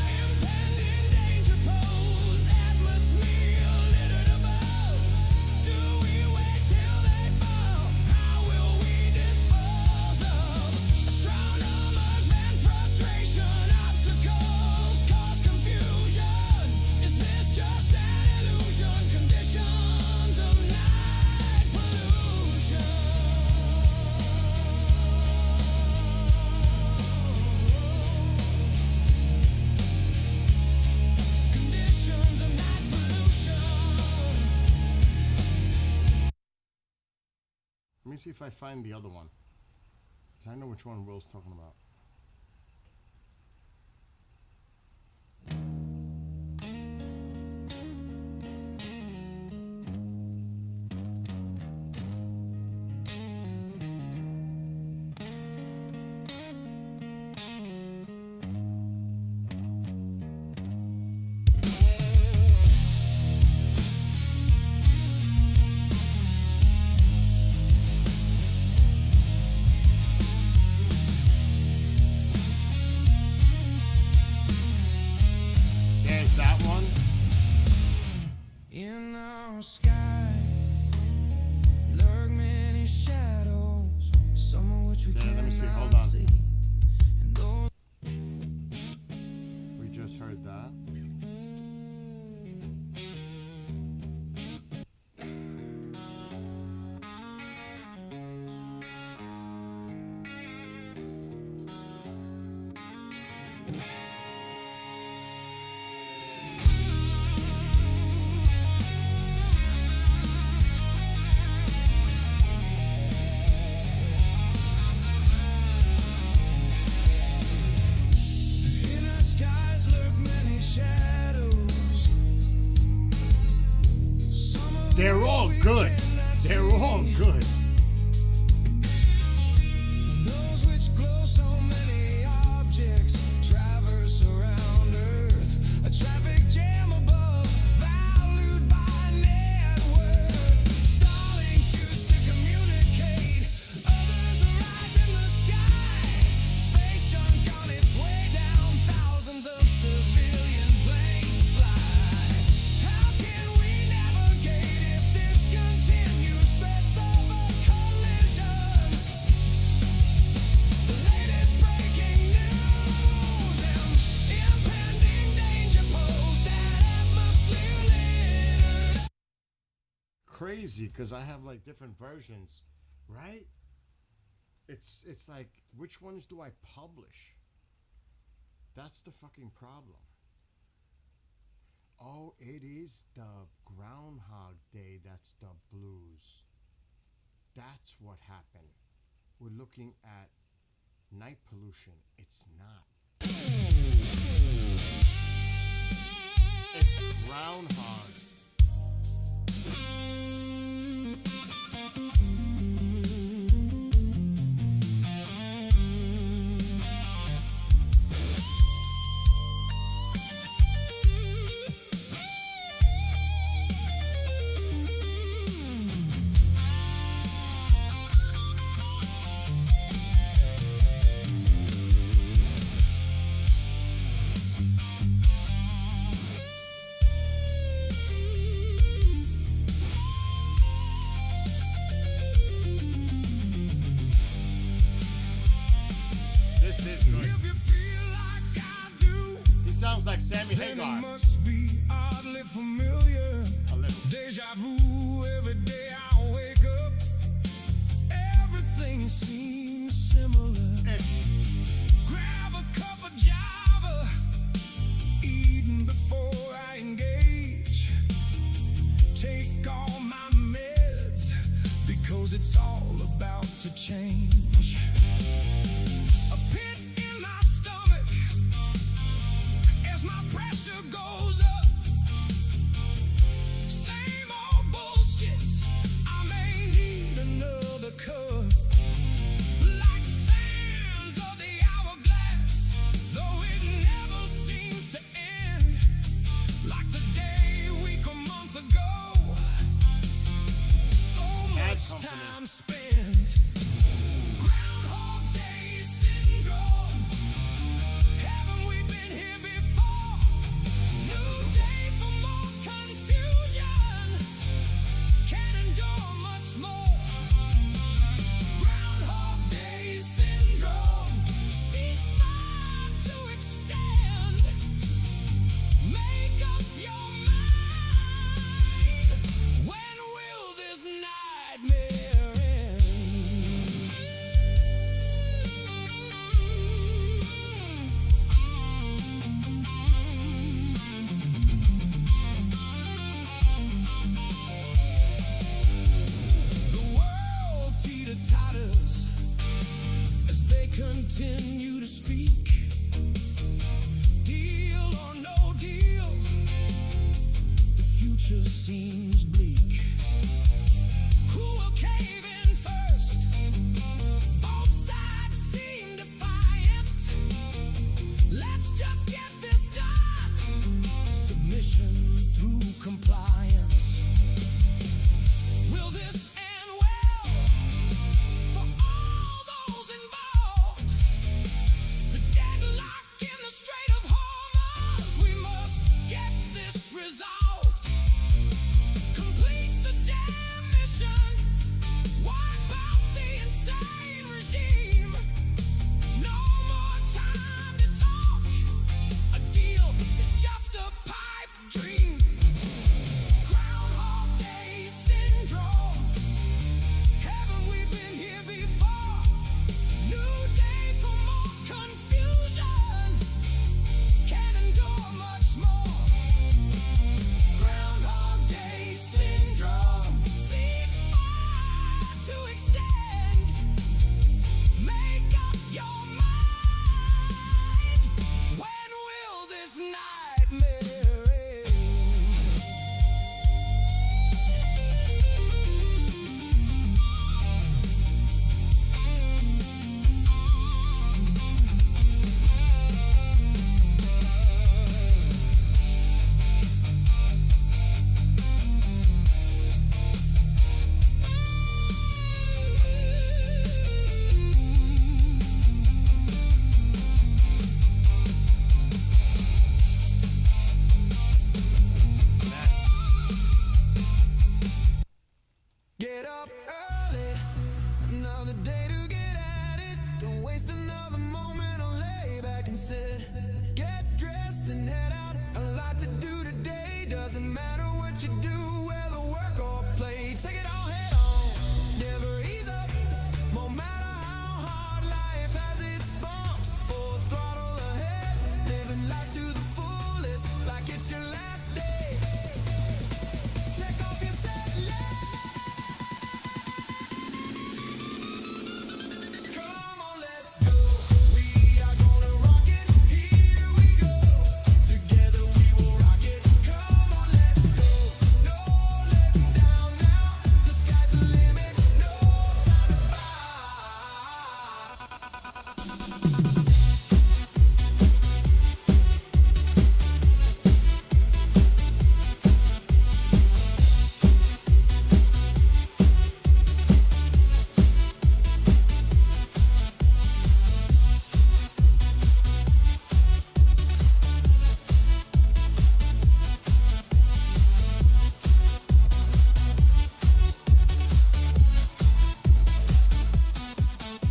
Impending danger pose, atmosphere littered above. Do we wait till they fall? How will we dispose of? Astronomers vent frustration, obstacles cause confusion. Is this just an illusion? Conditions of night pollution. Conditions of night pollution. Let me see if I find the other one. 'Cause I know which one Will's talking about. see. Hold on. We just heard that. In our skies lurk many shadows. Some of They're which all we good. cannot They're all see. good. Those which glow, so many objects traverse around Earth. A traffic jam above, valued by net worth. Starlink shoots to communicate. Others rise in the sky. Space junk on its way down. Thousands of civilian planes fly. How can we navigate if this continues? Threats of a collision. The latest breaking news and impending danger posed at atmosphere littered. Crazy, because I have like different versions, right? It's like, which ones do I publish? That's the fucking problem. Oh, it is the Groundhog Day that's the blues. That's what happened. We're looking at night pollution. It's not. It's groundhog. This is good. If you feel like I do, He sounds like Sammy then it Hagar. must be oddly familiar. A little. Deja vu, every day I wake up. Everything seems similar. Eh, Grab a cup of Java, eating before I engage. Take all my meds, because it's all about to change. A pit in my stomach as my pressure goes up. Same old bullshit, I may need another cup. Like sands of the hourglass, though it never seems to end. Like the day, week, or month ago. So Bad much company. time spent. Groundhog Day syndrome. Haven't we been here before? New day for more confusion. Can't endure much more. Groundhog Day syndrome. Ceasefire to extend. Make up your mind. When will this nightmare end? The world teeter-totters as they continue to speak. Deal or no deal, the future seems bleak. Who will cave in first? Both sides seem defiant. Let's just get this done. Submission through compliance. Will this end well for all those involved? The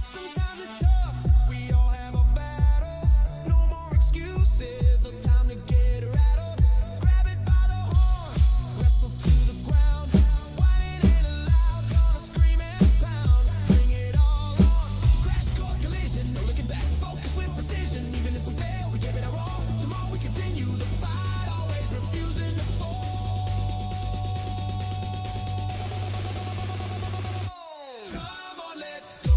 Sometimes it's tough. We all have our battles. No more excuses. A time to get rattled. Grab it by the horns. Wrestle to the ground. Whining ain't allowed. Gonna scream and pound. Bring it all on. Crash course collision. No looking back. Focus with precision. Even if we fail, we give it our all. Tomorrow we continue the fight. Always refusing to fall. Come on, let's go.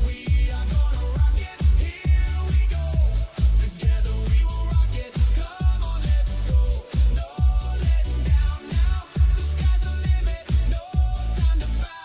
We are gonna rock it. Here we go. Together we will rock it. Come on, let's go. No letting down now. The sky's the limit. No time to bow.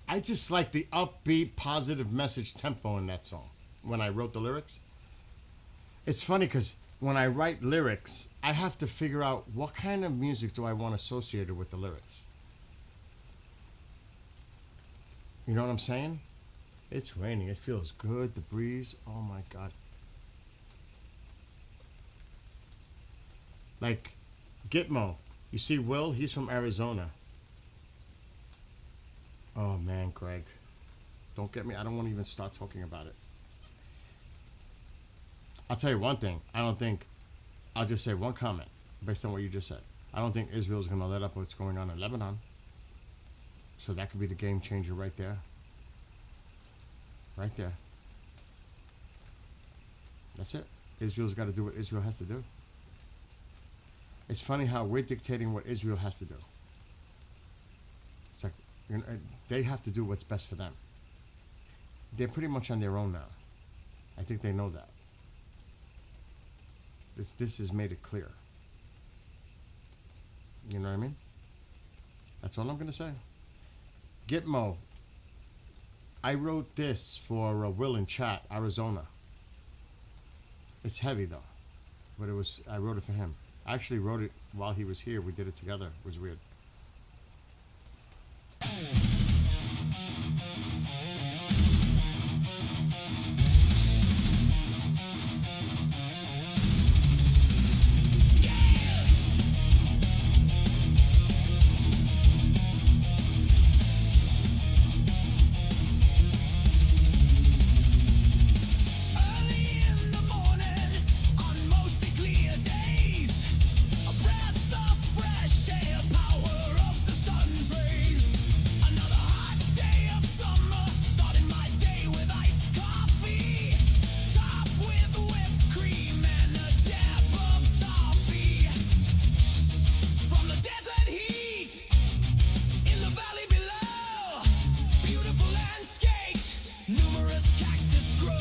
I just like the upbeat, positive message tempo in that song when I wrote the lyrics. It's funny because when I write lyrics, I have to figure out what kind of music do I want associated with the lyrics. You know what I'm saying? It's raining. It feels good. The breeze. Oh my God. Like Gitmo. You see Will? He's from Arizona. Oh man, Greg. Don't get me. I don't want to even start talking about it. I'll tell you one thing. I'll just say one comment based on what you just said. I don't think Israel's going to let up what's going on in Lebanon. So that could be the game changer right there. Right there. That's it. Israel's got to do what Israel has to do. It's funny how we're dictating what Israel has to do. It's like, you know, they have to do what's best for them. They're pretty much on their own now. I think they know that. This has made it clear. You know what I mean? That's all I'm going to say. Gitmo. I wrote this for Will in chat, Arizona. It's heavy though. But I wrote it for him. I actually wrote it while he was here. We did it together. It was weird. Early in the morning, on mostly clear days, a breath of fresh air, power of the sun's rays. Another hot day of summer, starting my day with iced coffee, topped with whipped cream and a dab of toffee. From the desert heat in the valley below, beautiful landscapes, numerous cactus grow.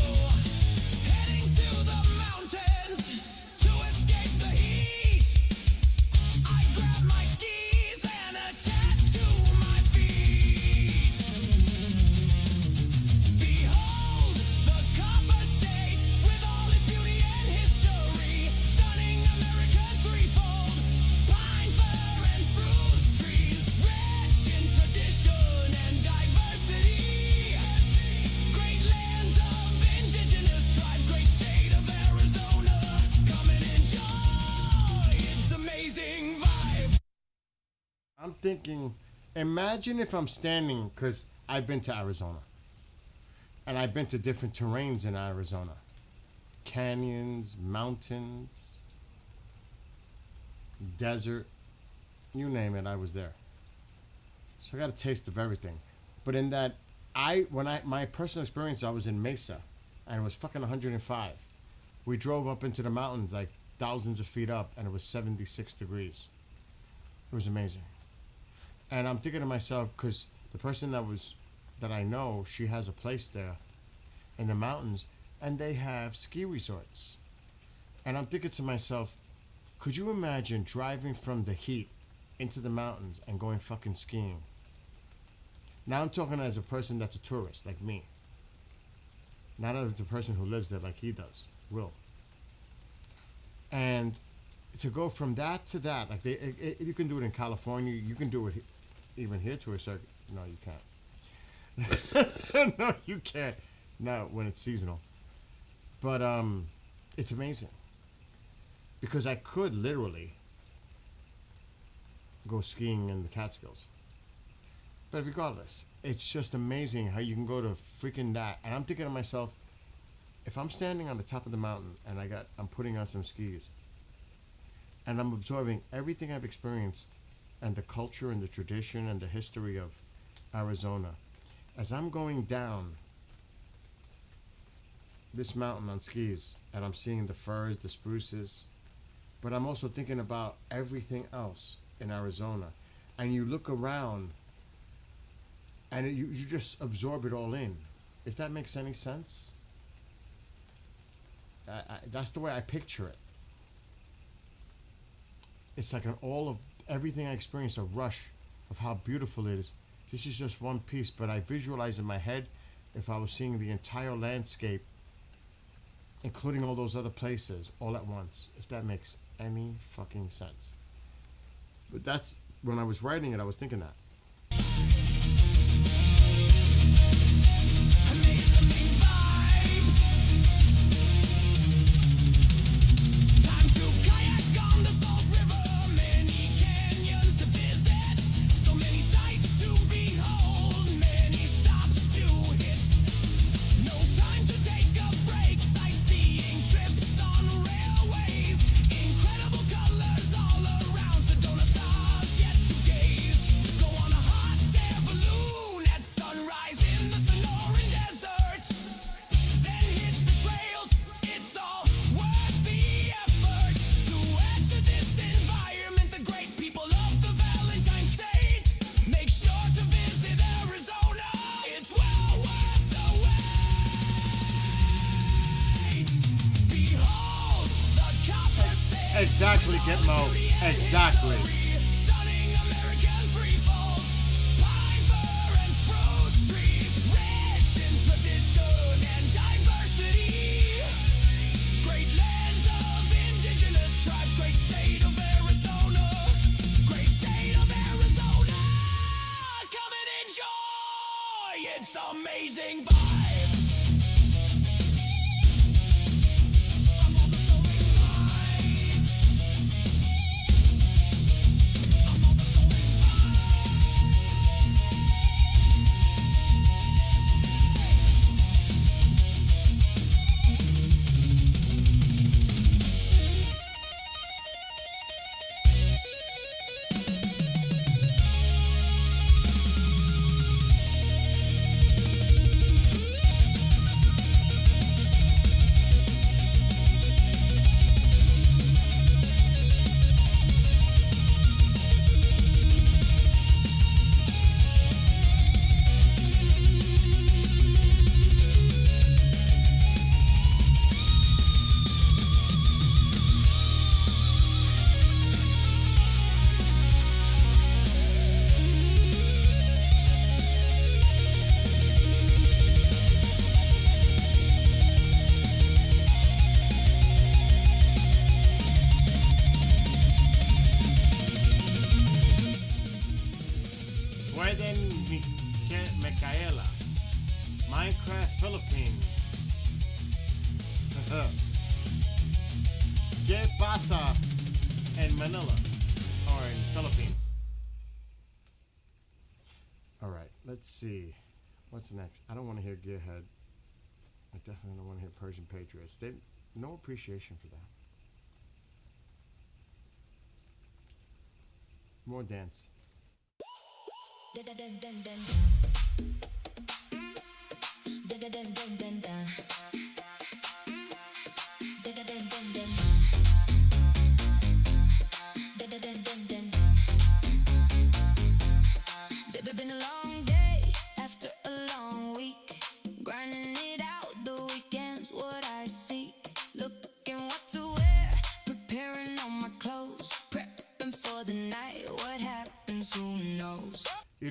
Heading to the mountains to escape the heat. I grab my skis and attach to my feet. Behold the copper state with all its beauty and history. Stunning American threefold, pine, fir, and spruce trees. Rich in tradition and diversity. Great lands of indigenous tribes, great state of Arizona. Come and enjoy its amazing vibe. I'm thinking, imagine if I'm standing, because I've been to Arizona. And I've been to different terrains in Arizona. Canyons, mountains, desert, you name it, I was there. So I got a taste of everything. But in that My personal experience, I was in Mesa, and it was fucking 105. We drove up into the mountains like thousands of feet up, and it was 76 degrees. It was amazing. And I'm thinking to myself, because the person that I know, she has a place there in the mountains, and they have ski resorts. And I'm thinking to myself, could you imagine driving from the heat into the mountains and going fucking skiing? Now I'm talking as a person that's a tourist, like me. Not as a person who lives there like he does, Will. And to go from that to that, like you can do it in California, you can do it even here to a certain. No, you can't. No, you can't. Not when it's seasonal. But it's amazing because I could literally go skiing in the Catskills. But regardless, it's just amazing how you can go to freaking that. And I'm thinking to myself, if I'm standing on the top of the mountain and I'm putting on some skis and I'm absorbing everything I've experienced and the culture and the tradition and the history of Arizona, as I'm going down this mountain on skis and I'm seeing the firs, the spruces, but I'm also thinking about everything else in Arizona. And you look around and you just absorb it all in. If that makes any sense. That's the way I picture it. It's like all of everything I experience, a rush of how beautiful it is. This is just one piece, but I visualize in my head if I was seeing the entire landscape, including all those other places, all at once. If that makes any fucking sense. But that's, when I was writing it, I was thinking that. Exactly, Gitmo. Exactly. Stunning American freehold, pine, fir, and spruce trees, rich in tradition and diversity. Great lands of indigenous tribes, great state of Arizona. Great state of Arizona. Come and enjoy its amazing vibes. I'm on the soaring vibes. I'm on the soaring Pueden Micaela, Minecraft Philippines. ¿Qué pasa en Manila or in Philippines? All right, let's see. What's next? I don't want to hear Gearhead. I definitely don't want to hear Persian Patriots. They no appreciation for that. More dance. dun, dun, dun, dun.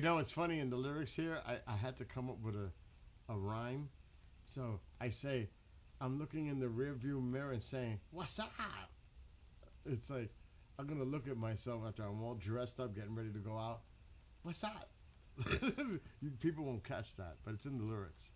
know, it's funny in the lyrics here. I had to come up with a rhyme. So I say, I'm looking in the rearview mirror and saying, "What's up?" It's like I'm gonna look at myself after I'm all dressed up, getting ready to go out. What's up? People won't catch that, but it's in the lyrics.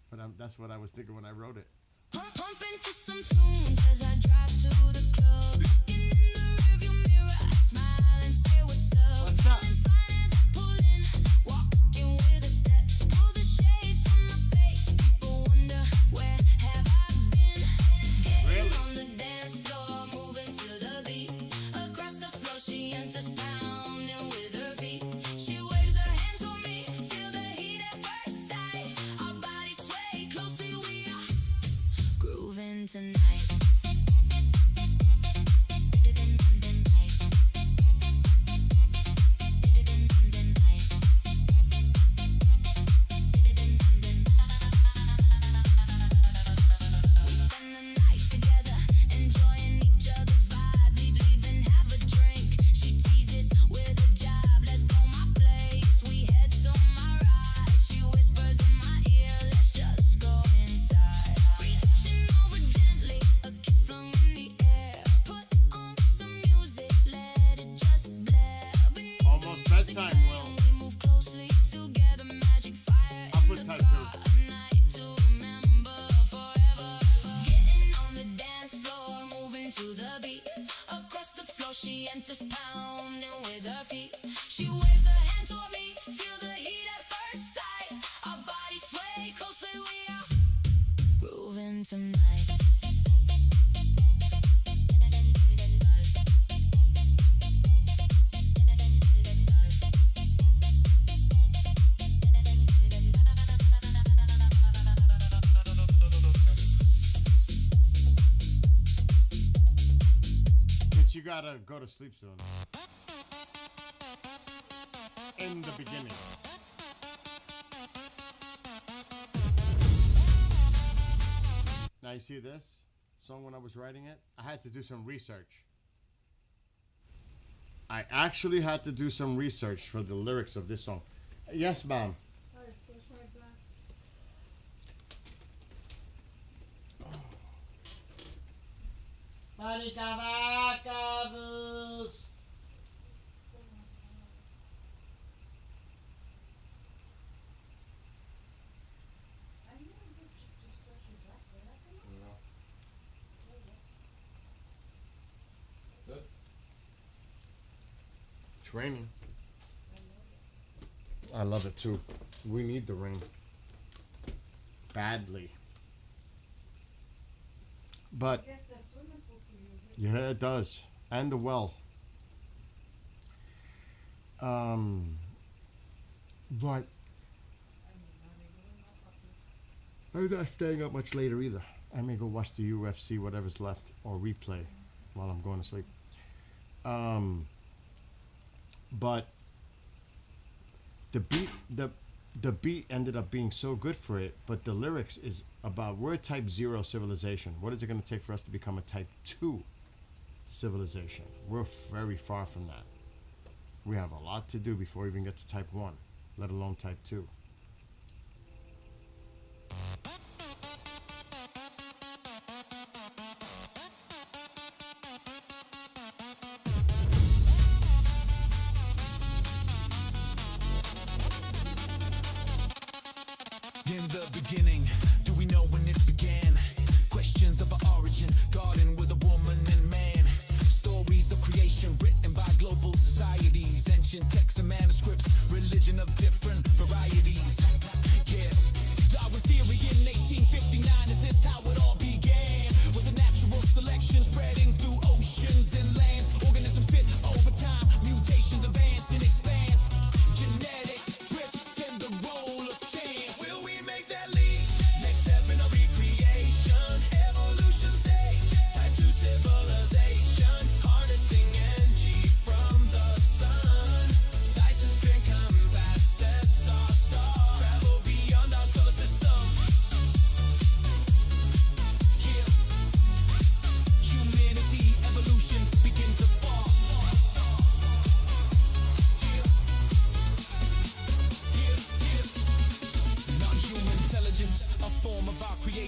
But that's what I was thinking when I wrote it. Pump into some tunes as I drive to the club. Looking in the rearview mirror, I smile and say what's up. What's up? Feeling fine as I pull in, walking with a step. Pull the shades from my face. People wonder where have I been? Getting on the dance floor, moving to the beat. Across the floor, she enters pounding with her feet. She waves her hand to me, feel the heat at first sight. Our bodies sway closely, we are grooving tonight. We spend the night together, enjoying each other's vibe. Leave and have a drink. She teases with a job. Let's go my place. We head to my right. She whispers in my ear. Let's just go inside. Reaching over gently, a kiss flung in the air. Put on some music, let it just blare. Beneath Almost the music bedtime, playing, Will. we move closely together. Magic fire I'll in put the time car. too. A night to remember forever. Getting on the dance floor, moving to the beat. Across the floor, she enters pounding with her feet. She waves her hand toward me, feel the heat at first sight. Our bodies sway closely, we are grooving tonight. Since you gotta go to sleep soon. In the beginning. Now you see this song when I was writing it? I had to do some research. I actually had to do some research for the lyrics of this song. Yes, ma'am. Oh, it's right back. I knew it would just press your back, but I don't know. Good. It's raining. I love it too. We need the rain. Badly. But I guess the swimming pool can use it. yeah, it does. And the well. But I'm not staying up much later either. I may go watch the UFC, whatever's left, or replay while I'm going to sleep. But the beat ended up being so good for it, but the lyrics is about we're a type 0 civilization. What is it going to take for us to become a type 2 civilization? We're very far from that. We have a lot to do before we even get to type 1, let alone type 2. In the beginning, do we know when it began? Questions of our origin, garden with a woman and man. Stories of creation written by global societies. Ancient texts and manuscripts, religion of different varieties. Yes, Darwin's theory in 1859, is this how it all began? Was a natural selection spreading through oceans and lands? Organisms fit over time, mutations advance and expands. Genetic drifts in the role of chance. Will we make that leap? Next step in our recreation, evolution stage, type 2 civilization, harnessing energy from the sun. Dyson spin compasses our star.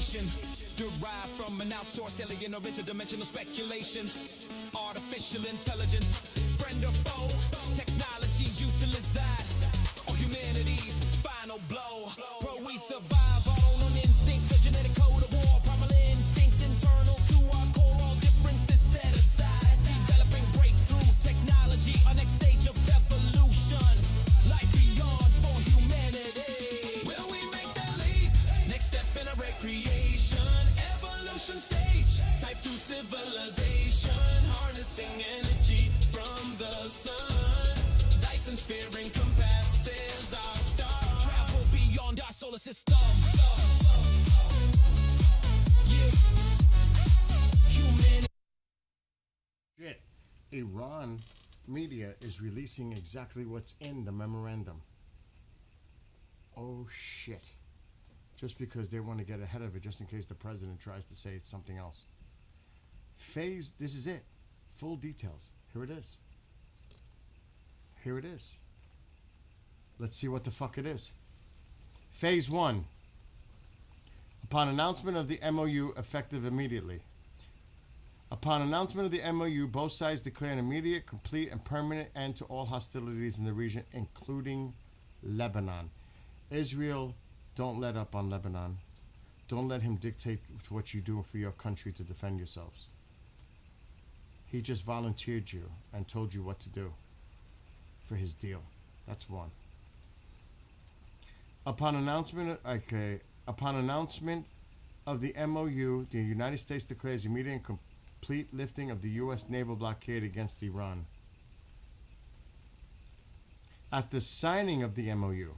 creation, derived from an outsourced alien or interdimensional speculation. Artificial intelligence, friend or foe, technology utilized, or humanity's final blow. Pro we survive, our own instincts, a genetic code of war, primal instincts internal to our core, all differences set aside. Developing breakthrough technology, our next stage of evolution. Life beyond for humanity. Will we make that leap? Next step in a recreation, evolution stage, type 2 civilization, harnessing energy from the sun. Dyson sphere encompasses our star. Travel beyond our solar system. Yeah. Human. Shit. Iran media is releasing exactly what's in the memorandum. Oh shit. Just because they want to get ahead of it, just in case the president tries to say it's something else. This is it. Full details. Here it is. Here it is. Let's see what the fuck it is. Phase 1. Upon announcement of the MOU effective immediately. Upon announcement of the MOU, both sides declare an immediate, complete, and permanent end to all hostilities in the region, including Lebanon. Israel, don't let up on Lebanon. Don't let him dictate what you do for your country to defend yourselves. He just volunteered you and told you what to do for his deal. That's one. Upon announcement of the MOU, the United States declares immediate and complete lifting of the U.S. naval blockade against Iran. After signing of the MOU,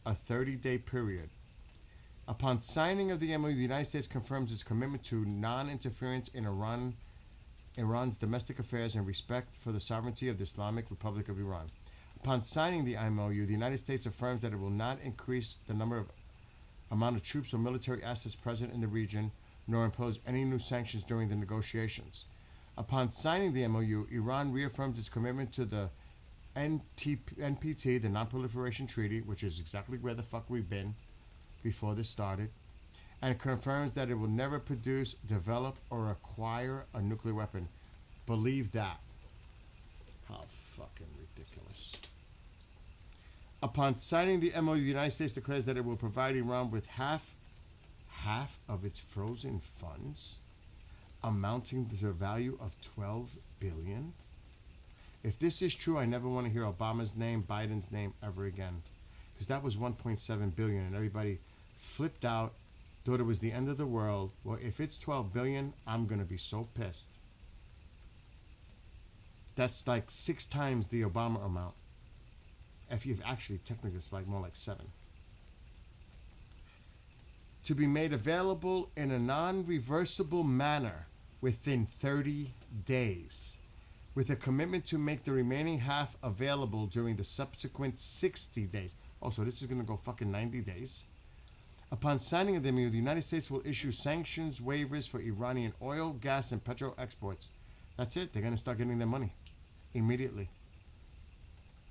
a 30-day period. Upon signing of the MOU, the United States confirms its commitment to non-interference in Iran's domestic affairs and respect for the sovereignty of the Islamic Republic of Iran. Upon signing the MOU, the United States affirms that it will not increase the amount of troops or military assets present in the region, nor impose any new sanctions during the negotiations. Upon signing the MOU, Iran reaffirms its commitment to the NPT, the Non-Proliferation Treaty, which is exactly where the fuck we've been before this started, and confirms that it will never produce, develop, or acquire a nuclear weapon. Believe that. How fucking ridiculous. Upon signing the MOU, the United States declares that it will provide Iran with half of its frozen funds, amounting to the value of $12 billion. If this is true, I never want to hear Obama's name, Biden's name ever again, because that was $1.7 billion, and everybody flipped out, thought it was the end of the world. Well, if it's $12 billion, I'm gonna be so pissed. That's like 6 times the Obama amount. If you've actually, technically, it's like more like 7. To be made available in a non-reversible manner within 30 days, with a commitment to make the remaining half available during the subsequent 60 days. Oh, so this is going to go fucking 90 days. Upon signing of the MOU, the United States will issue sanctions waivers for Iranian oil, gas, and petrol exports. That's it. They're going to start getting their money immediately.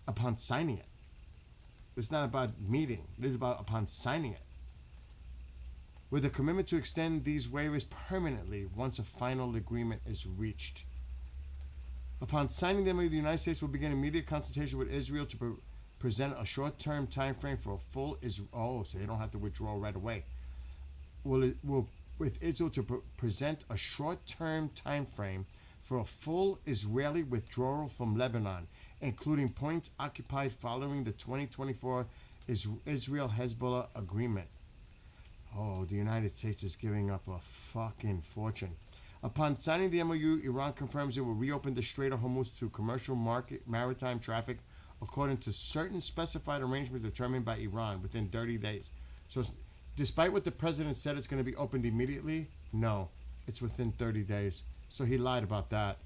Upon signing it. It's not about meeting. It is about upon signing it. With a commitment to extend these waivers permanently once a final agreement is reached. Upon signing the MOU, the United States will begin immediate consultation with Israel to present a short-term time frame for a full Israel. So they don't have to withdraw right away. With Israel to present a short-term time frame for a full Israeli withdrawal from Lebanon, including points occupied following the 2024 Israel-Hezbollah agreement. Oh, the United States is giving up a fucking fortune. Upon signing the MOU, Iran confirms it will reopen the Strait of Hormuz to commercial maritime traffic according to certain specified arrangements determined by Iran within 30 days. So despite what the president said it's going to be opened immediately, no, it's within 30 days. So he lied about that.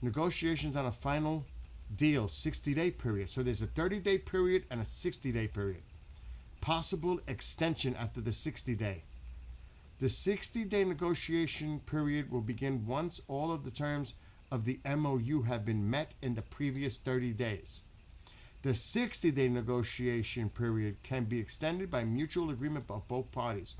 Negotiations on a final deal, 60-day period. So there's a 30-day period and a 60-day period. Possible extension after the 60-day. The 60-day negotiation period will begin once all of the terms of the MOU have been met in the previous 30 days. The 60-day negotiation period can be extended by mutual agreement of both parties.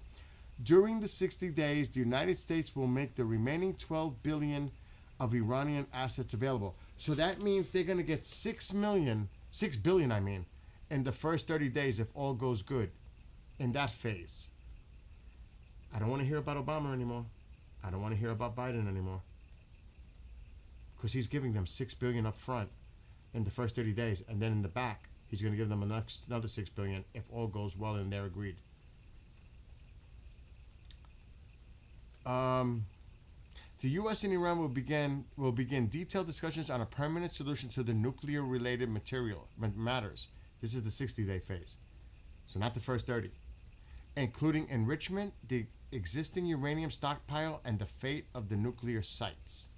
During the 60 days, the United States will make the remaining 12 billion of Iranian assets available. So that means they're going to get 6 billion, I mean, in the first 30 days if all goes good in that phase. I don't want to hear about Obama anymore. I don't want to hear about Biden anymore. Because he's giving them 6 billion up front in the first 30 days, and then in the back, he's going to give them another 6 billion if all goes well and they're agreed. The U.S. and Iran will begin detailed discussions on a permanent solution to the nuclear-related matters. This is the 60-day phase, so not the first 30, including enrichment, the existing uranium stockpile, and the fate of the nuclear sites.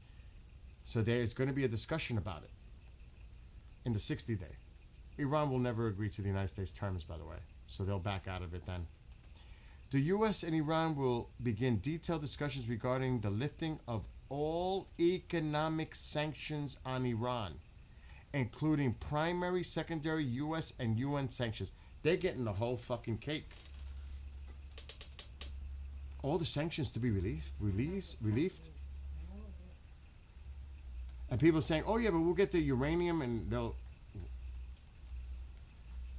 So there's going to be a discussion about it in the 60-day. Iran will never agree to the United States terms, by the way, so they'll back out of it then. The U.S. and Iran will begin detailed discussions regarding the lifting of all economic sanctions on Iran, including primary, secondary U.S. and UN sanctions. They're getting the whole fucking cake. All the sanctions to be relieved. And people saying, oh yeah, but we'll get the uranium and they'll...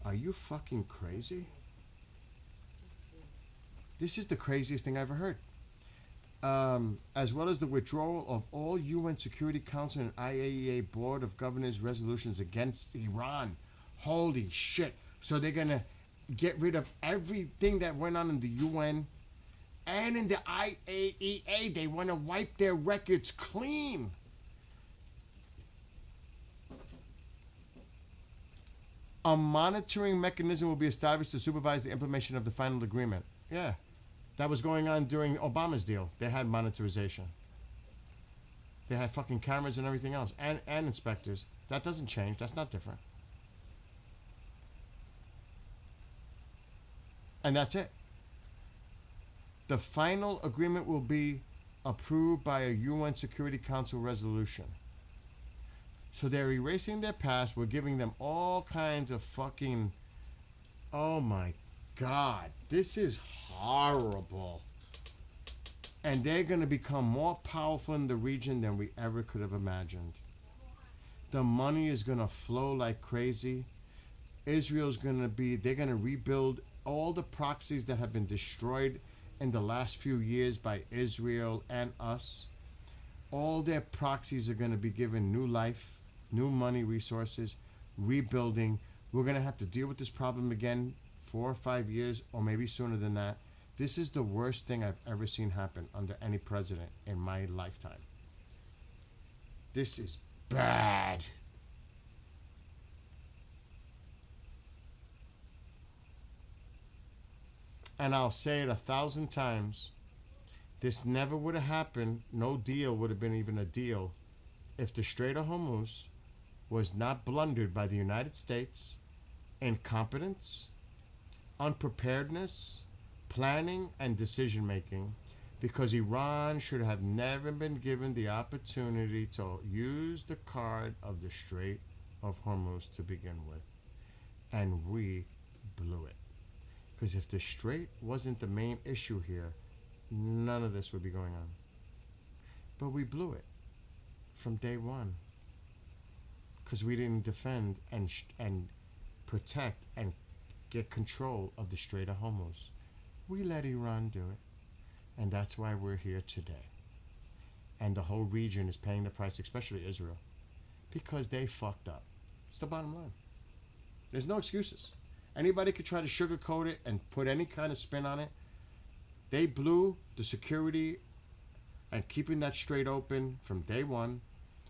Are you fucking crazy? This is the craziest thing I ever heard. As well as the withdrawal of all UN Security Council and IAEA Board of Governors resolutions against Iran. Holy shit. So they're going to get rid of everything that went on in the UN and in the IAEA. They want to wipe their records clean. A monitoring mechanism will be established to supervise the implementation of the final agreement. Yeah. That was going on during Obama's deal. They had monitorization. They had fucking cameras and everything else. And inspectors. That doesn't change. That's not different. And that's it. The final agreement will be approved by a UN Security Council resolution. So they're erasing their past. We're giving them all kinds of fucking... Oh my God. This is horrible. And they're going to become more powerful in the region than we ever could have imagined. The money is going to flow like crazy. Israel's going to be... They're going to rebuild all the proxies that have been destroyed in the last few years by Israel and us. All their proxies are going to be given new life, new money, resources, rebuilding. We're going to have to deal with this problem again 4 or 5 years, or maybe sooner than that. This is the worst thing I've ever seen happen under any president in my lifetime. This is bad. And I'll say it 1,000 times. This never would have happened. No deal would have been even a deal if the Strait of Hormuz was not blundered by the United States. Incompetence, unpreparedness, planning, and decision making, because Iran should have never been given the opportunity to use the card of the Strait of Hormuz to begin with. And we blew it. Because if the Strait wasn't the main issue here, none of this would be going on. But we blew it from day one. Because we didn't defend and protect and get control of the Strait of Hormuz. We let Iran do it. And that's why we're here today. And the whole region is paying the price, especially Israel, because they fucked up. It's the bottom line. There's no excuses. Anybody could try to sugarcoat it and put any kind of spin on it. They blew the security and keeping that strait open from day one.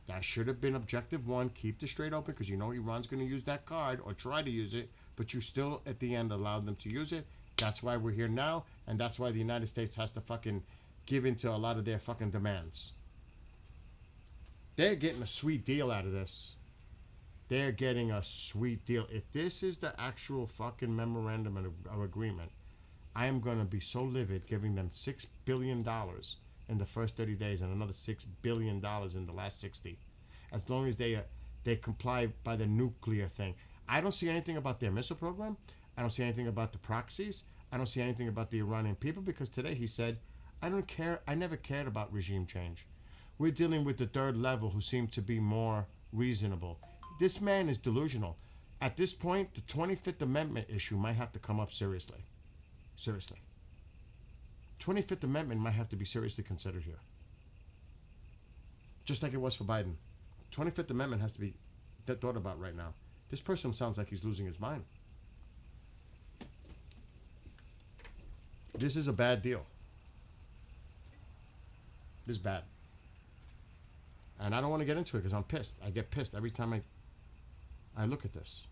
That should have been objective one. Keep the strait open, because you know Iran's going to use that card or try to use it, but you still at the end allowed them to use it. That's why we're here now, and that's why the United States has to fucking give in to a lot of their fucking demands. They're getting a sweet deal out of this. They're getting a sweet deal. If this is the actual fucking memorandum of agreement, I am going to be so livid giving them $6 billion in the first 30 days and another $6 billion in the last 60. As long as they comply by the nuclear thing. I don't see anything about their missile program. I don't see anything about the proxies. I don't see anything about the Iranian people because today he said, I don't care. I never cared about regime change. We're dealing with the third level who seem to be more reasonable. This man is delusional. At this point, the 25th Amendment issue might have to come up seriously. Seriously. 25th Amendment might have to be seriously considered here. Just like it was for Biden. 25th Amendment has to be thought about right now. This person sounds like he's losing his mind. This is a bad deal. This is bad. And I don't want to get into it because I'm pissed. I get pissed every time I look at this.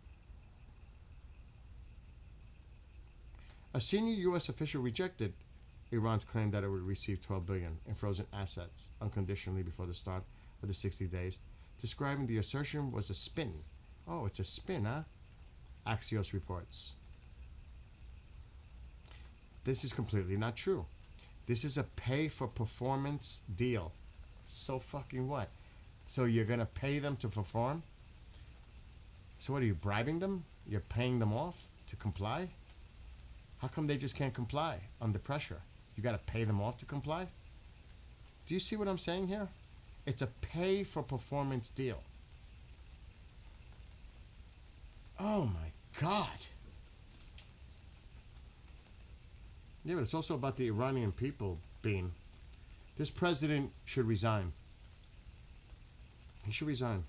A senior U.S. official rejected Iran's claim that it would receive $12 billion in frozen assets unconditionally before the start of the 60 days, describing the assertion was a spin. Oh, it's a spin, huh? Axios reports. This is completely not true. This is a pay-for-performance deal. So fucking what? So you're going to pay them to perform? So what, are you bribing them? You're paying them off to comply? How come they just can't comply under pressure? You got to pay them off to comply? Do you see what I'm saying here? It's a pay-for-performance deal. Oh my God. Yeah, but it's also about the Iranian people being. This president should resign. He should resign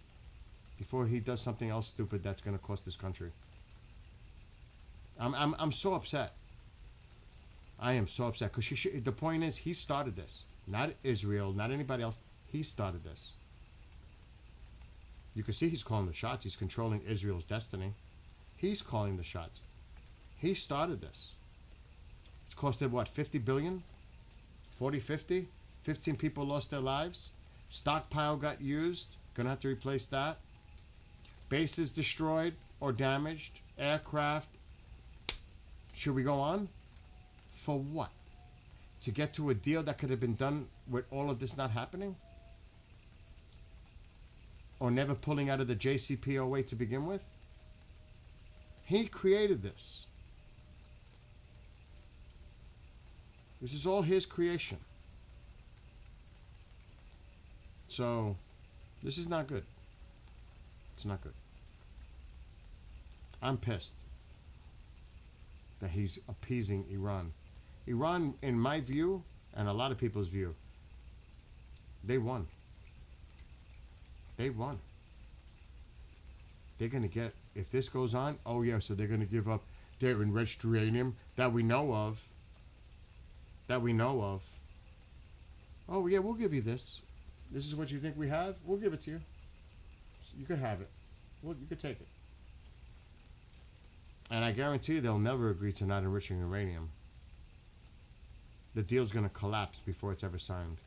before he does something else stupid that's going to cost this country. I'm so upset. I am so upset because the point is he started this, not Israel, not anybody else. He started this. You can see he's calling the shots. He's controlling Israel's destiny. He's calling the shots. He started this. It's costed what, 50 billion? 40, 50? 15 people lost their lives. Stockpile got used. Gonna have to replace that. Bases destroyed or damaged. Aircraft. Should we go on? For what? To get to a deal that could have been done with all of this not happening? Or never pulling out of the JCPOA to begin with? He created this. This is all his creation. So, this is not good. It's not good. I'm pissed that he's appeasing Iran. Iran, in my view, and a lot of people's view, they won. They won. They're going to get, if this goes on, oh yeah, so they're going to give up their enriched uranium that we know of. Oh yeah, we'll give you this. This is what you think we have? We'll give it to you. You could have it. Well, you could take it. And I guarantee you they'll never agree to not enriching uranium. The deal's going to collapse before it's ever signed.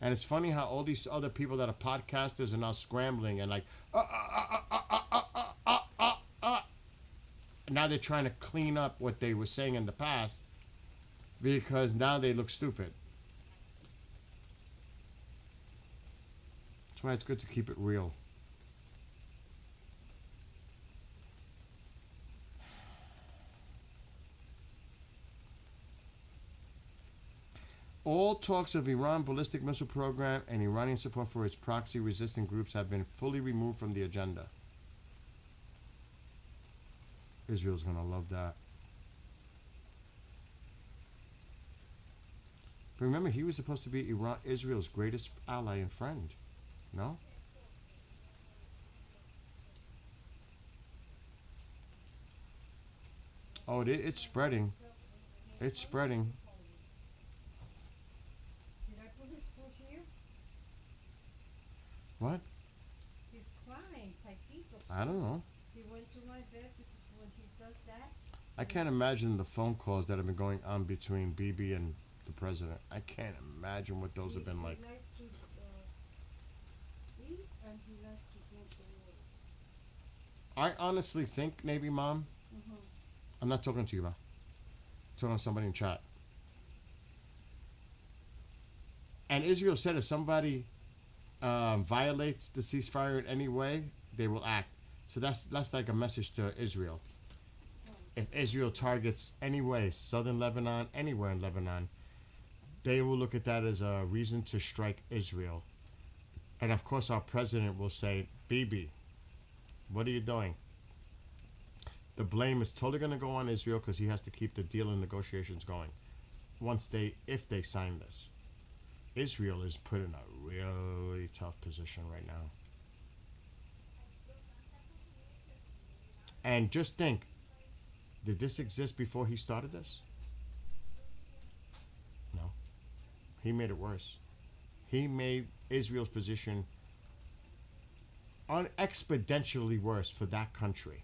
And it's funny how all these other people that are podcasters are now scrambling and like, now they're trying to clean up what they were saying in the past because now they look stupid. That's why it's good to keep it real. All talks of Iran ballistic missile program and Iranian support for its proxy-resistant groups have been fully removed from the agenda. Israel's going to love that. But remember, he was supposed to be Israel's greatest ally and friend. No? Oh, it's spreading. It's spreading. Did I put his foot here? What? He's crying, Taquito. I don't know. He went to my bed because when he does that, I can't imagine the phone calls that have been going on between Bibi and the president. I can't imagine what those have been like. He likes to eat and he likes to drink the water. I honestly think, Navy Mom, I'm not talking to you, Ma. I'm talking to somebody in chat. And Israel said if somebody violates the ceasefire in any way, they will act. So that's like a message to Israel. If Israel targets anyway, southern Lebanon, anywhere in Lebanon, they will look at that as a reason to strike Israel. And of course, our president will say, Bibi, what are you doing? The blame is totally going to go on Israel because he has to keep the deal and negotiations going. If they sign this, Israel is put in a really tough position right now. And just think, did this exist before he started this? No. He made it worse. He made Israel's position exponentially worse for that country.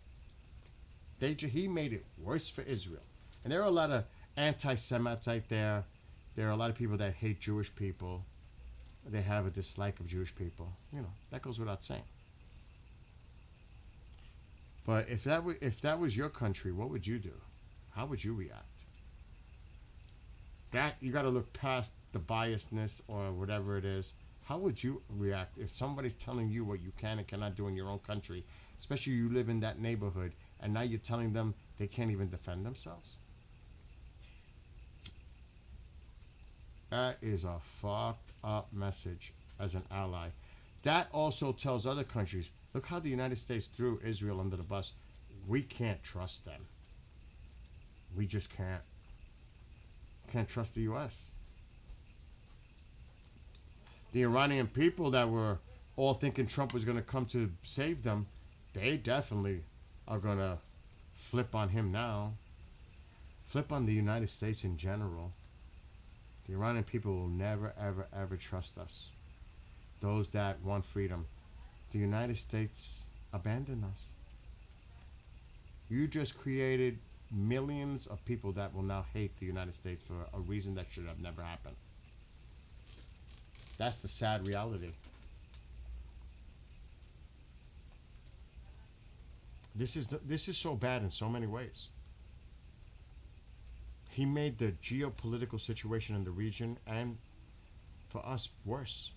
He made it worse for Israel. And there are a lot of anti-Semites out there. There are a lot of people that hate Jewish people. They have a dislike of Jewish people. That goes without saying. But if that was your country, what would you do? How would you react? That you got to look past the biasness or whatever it is. How would you react if somebody's telling you what you can and cannot do in your own country, especially you live in that neighborhood, and now you're telling them they can't even defend themselves? That is a fucked up message as an ally. That also tells other countries, look how the United States threw Israel under the bus. We can't trust them. We just can't. Can't trust the U.S. The Iranian people that were all thinking Trump was going to come to save them, they definitely are going to flip on him now. Flip on the United States in general. The Iranian people will never, ever, ever trust us. Those that want freedom. The United States abandoned us. You just created millions of people that will now hate the United States for a reason that should have never happened. That's the sad reality. This is so bad in so many ways. He made the geopolitical situation in the region and for us worse.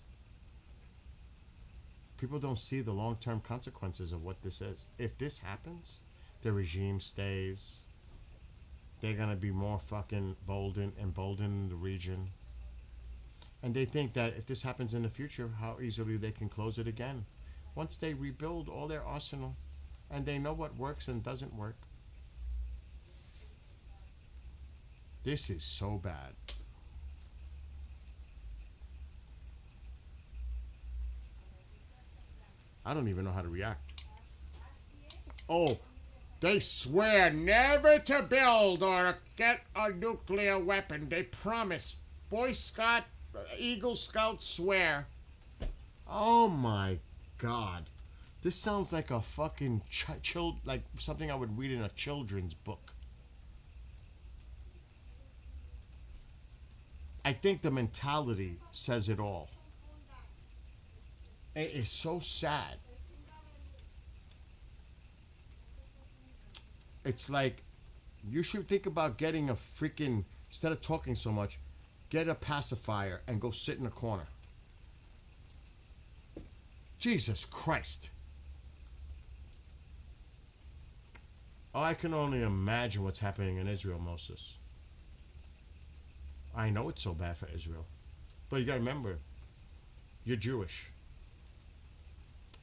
People don't see the long-term consequences of what this is. If this happens, the regime stays. They're going to be more fucking emboldened in the region. And they think that if this happens in the future, how easily they can close it again. Once they rebuild all their arsenal and they know what works and doesn't work. This is so bad. I don't even know how to react. Oh, they swear never to build or get a nuclear weapon. They promise. Boy Scout, Eagle Scouts swear. Oh my God. This sounds like a fucking like something I would read in a children's book. I think the mentality says it all. It is so sad. It's like you should think about getting a freaking, instead of talking so much, get a pacifier and go sit in a corner. Jesus Christ. Oh, I can only imagine what's happening in Israel, Moses. I know it's so bad for Israel. But you gotta remember, you're Jewish.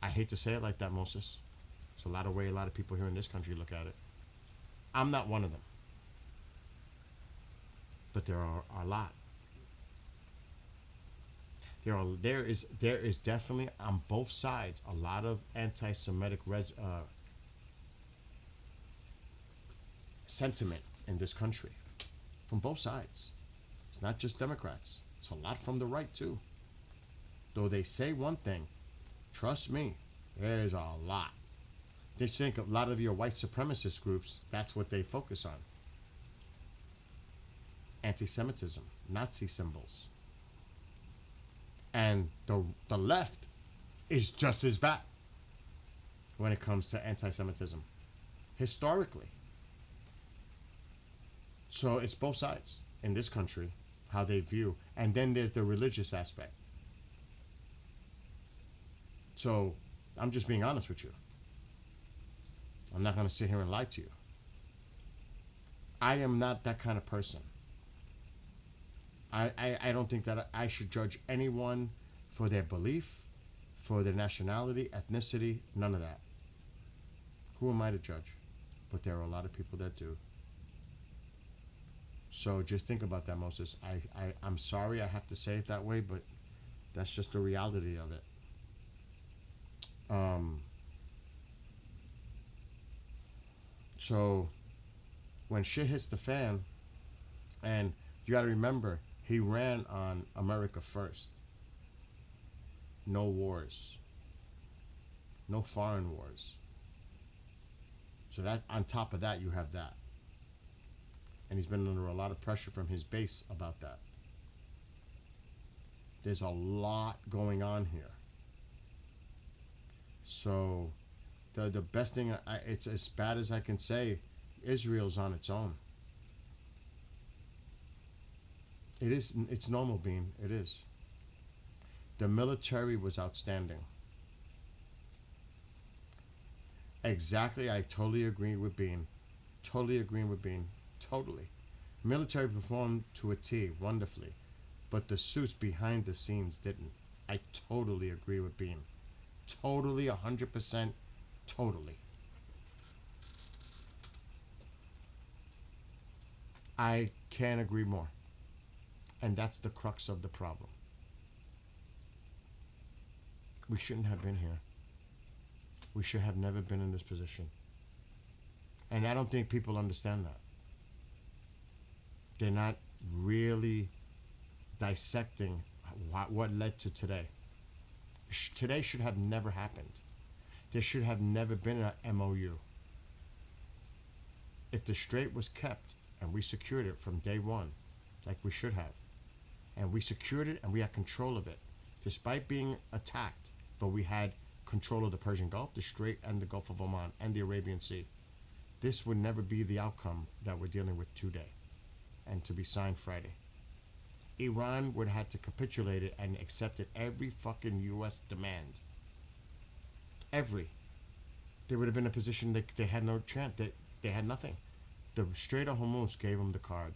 I hate to say it like that, Moses. It's a lot of way a lot of people here in this country look at it. I'm not one of them. But there are a lot. There is definitely on both sides a lot of anti-Semitic sentiment in this country. From both sides. It's not just Democrats. It's a lot from the right too. Though they say one thing, trust me, there's a lot. They think a lot of your white supremacist groups, that's what they focus on. Anti-Semitism, Nazi symbols. And the left is just as bad when it comes to anti-Semitism, historically. So it's both sides in this country, how they view. And then there's the religious aspect. So I'm just being honest with you. I'm not going to sit here and lie to you. I am not that kind of person. I don't think that I should judge anyone for their belief, for their nationality, ethnicity, none of that. Who am I to judge? But there are a lot of people that do. So just think about that, Moses. I'm sorry I have to say it that way, but that's just the reality of it. So when shit hits the fan, and you got to remember, he ran on America first. No wars. No foreign wars. So that on top of that, you have that. And he's been under a lot of pressure from his base about that. There's a lot going on here. So the best thing, it's as bad as I can say, Israel's on its own. It's normal, Bean. It is. The military was outstanding. Exactly, I totally agree with Bean. Totally agreeing with Bean. Totally. Military performed to a T, wonderfully. But the suits behind the scenes didn't. I totally agree with Bean. Totally, 100%, totally. I can't agree more. And that's the crux of the problem. We shouldn't have been here. We should have never been in this position. And I don't think people understand that. They're not really dissecting what led to today. Today should have never happened. There should have never been an MOU. If the strait was kept and we secured it from day one, like we should have, and we secured it and we had control of it, despite being attacked, but we had control of the Persian Gulf, the Strait, and the Gulf of Oman, and the Arabian Sea. This would never be the outcome that we're dealing with today, and to be signed Friday. Iran would have had to capitulate it and accepted every fucking U.S. demand. Every. They would have been in a position that they had no chance. They had nothing. The Strait of Hormuz gave them the card.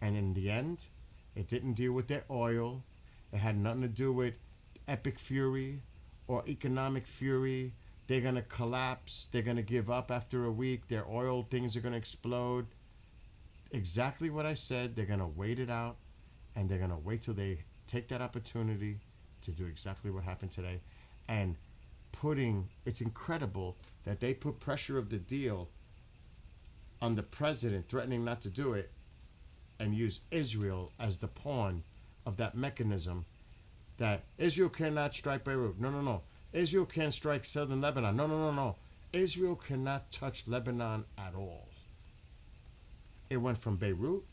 And in the end, it didn't deal with their oil. It had nothing to do with epic fury or economic fury. They're going to collapse. They're going to give up after a week. Their oil things are going to explode. Exactly what I said. They're going to wait it out, and they're going to wait till they take that opportunity to do exactly what happened today. And it's incredible that they put pressure of the deal on the president threatening not to do it, and use Israel as the pawn of that mechanism, that Israel cannot strike Beirut. No. Israel can't strike southern Lebanon. No. Israel cannot touch Lebanon at all. It went from Beirut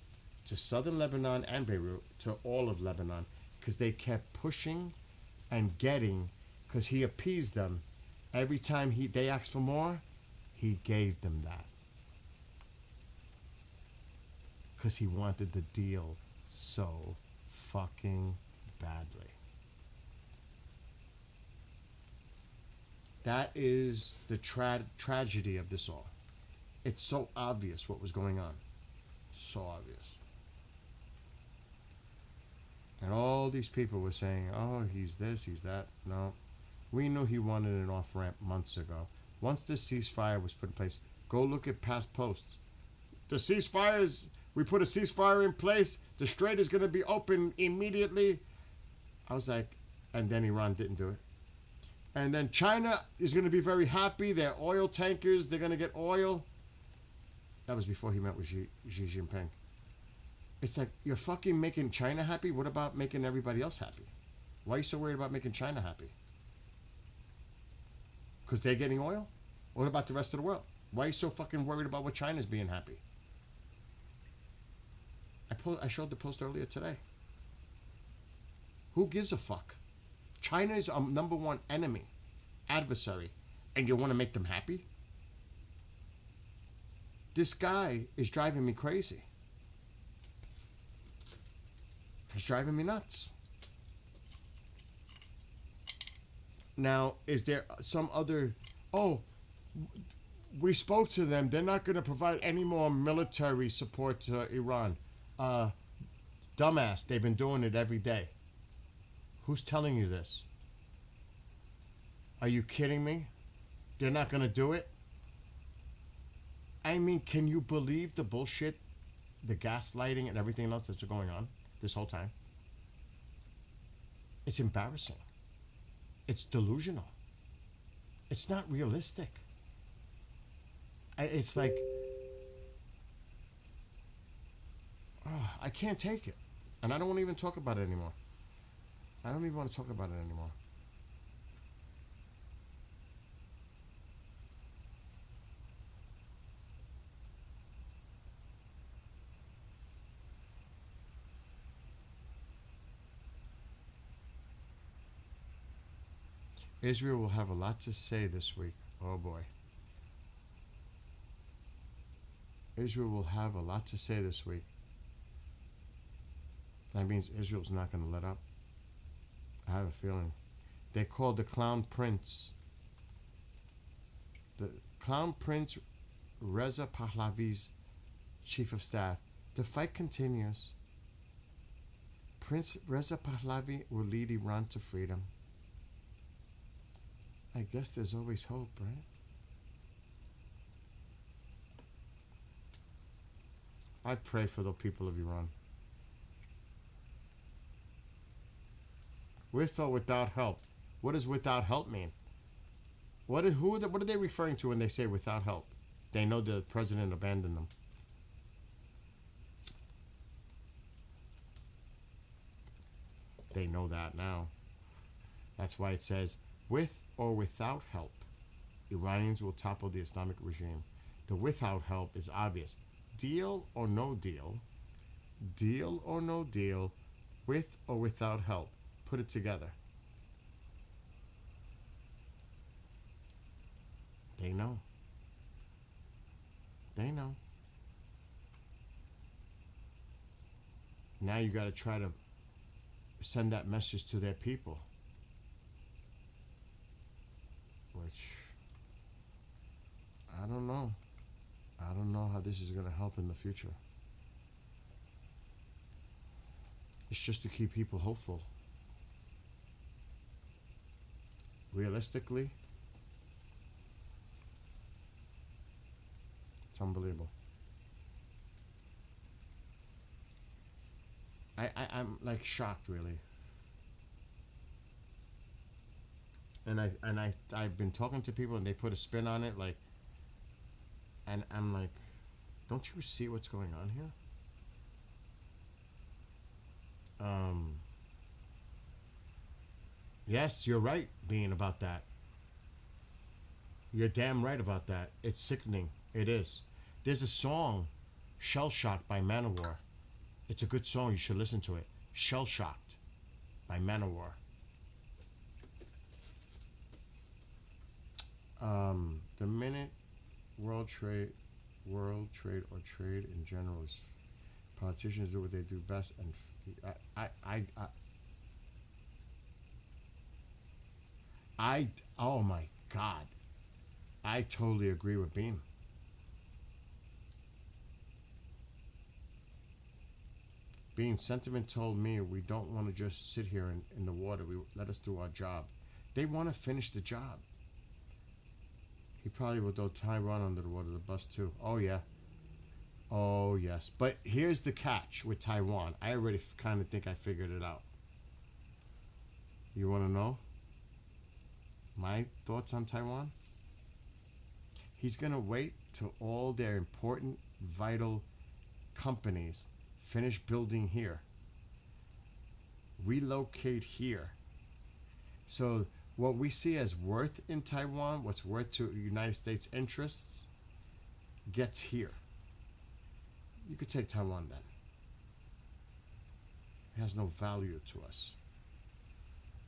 to southern Lebanon and Beirut to all of Lebanon, because they kept pushing and getting, because he appeased them. Every time they asked for more, he gave them that. Because he wanted the deal so fucking badly. That is the tragedy of this all. It's so obvious what was going on. So obvious. And all these people were saying, oh, he's this, he's that. No. We knew he wanted an off-ramp months ago. Once the ceasefire was put in place, go look at past posts. The ceasefires... We put a ceasefire in place. The strait is going to be open immediately. I was like, and then Iran didn't do it. And then China is going to be very happy. Their oil tankers, they're going to get oil. That was before he met with Xi Jinping. It's like, you're fucking making China happy? What about making everybody else happy? Why are you so worried about making China happy? Because they're getting oil? What about the rest of the world? Why are you so fucking worried about what China's being happy? I showed the post earlier today. Who gives a fuck? China is our number one enemy, adversary, and you want to make them happy? This guy is driving me crazy. He's driving me nuts. Now, is there some other... Oh, We spoke to them. They're not going to provide any more military support to Iran. Dumbass, they've been doing it every day. Who's telling you this? Are you kidding me? They're not going to do it? I mean, can you believe the bullshit, the gaslighting and everything else that's going on this whole time? It's embarrassing. It's delusional. It's not realistic. It's like, oh, I can't take it. And I don't want to even talk about it anymore. I don't even want to talk about it anymore. Israel will have a lot to say this week. Oh boy. Israel will have a lot to say this week. That means Israel's not going to let up. I have a feeling. They called the Clown Prince. The Clown Prince Reza Pahlavi's chief of staff. The fight continues. Prince Reza Pahlavi will lead Iran to freedom. I guess there's always hope, right? I pray for the people of Iran. With or without help. What does without help mean? What are they referring to when they say without help? They know the president abandoned them. They know that now. That's why it says, with or without help, Iranians will topple the Islamic regime. The without help is obvious. Deal or no deal, deal or no deal, with or without help. Put it together. They know. They know. Now you got to try to send that message to their people. Which, I don't know. I don't know how this is going to help in the future. It's just to keep people hopeful. Realistically, it's unbelievable. I'm like shocked, really. And I've been talking to people and they put a spin on it, like, and I'm like, don't you see what's going on here? Yes, you're right, Bean, about that. You're damn right about that. It's sickening. It is. There's a song, Shell Shocked by Manowar. It's a good song. You should listen to it. Shell Shocked by Manowar. The minute world trade or trade in general is politicians do what they do best, and oh my God, I totally agree with Bean. Bean, sentiment told me we don't want to just sit here in the water. We let us do our job. They want to finish the job. He probably will throw Taiwan under the water, the bus too. Oh yeah. Oh yes. But here's the catch with Taiwan. I already kind of think I figured it out. You want to know my thoughts on Taiwan? He's going to wait till all their important, vital companies finish building here, relocate here. So what we see as worth in Taiwan, what's worth to United States interests, gets here. You could take Taiwan then. It has no value to us.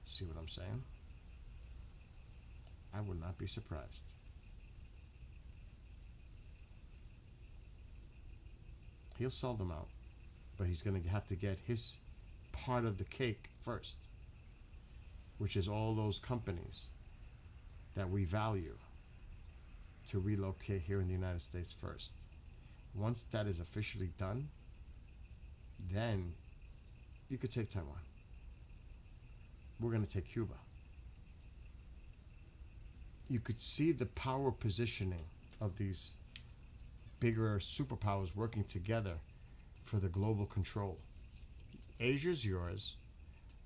See what I'm saying? I would not be surprised. He'll sell them out, but he's going to have to get his part of the cake first, which is all those companies that we value. to relocate here in the United States first. Once that is officially done, then you could take Taiwan. We're going to take Cuba. You could see the power positioning of these bigger superpowers working together for the global control. Asia's yours.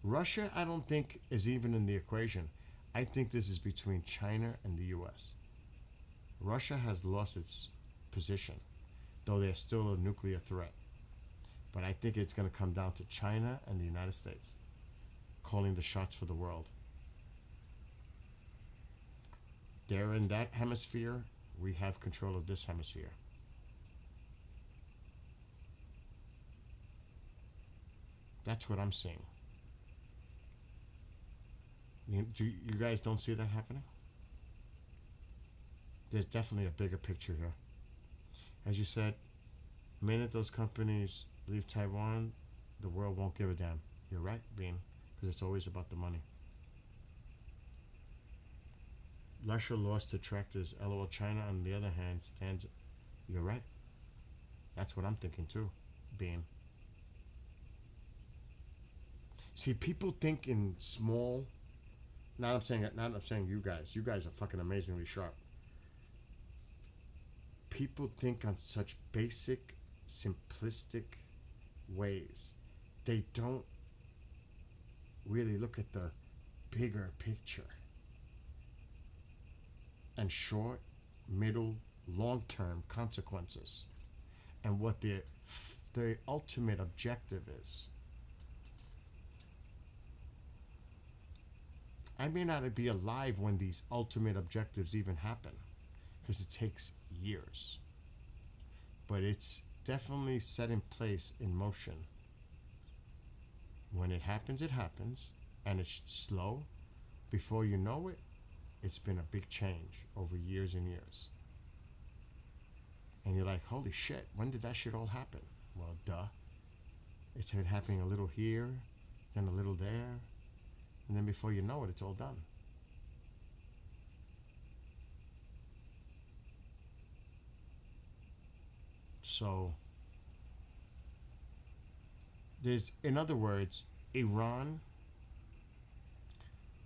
Russia, I don't think, is even in the equation. I think this is between China and the US. Russia has lost its position, though they're still a nuclear threat. But I think it's going to come down to China and the United States calling the shots for the world. They're in that hemisphere. We have control of this hemisphere. That's what I'm seeing. You guys don't see that happening? There's definitely a bigger picture here. As you said, the minute those companies leave Taiwan, the world won't give a damn. You're right, Bean, because it's always about the money. Russia lost to tractors. LOL. China, on the other hand, stands. You're right. That's what I'm thinking too, Bean. See, people think in small. Not I'm saying you guys. You guys are fucking amazingly sharp. People think on such basic, simplistic ways. They don't really look at the bigger picture. And short, middle, long-term consequences. And what the ultimate objective is. I may not be alive when these ultimate objectives even happen, because it takes years. But it's definitely set in place, in motion. When it happens, and it's slow. Before you know it, it's been a big change over years and years. And you're like, holy shit, when did that shit all happen? Well, duh. It's been happening a little here, then a little there, and then before you know it, it's all done. So, there's, in other words, Iran,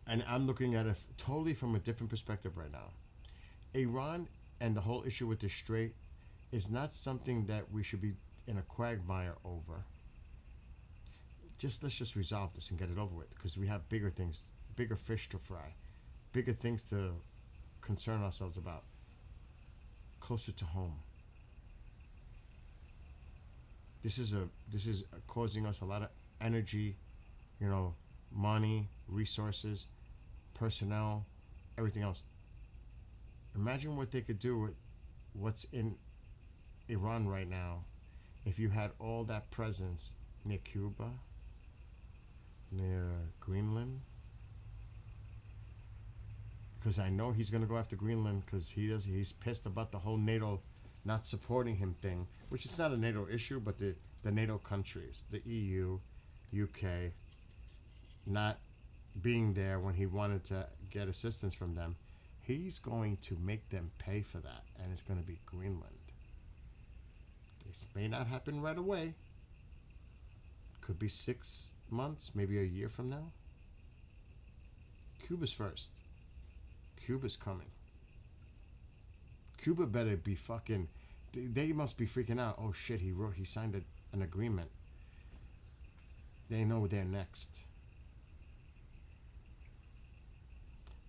and I'm looking at it totally from a different perspective right now. Iran and the whole issue with the Strait is not something that we should be in a quagmire over. Let's just resolve this and get it over with, because we have bigger things, bigger fish to fry, bigger things to concern ourselves about, closer to home. This is causing us a lot of energy, money, resources, personnel, everything else. Imagine what they could do with what's in Iran right now if you had all that presence near Cuba, near Greenland. Because I know he's going to go after Greenland, because he's pissed about the whole NATO not supporting him thing, which is not a NATO issue, but the NATO countries, the EU, UK, not being there when he wanted to get assistance from them. He's going to make them pay for that, and it's going to be Greenland. This may not happen right away. Could be 6 months, maybe a year from now. Cuba's first. Cuba's coming. Cuba better be fucking. They must be freaking out. Oh shit! He signed an agreement. They know they're next.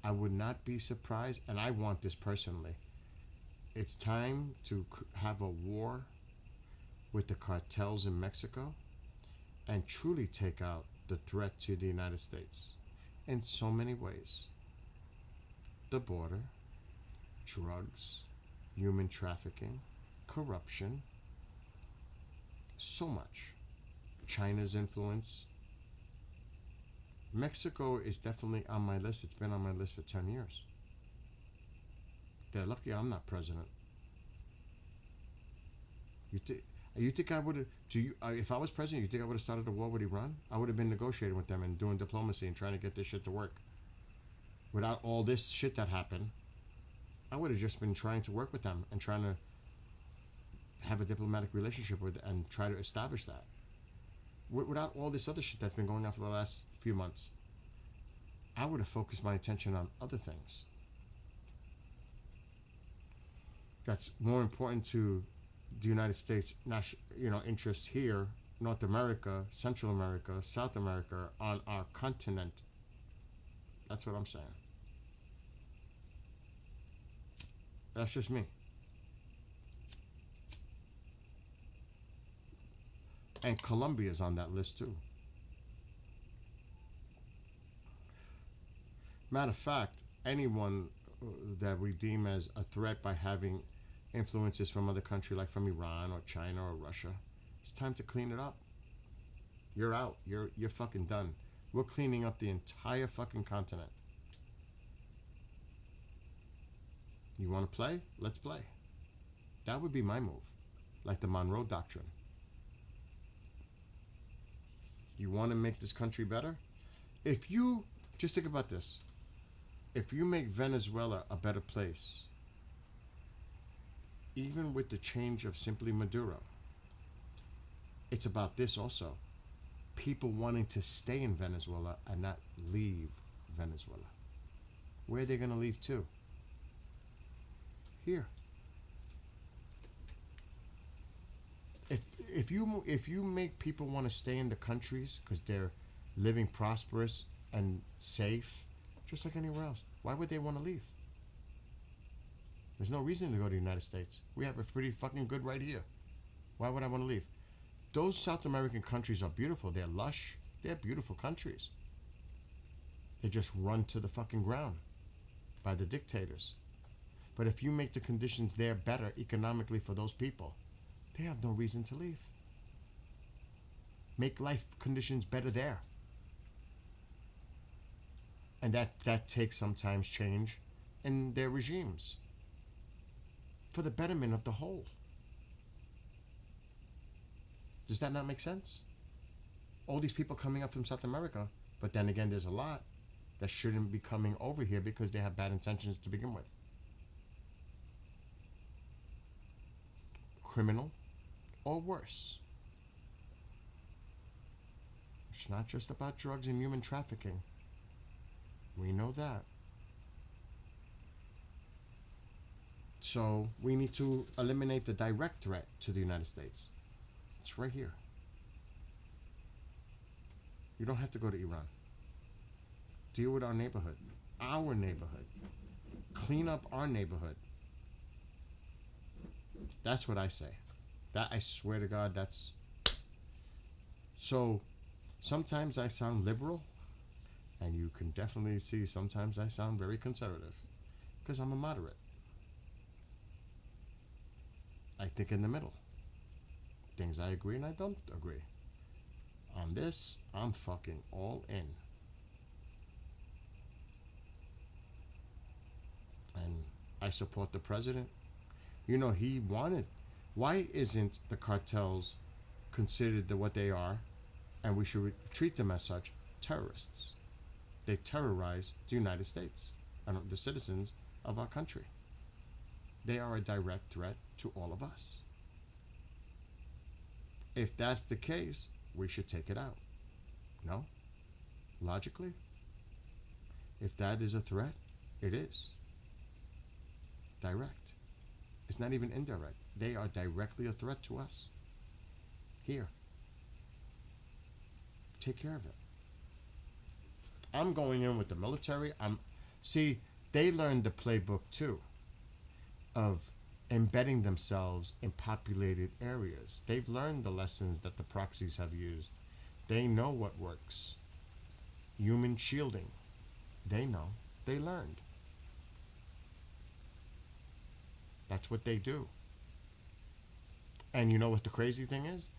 I would not be surprised, and I want this personally. It's time to have a war with the cartels in Mexico and truly take out the threat to the United States in so many ways. The border, drugs, human trafficking, corruption, so much. China's influence. Mexico is definitely on my list. It's been on my list for 10 years. They're lucky I'm not president. You think I would have? If I was president, you think I would have started a war with Iran? I would have been negotiating with them and doing diplomacy and trying to get this shit to work. Without all this shit that happened, I would have just been trying to work with them and trying to have a diplomatic relationship with and try to establish that. Without all this other shit that's been going on for the last few months, I would have focused my attention on other things. That's more important to the United States, interest here, North America, Central America, South America, on our continent. That's what I'm saying. That's just me. And Colombia's on that list too. Matter of fact, anyone that we deem as a threat by having influences from other country, like from Iran or China or Russia, it's time to clean it up. You're out. You're fucking done. We're cleaning up the entire fucking continent. You want to play? Let's play. That would be my move. Like the Monroe Doctrine. You want to make this country better? If you, just think about this. If you make Venezuela a better place, even with the change of simply Maduro, it's about this also. People wanting to stay in Venezuela and not leave Venezuela. Where are they going to leave to? Here. If you make people want to stay in the countries because they're living prosperous and safe, just like anywhere else, why would they want to leave? There's no reason to go to the United States. We have it pretty fucking good right here. Why would I want to leave? Those South American countries are beautiful. They're lush. They're beautiful countries. They just run to the fucking ground by the dictators. But if you make the conditions there better economically for those people, they have no reason to leave. Make life conditions better there. And that takes sometimes change in their regimes for the betterment of the whole. Does that not make sense? All these people coming up from South America, but then again, there's a lot that shouldn't be coming over here because they have bad intentions to begin with. Criminal or worse. It's not just about drugs and human trafficking. We know that. So we need to eliminate the direct threat to the United States. It's right here. You don't have to go to Iran. Deal with our neighborhood. Our neighborhood. Clean up our neighborhood. That's what I say. That, I swear to God, that's... So, sometimes I sound liberal, and you can definitely see sometimes I sound very conservative, because I'm a moderate. I think in the middle. Things I agree and I don't agree. On this, I'm fucking all in. And I support the president. You know, he wanted... Why isn't the cartels considered what they are, and we should treat them as such, terrorists? They terrorize the United States and the citizens of our country. They are a direct threat to all of us. If that's the case, we should take it out. No? Logically? If that is a threat, it is. Direct. It's not even indirect. They are directly a threat to us. Here. Take care of it. I'm going in with the military. See, they learned the playbook too of embedding themselves in populated areas. They've learned the lessons that the proxies have used. They know what works. Human shielding. They know. They learned. That's what they do. And you know what the crazy thing is?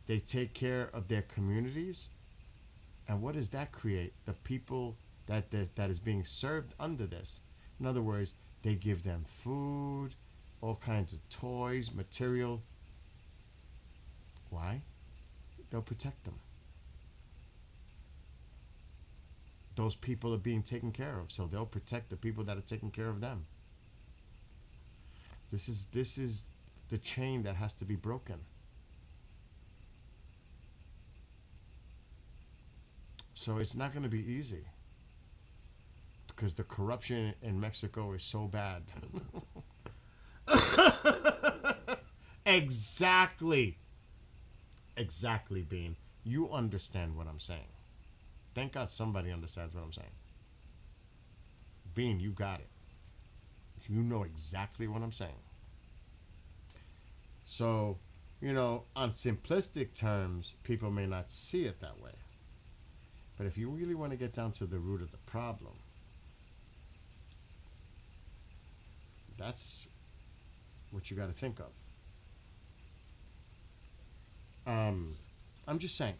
They take care of their communities. And what does that create? The people that is being served under this. In other words, they give them food, all kinds of toys, material. Why? They'll protect them. Those people are being taken care of, so they'll protect the people that are taking care of them. This is the chain that has to be broken. So it's not going to be easy because the corruption in Mexico is so bad. Exactly. Exactly, Bean. You understand what I'm saying. Thank God somebody understands what I'm saying. Bean, you got it. You know exactly what I'm saying. So, on simplistic terms, people may not see it that way. But if you really want to get down to the root of the problem, that's what you got to think of. I'm just saying,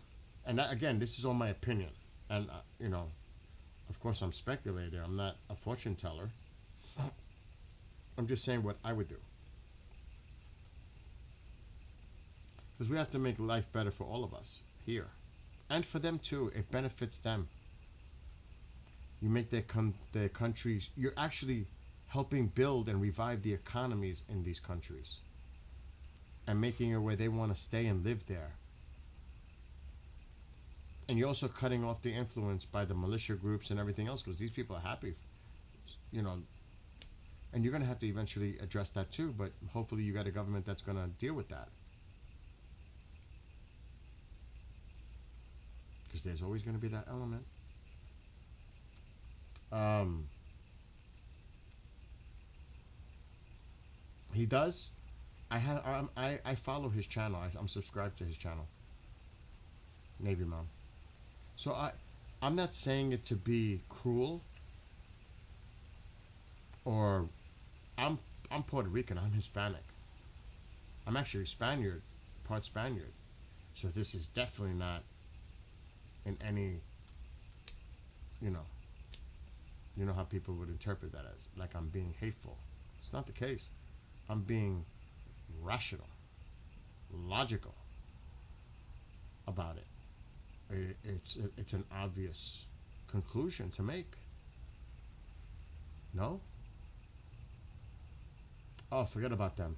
and that, again, this is all my opinion, and of course, I'm speculating. I'm not a fortune teller. I'm just saying what I would do, because we have to make life better for all of us here, and for them too. It benefits them. You make their countries. You're actually helping build and revive the economies in these countries, and making it where they want to stay and live there. And you're also cutting off the influence by the militia groups and everything else, because these people are happy, and you're going to have to eventually address that too, but hopefully you got a government that's going to deal with that. Because there's always going to be that element. He does. I follow his channel. I'm subscribed to his channel. Navy Mom. So I'm not saying it to be cruel, or I'm Puerto Rican. I'm Hispanic. I'm actually Spaniard, part Spaniard. So this is definitely not in any, you know how people would interpret that as like I'm being hateful. It's not the case. I'm being rational, logical about it. It's an obvious conclusion to make. No? Oh, forget about them.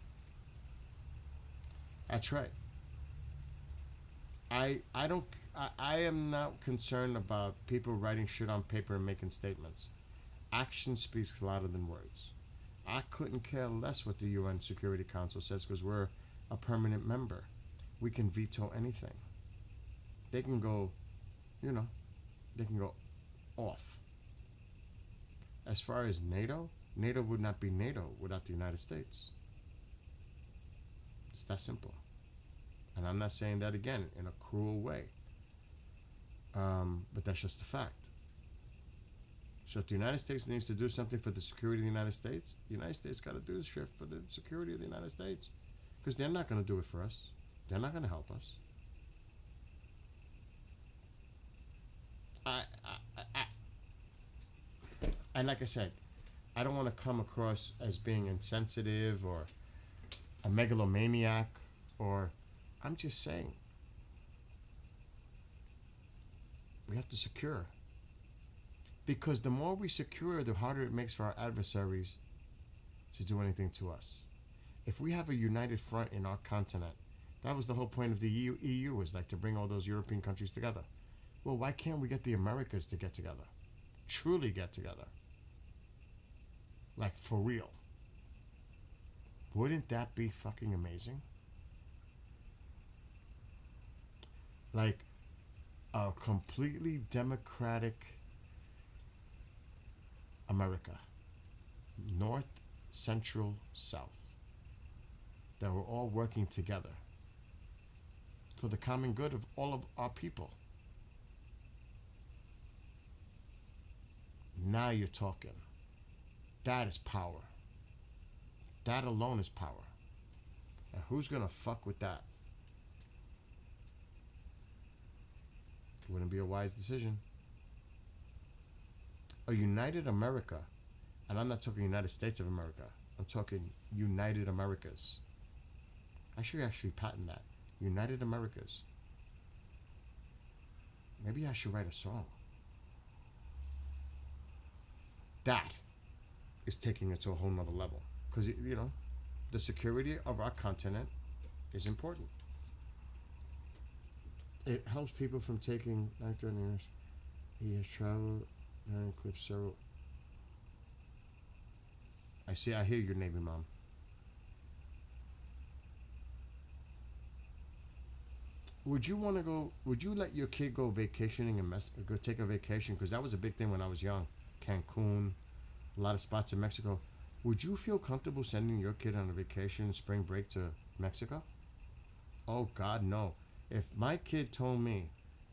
That's right. I am not concerned about people writing shit on paper and making statements. Action speaks louder than words. I couldn't care less what the UN Security Council says, because we're a permanent member. We can veto anything. They can go, they can go off. As far as NATO would not be NATO without the United States. It's that simple. And I'm not saying that again in a cruel way. But that's just a fact. So if the United States needs to do something for the security of the United States got to do shit for the security of the United States. Because they're not going to do it for us. They're not going to help us. And like I said, I don't want to come across as being insensitive or a megalomaniac, or I'm just saying we have to secure. Because the more we secure, the harder it makes for our adversaries to do anything to us. If we have a united front in our continent, that was the whole point of the EU was like to bring all those European countries together. Well, why can't we get the Americas to get together? Truly get together. Like, for real. Wouldn't that be fucking amazing? Like, a completely democratic America. North, Central, South. That we're all working together for the common good of all of our people. Now you're talking. That is power. That alone is power. And who's gonna fuck with that? It wouldn't be a wise decision. A united America, and I'm not talking United States of America, I'm talking United Americas. I should actually patent that. United Americas. Maybe I should write a song. That is taking it to a whole nother level. Because, The security of our continent is important. It helps people from taking Nite years. He has traveled and eclipsed several. I see. I hear you, Navy Mom. Would you want to go? Would you let your kid go vacationing and go take a vacation? Because that was a big thing when I was young. Cancun, a lot of spots in Mexico. Would you feel comfortable sending your kid on a vacation, spring break to Mexico? Oh God, no. If my kid told me,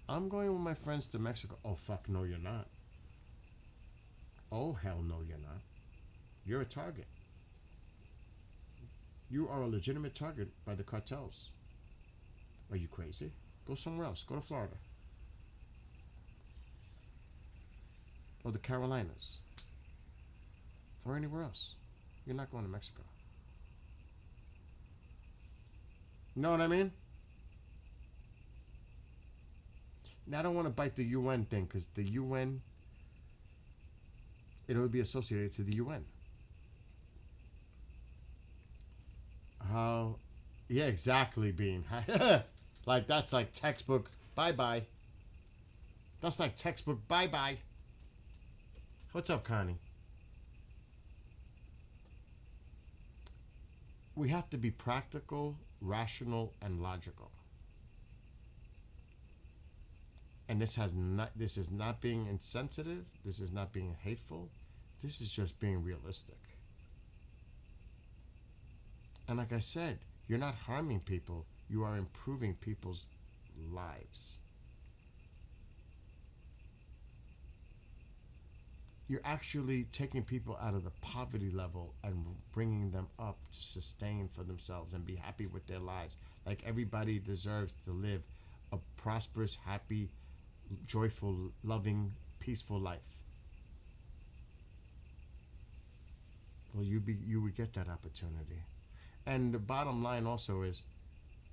I'm going with my friends to Mexico. Oh fuck, no, you're not. Oh hell, no, you're not. You're a target. You are a legitimate target by the cartels. Are you crazy? Go somewhere else. Go to Florida. Or the Carolinas. Or anywhere else. You're not going to Mexico. You know what I mean? Now, I don't want to bite the UN thing because the UN, it'll be associated to the UN. How? Yeah, exactly, Bean. Like, that's like textbook bye-bye. That's like textbook bye-bye. What's up, Connie? We have to be practical, rational, and logical. And this is not being insensitive. This is not being hateful. This is just being realistic. And like I said, you're not harming people. You are improving people's lives. You're actually taking people out of the poverty level and bringing them up to sustain for themselves and be happy with their lives. Like everybody deserves to live a prosperous, happy, joyful, loving, peaceful life. Well, you would get that opportunity. And the bottom line also is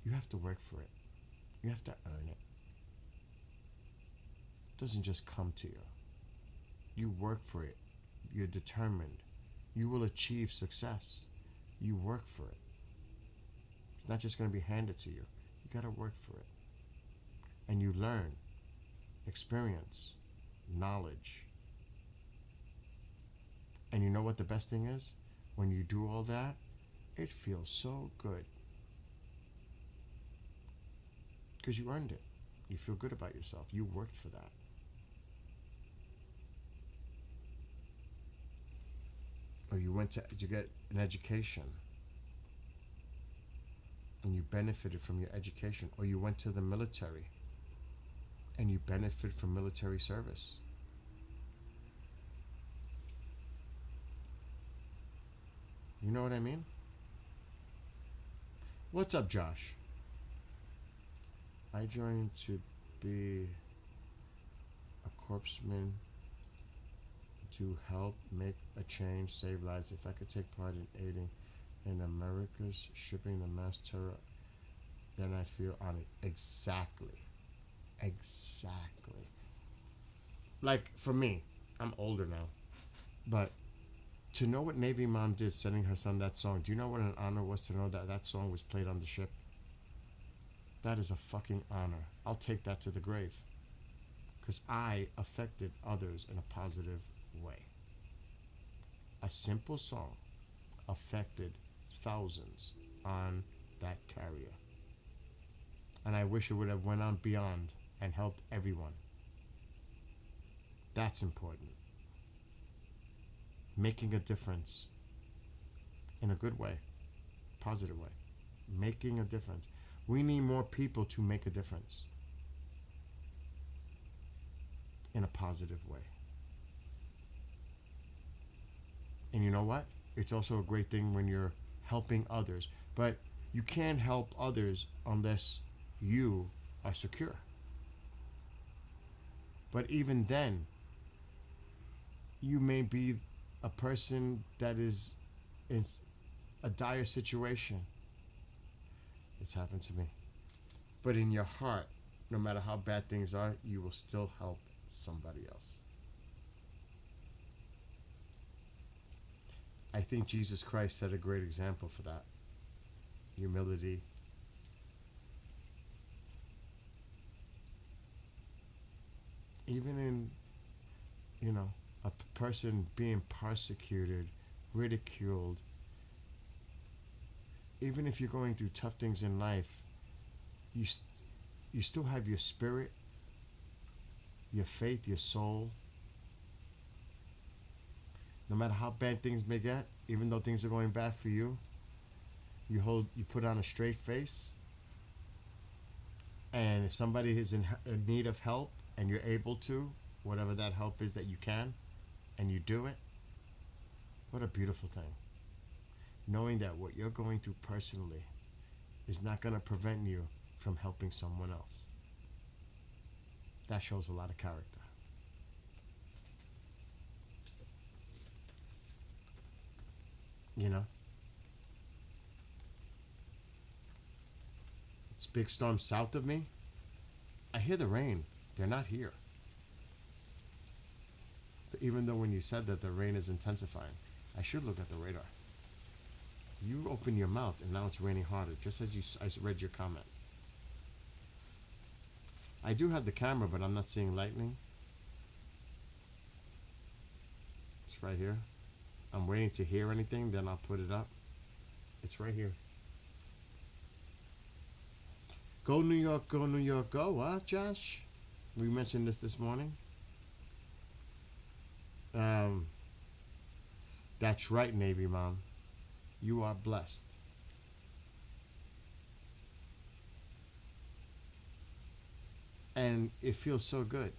you have to work for it. You have to earn it. It doesn't just come to you. You work for it. You're determined. You will achieve success. You work for it. It's not just going to be handed to you. You got to work for it. And you learn, experience, knowledge. And you know what the best thing is? When you do all that, it feels so good. Because you earned it. You feel good about yourself. You worked for that. Or you went to get an education and you benefited from your education. Or you went to the military and you benefit from military service. You know what I mean? What's up, Josh? I joined to be a corpsman to help make a change, save lives. If I could take part in aiding in America's shipping the mass terror, then I feel honored. Exactly. Exactly. Like, for me, I'm older now, but to know what Navy Mom did sending her son that song, do you know what an honor was to know that that song was played on the ship? That is a fucking honor. I'll take that to the grave. Because I affected others in a positive way. A simple song affected thousands on that carrier. And I wish it would have went on beyond and helped everyone. That's important. Making a difference in a good way, positive way. Making a difference. We need more people to make a difference in a positive way. And you know what? It's also a great thing when you're helping others. But you can't help others unless you are secure. But even then, you may be a person that is in a dire situation. It's happened to me. But in your heart, no matter how bad things are, you will still help somebody else. I think Jesus Christ set a great example for that. Humility. Even in, a person being persecuted, ridiculed, even if you're going through tough things in life, you, you still have your spirit, your faith, your soul. No matter how bad things may get, even though things are going bad for you, you put on a straight face. And if somebody is in need of help and you're able to, whatever that help is that you can, and you do it, what a beautiful thing. Knowing that what you're going through personally is not going to prevent you from helping someone else. That shows a lot of character. You know? It's big storms south of me. I hear the rain. They're not here. Even though when you said that the rain is intensifying, I should look at the radar. You open your mouth and now it's raining harder, just as I read your comment. I do have the camera, but I'm not seeing lightning. It's right here. I'm waiting to hear anything, then I'll put it up. It's right here. Go New York, go New York, go, huh, Josh? We mentioned this morning. That's right, Navy Mom. You are blessed. And it feels so good.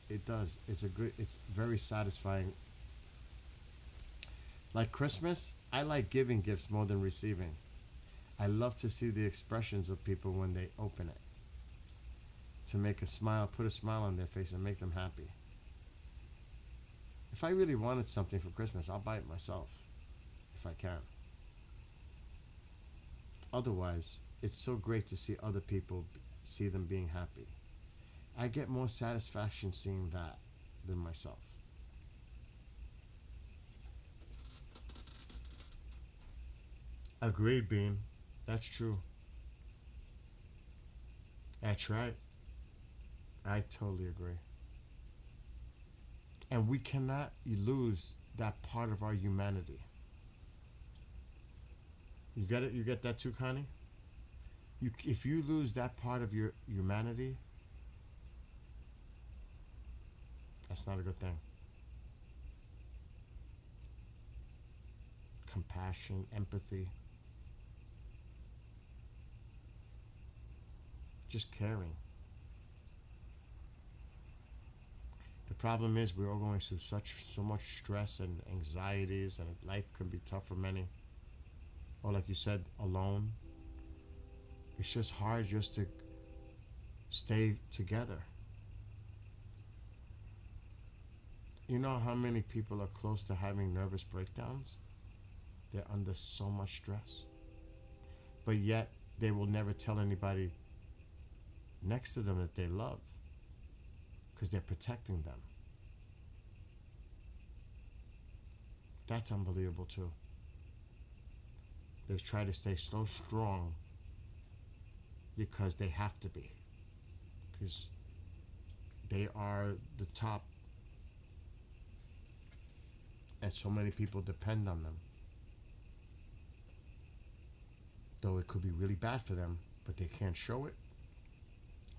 It does. It's very satisfying. Like Christmas, I like giving gifts more than receiving. I love to see the expressions of people when they open it. To make a smile, put a smile on their face and make them happy. If I really wanted something for Christmas, I'll buy it myself. If I can. Otherwise, it's so great to see other people, see them being happy. I get more satisfaction seeing that than myself. Agreed, Bean. That's true. That's right. I totally agree. And we cannot lose that part of our humanity. You get it? You get that too, Connie? If you lose that part of your humanity, that's not a good thing. Compassion, empathy. Just caring. The problem is we're all going through so much stress and anxieties, and life can be tough for many. Or like you said, alone. It's just hard just to stay together. You know how many people are close to having nervous breakdowns? They're under so much stress. But yet, they will never tell anybody next to them that they love, because they're protecting them. That's unbelievable too. They try to stay so strong because they have to be. Because they are the top. And so many people depend on them. Though it could be really bad for them, but they can't show it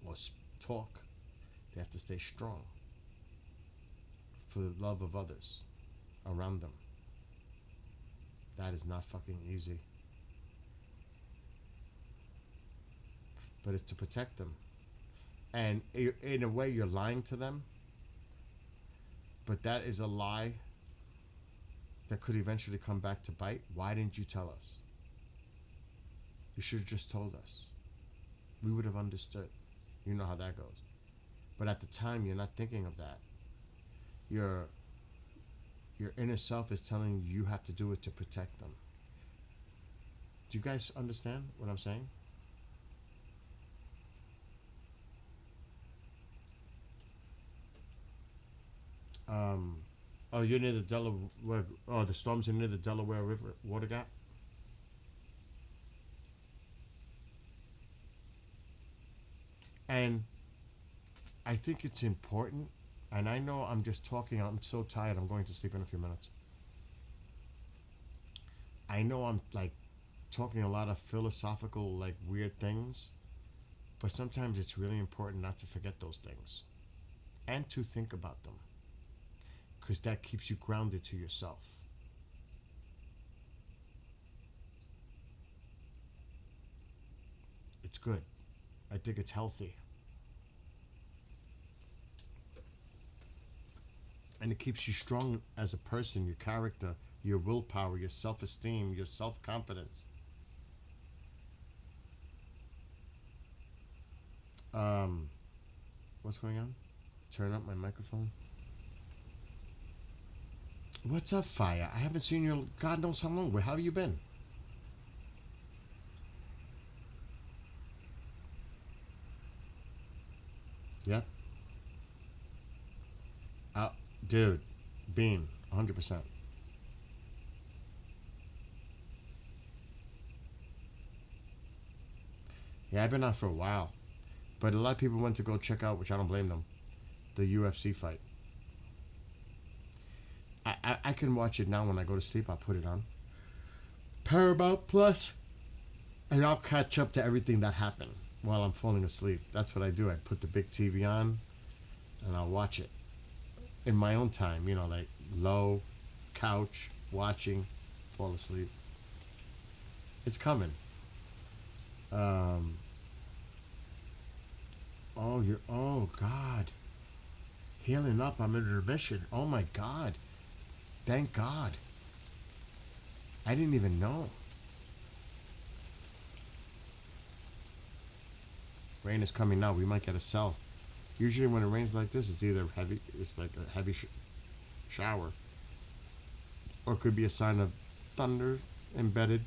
or talk. They have to stay strong for the love of others around them. That is not fucking easy. But it's to protect them. And in a way, you're lying to them. But that is a lie that could eventually come back to bite. Why didn't you tell us? You should have just told us. We would have understood. You know how that goes. But at the time, you're not thinking of that. Your inner self is telling you have to do it to protect them. Do you guys understand what I'm saying? Oh, you're near the Delaware. Oh, the storms are near the Delaware River water gap. And I think it's important. And I know I'm just talking. I'm so tired. I'm going to sleep in a few minutes. I know I'm like talking a lot of philosophical, like weird things. But sometimes it's really important not to forget those things and to think about them because that keeps you grounded to yourself. It's good. I think it's healthy. And it keeps you strong as a person, your character, your willpower, your self esteem, your self confidence. Um, what's going on? Turn up my microphone. What's up, Fire? I haven't seen you in God knows how long. Where have you been? Yeah? Uh, Dude, Bean, 100%. Yeah, I've been out for a while. But a lot of people went to go check out, which I don't blame them, the UFC fight. I can watch it now when I go to sleep. I'll put it on Paramount Plus, and I'll catch up to everything that happened while I'm falling asleep. That's what I do. I put the big TV on, and I'll watch it in my own time. You know, like low, couch, watching, fall asleep. It's coming. Um. Oh, you're. Oh God. Healing up. I'm in remission. Oh my God. Thank God. I didn't even know. Rain is coming now. We might get a cell. Usually when it rains like this, it's either heavy. It's like a heavy shower, or it could be a sign of thunder embedded.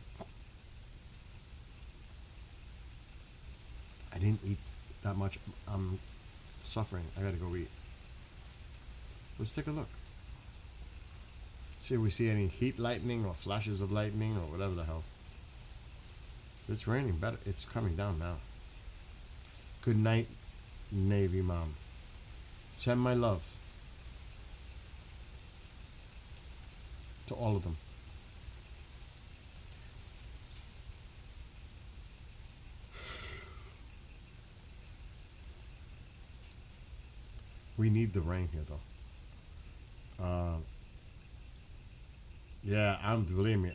I didn't eat that much. I'm suffering. I gotta go eat. Let's take a look. See if we see any heat lightning or flashes of lightning or whatever the hell. It's raining better. It's coming down now. Good night, Navy Mom. Send my love to all of them. We need the rain here, though. Yeah, believe me,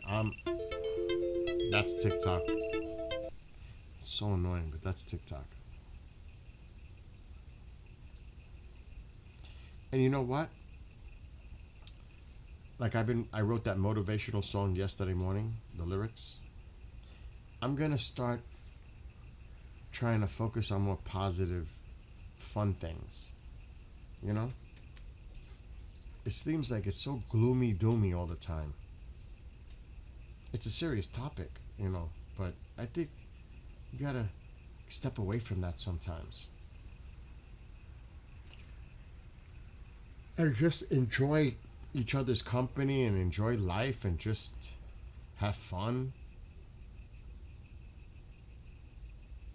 that's TikTok. It's so annoying, but that's TikTok. And you know what? Like I wrote that motivational song yesterday morning, the lyrics. I'm gonna start trying to focus on more positive, fun things. You know? It seems like it's so gloomy doomy all the time. It's a serious topic, you know, but I think you gotta step away from that sometimes. And just enjoy each other's company and enjoy life and just have fun.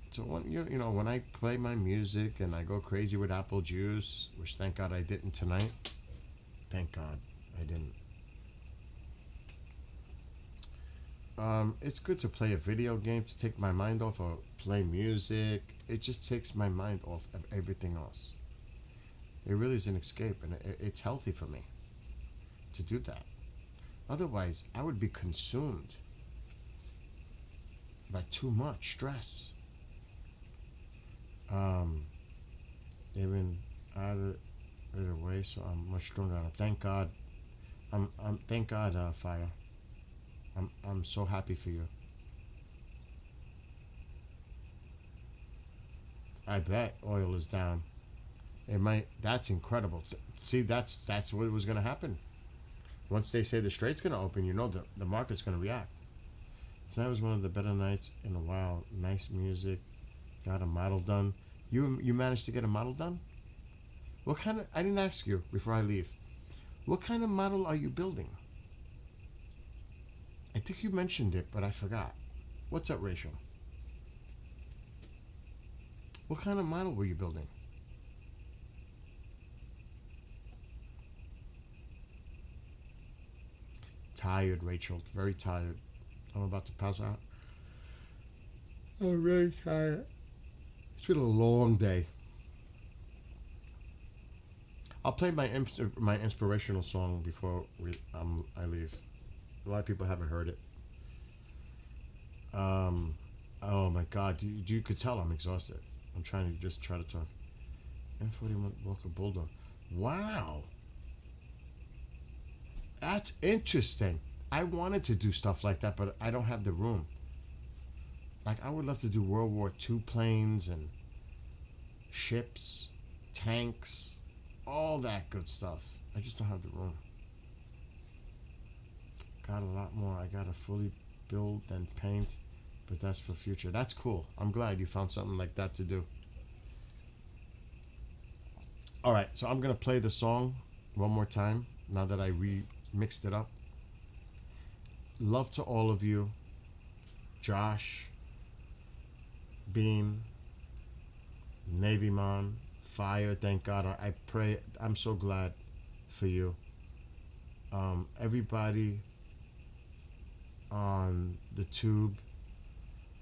So when I play my music and I go crazy with apple juice, which thank God I didn't tonight. Thank God I didn't. It's good to play a video game to take my mind off or play music. It just takes my mind off of everything else. It really is an escape, and it's healthy for me to do that. Otherwise, I would be consumed by too much stress. Even out of it away, so I'm much stronger. Thank God. Thank God, Fire. I'm so happy for you. I bet oil is down. It might. That's incredible. See, that's what was going to happen. Once they say the strait's going to open, you know the market's going to react. Tonight was one of the better nights in a while. Nice music. Got a model done. You managed to get a model done? What kind of? I didn't ask you before I leave. What kind of model are you building? I think you mentioned it, but I forgot. What's up, Rachel? What kind of model were you building? Tired, Rachel. Very tired. I'm about to pass out. I'm very tired. It's been a long day. I'll play my inspirational song before I leave. A lot of people haven't heard it. Oh my God, you could tell I'm exhausted. I'm trying to talk. N41 Walker Bulldog. Wow. That's interesting. I wanted to do stuff like that, but I don't have the room. Like, I would love to do World War II planes and ships, tanks, all that good stuff. I just don't have the room. Got a lot more. I got to fully build and paint, but that's for future. That's cool. I'm glad you found something like that to do. All right, so I'm going to play the song one more time now that I remixed it up. Love to all of you. Josh, Bean, Navy Mon, Fire, thank God. I pray, I'm so glad for you. Everybody on the tube,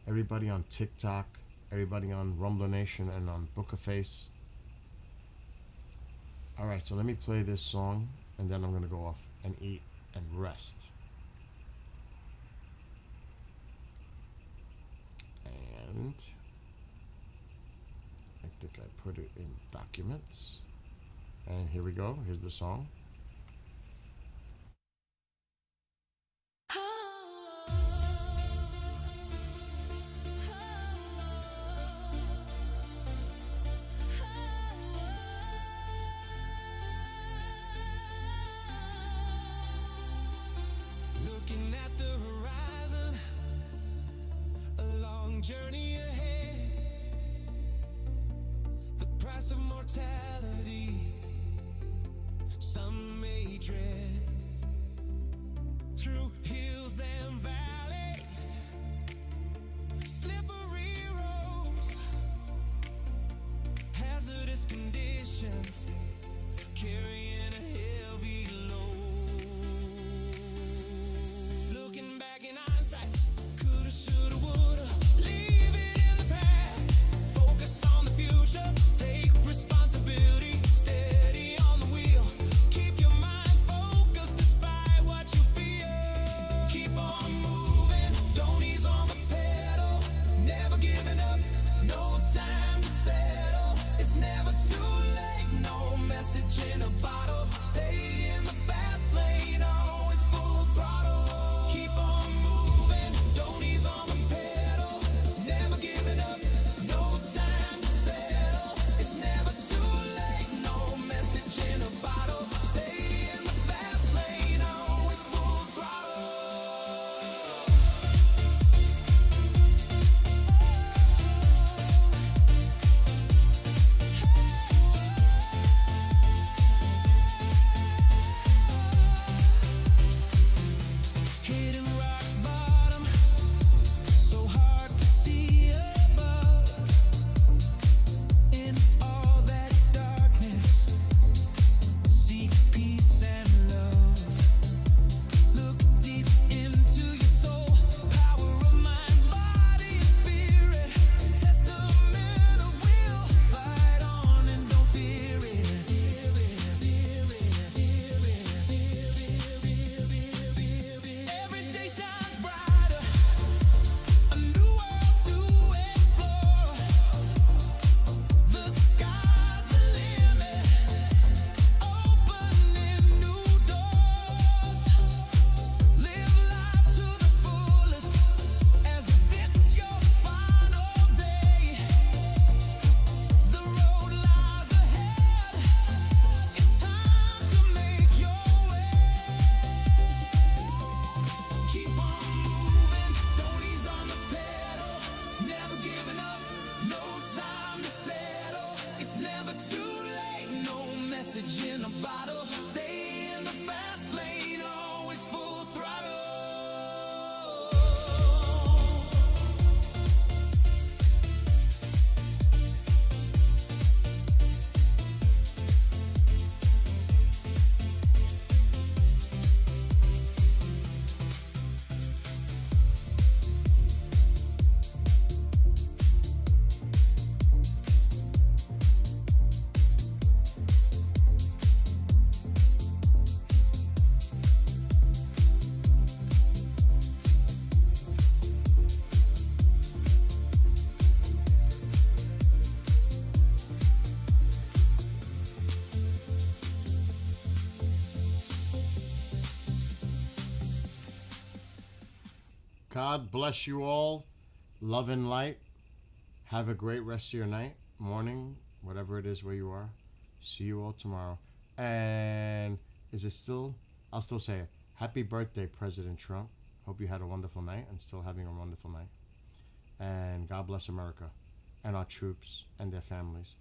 everybody on TikTok, everybody on Rumbler Nation and on Booker Face. All right, so let me play this song and then I'm gonna go off and eat and rest. And I think I put it in documents. And here we go. Here's the song. Looking at the horizon, a long journey ahead. The price of mortality, some may dread. Through hills and valleys, slippery roads, hazardous conditions, carrying a heavy load. Looking back in hindsight, coulda, shoulda, woulda, leave it in the past. Focus on the future, take responsibility, steady on the wheel. Keep your mind focused despite what you feel. God bless you all. Love and light. Have a great rest of your night, morning, whatever it is where you are. See you all tomorrow. And is it still? I'll still say it. Happy birthday, President Trump. Hope you had a wonderful night and still having a wonderful night. And God bless America and our troops and their families.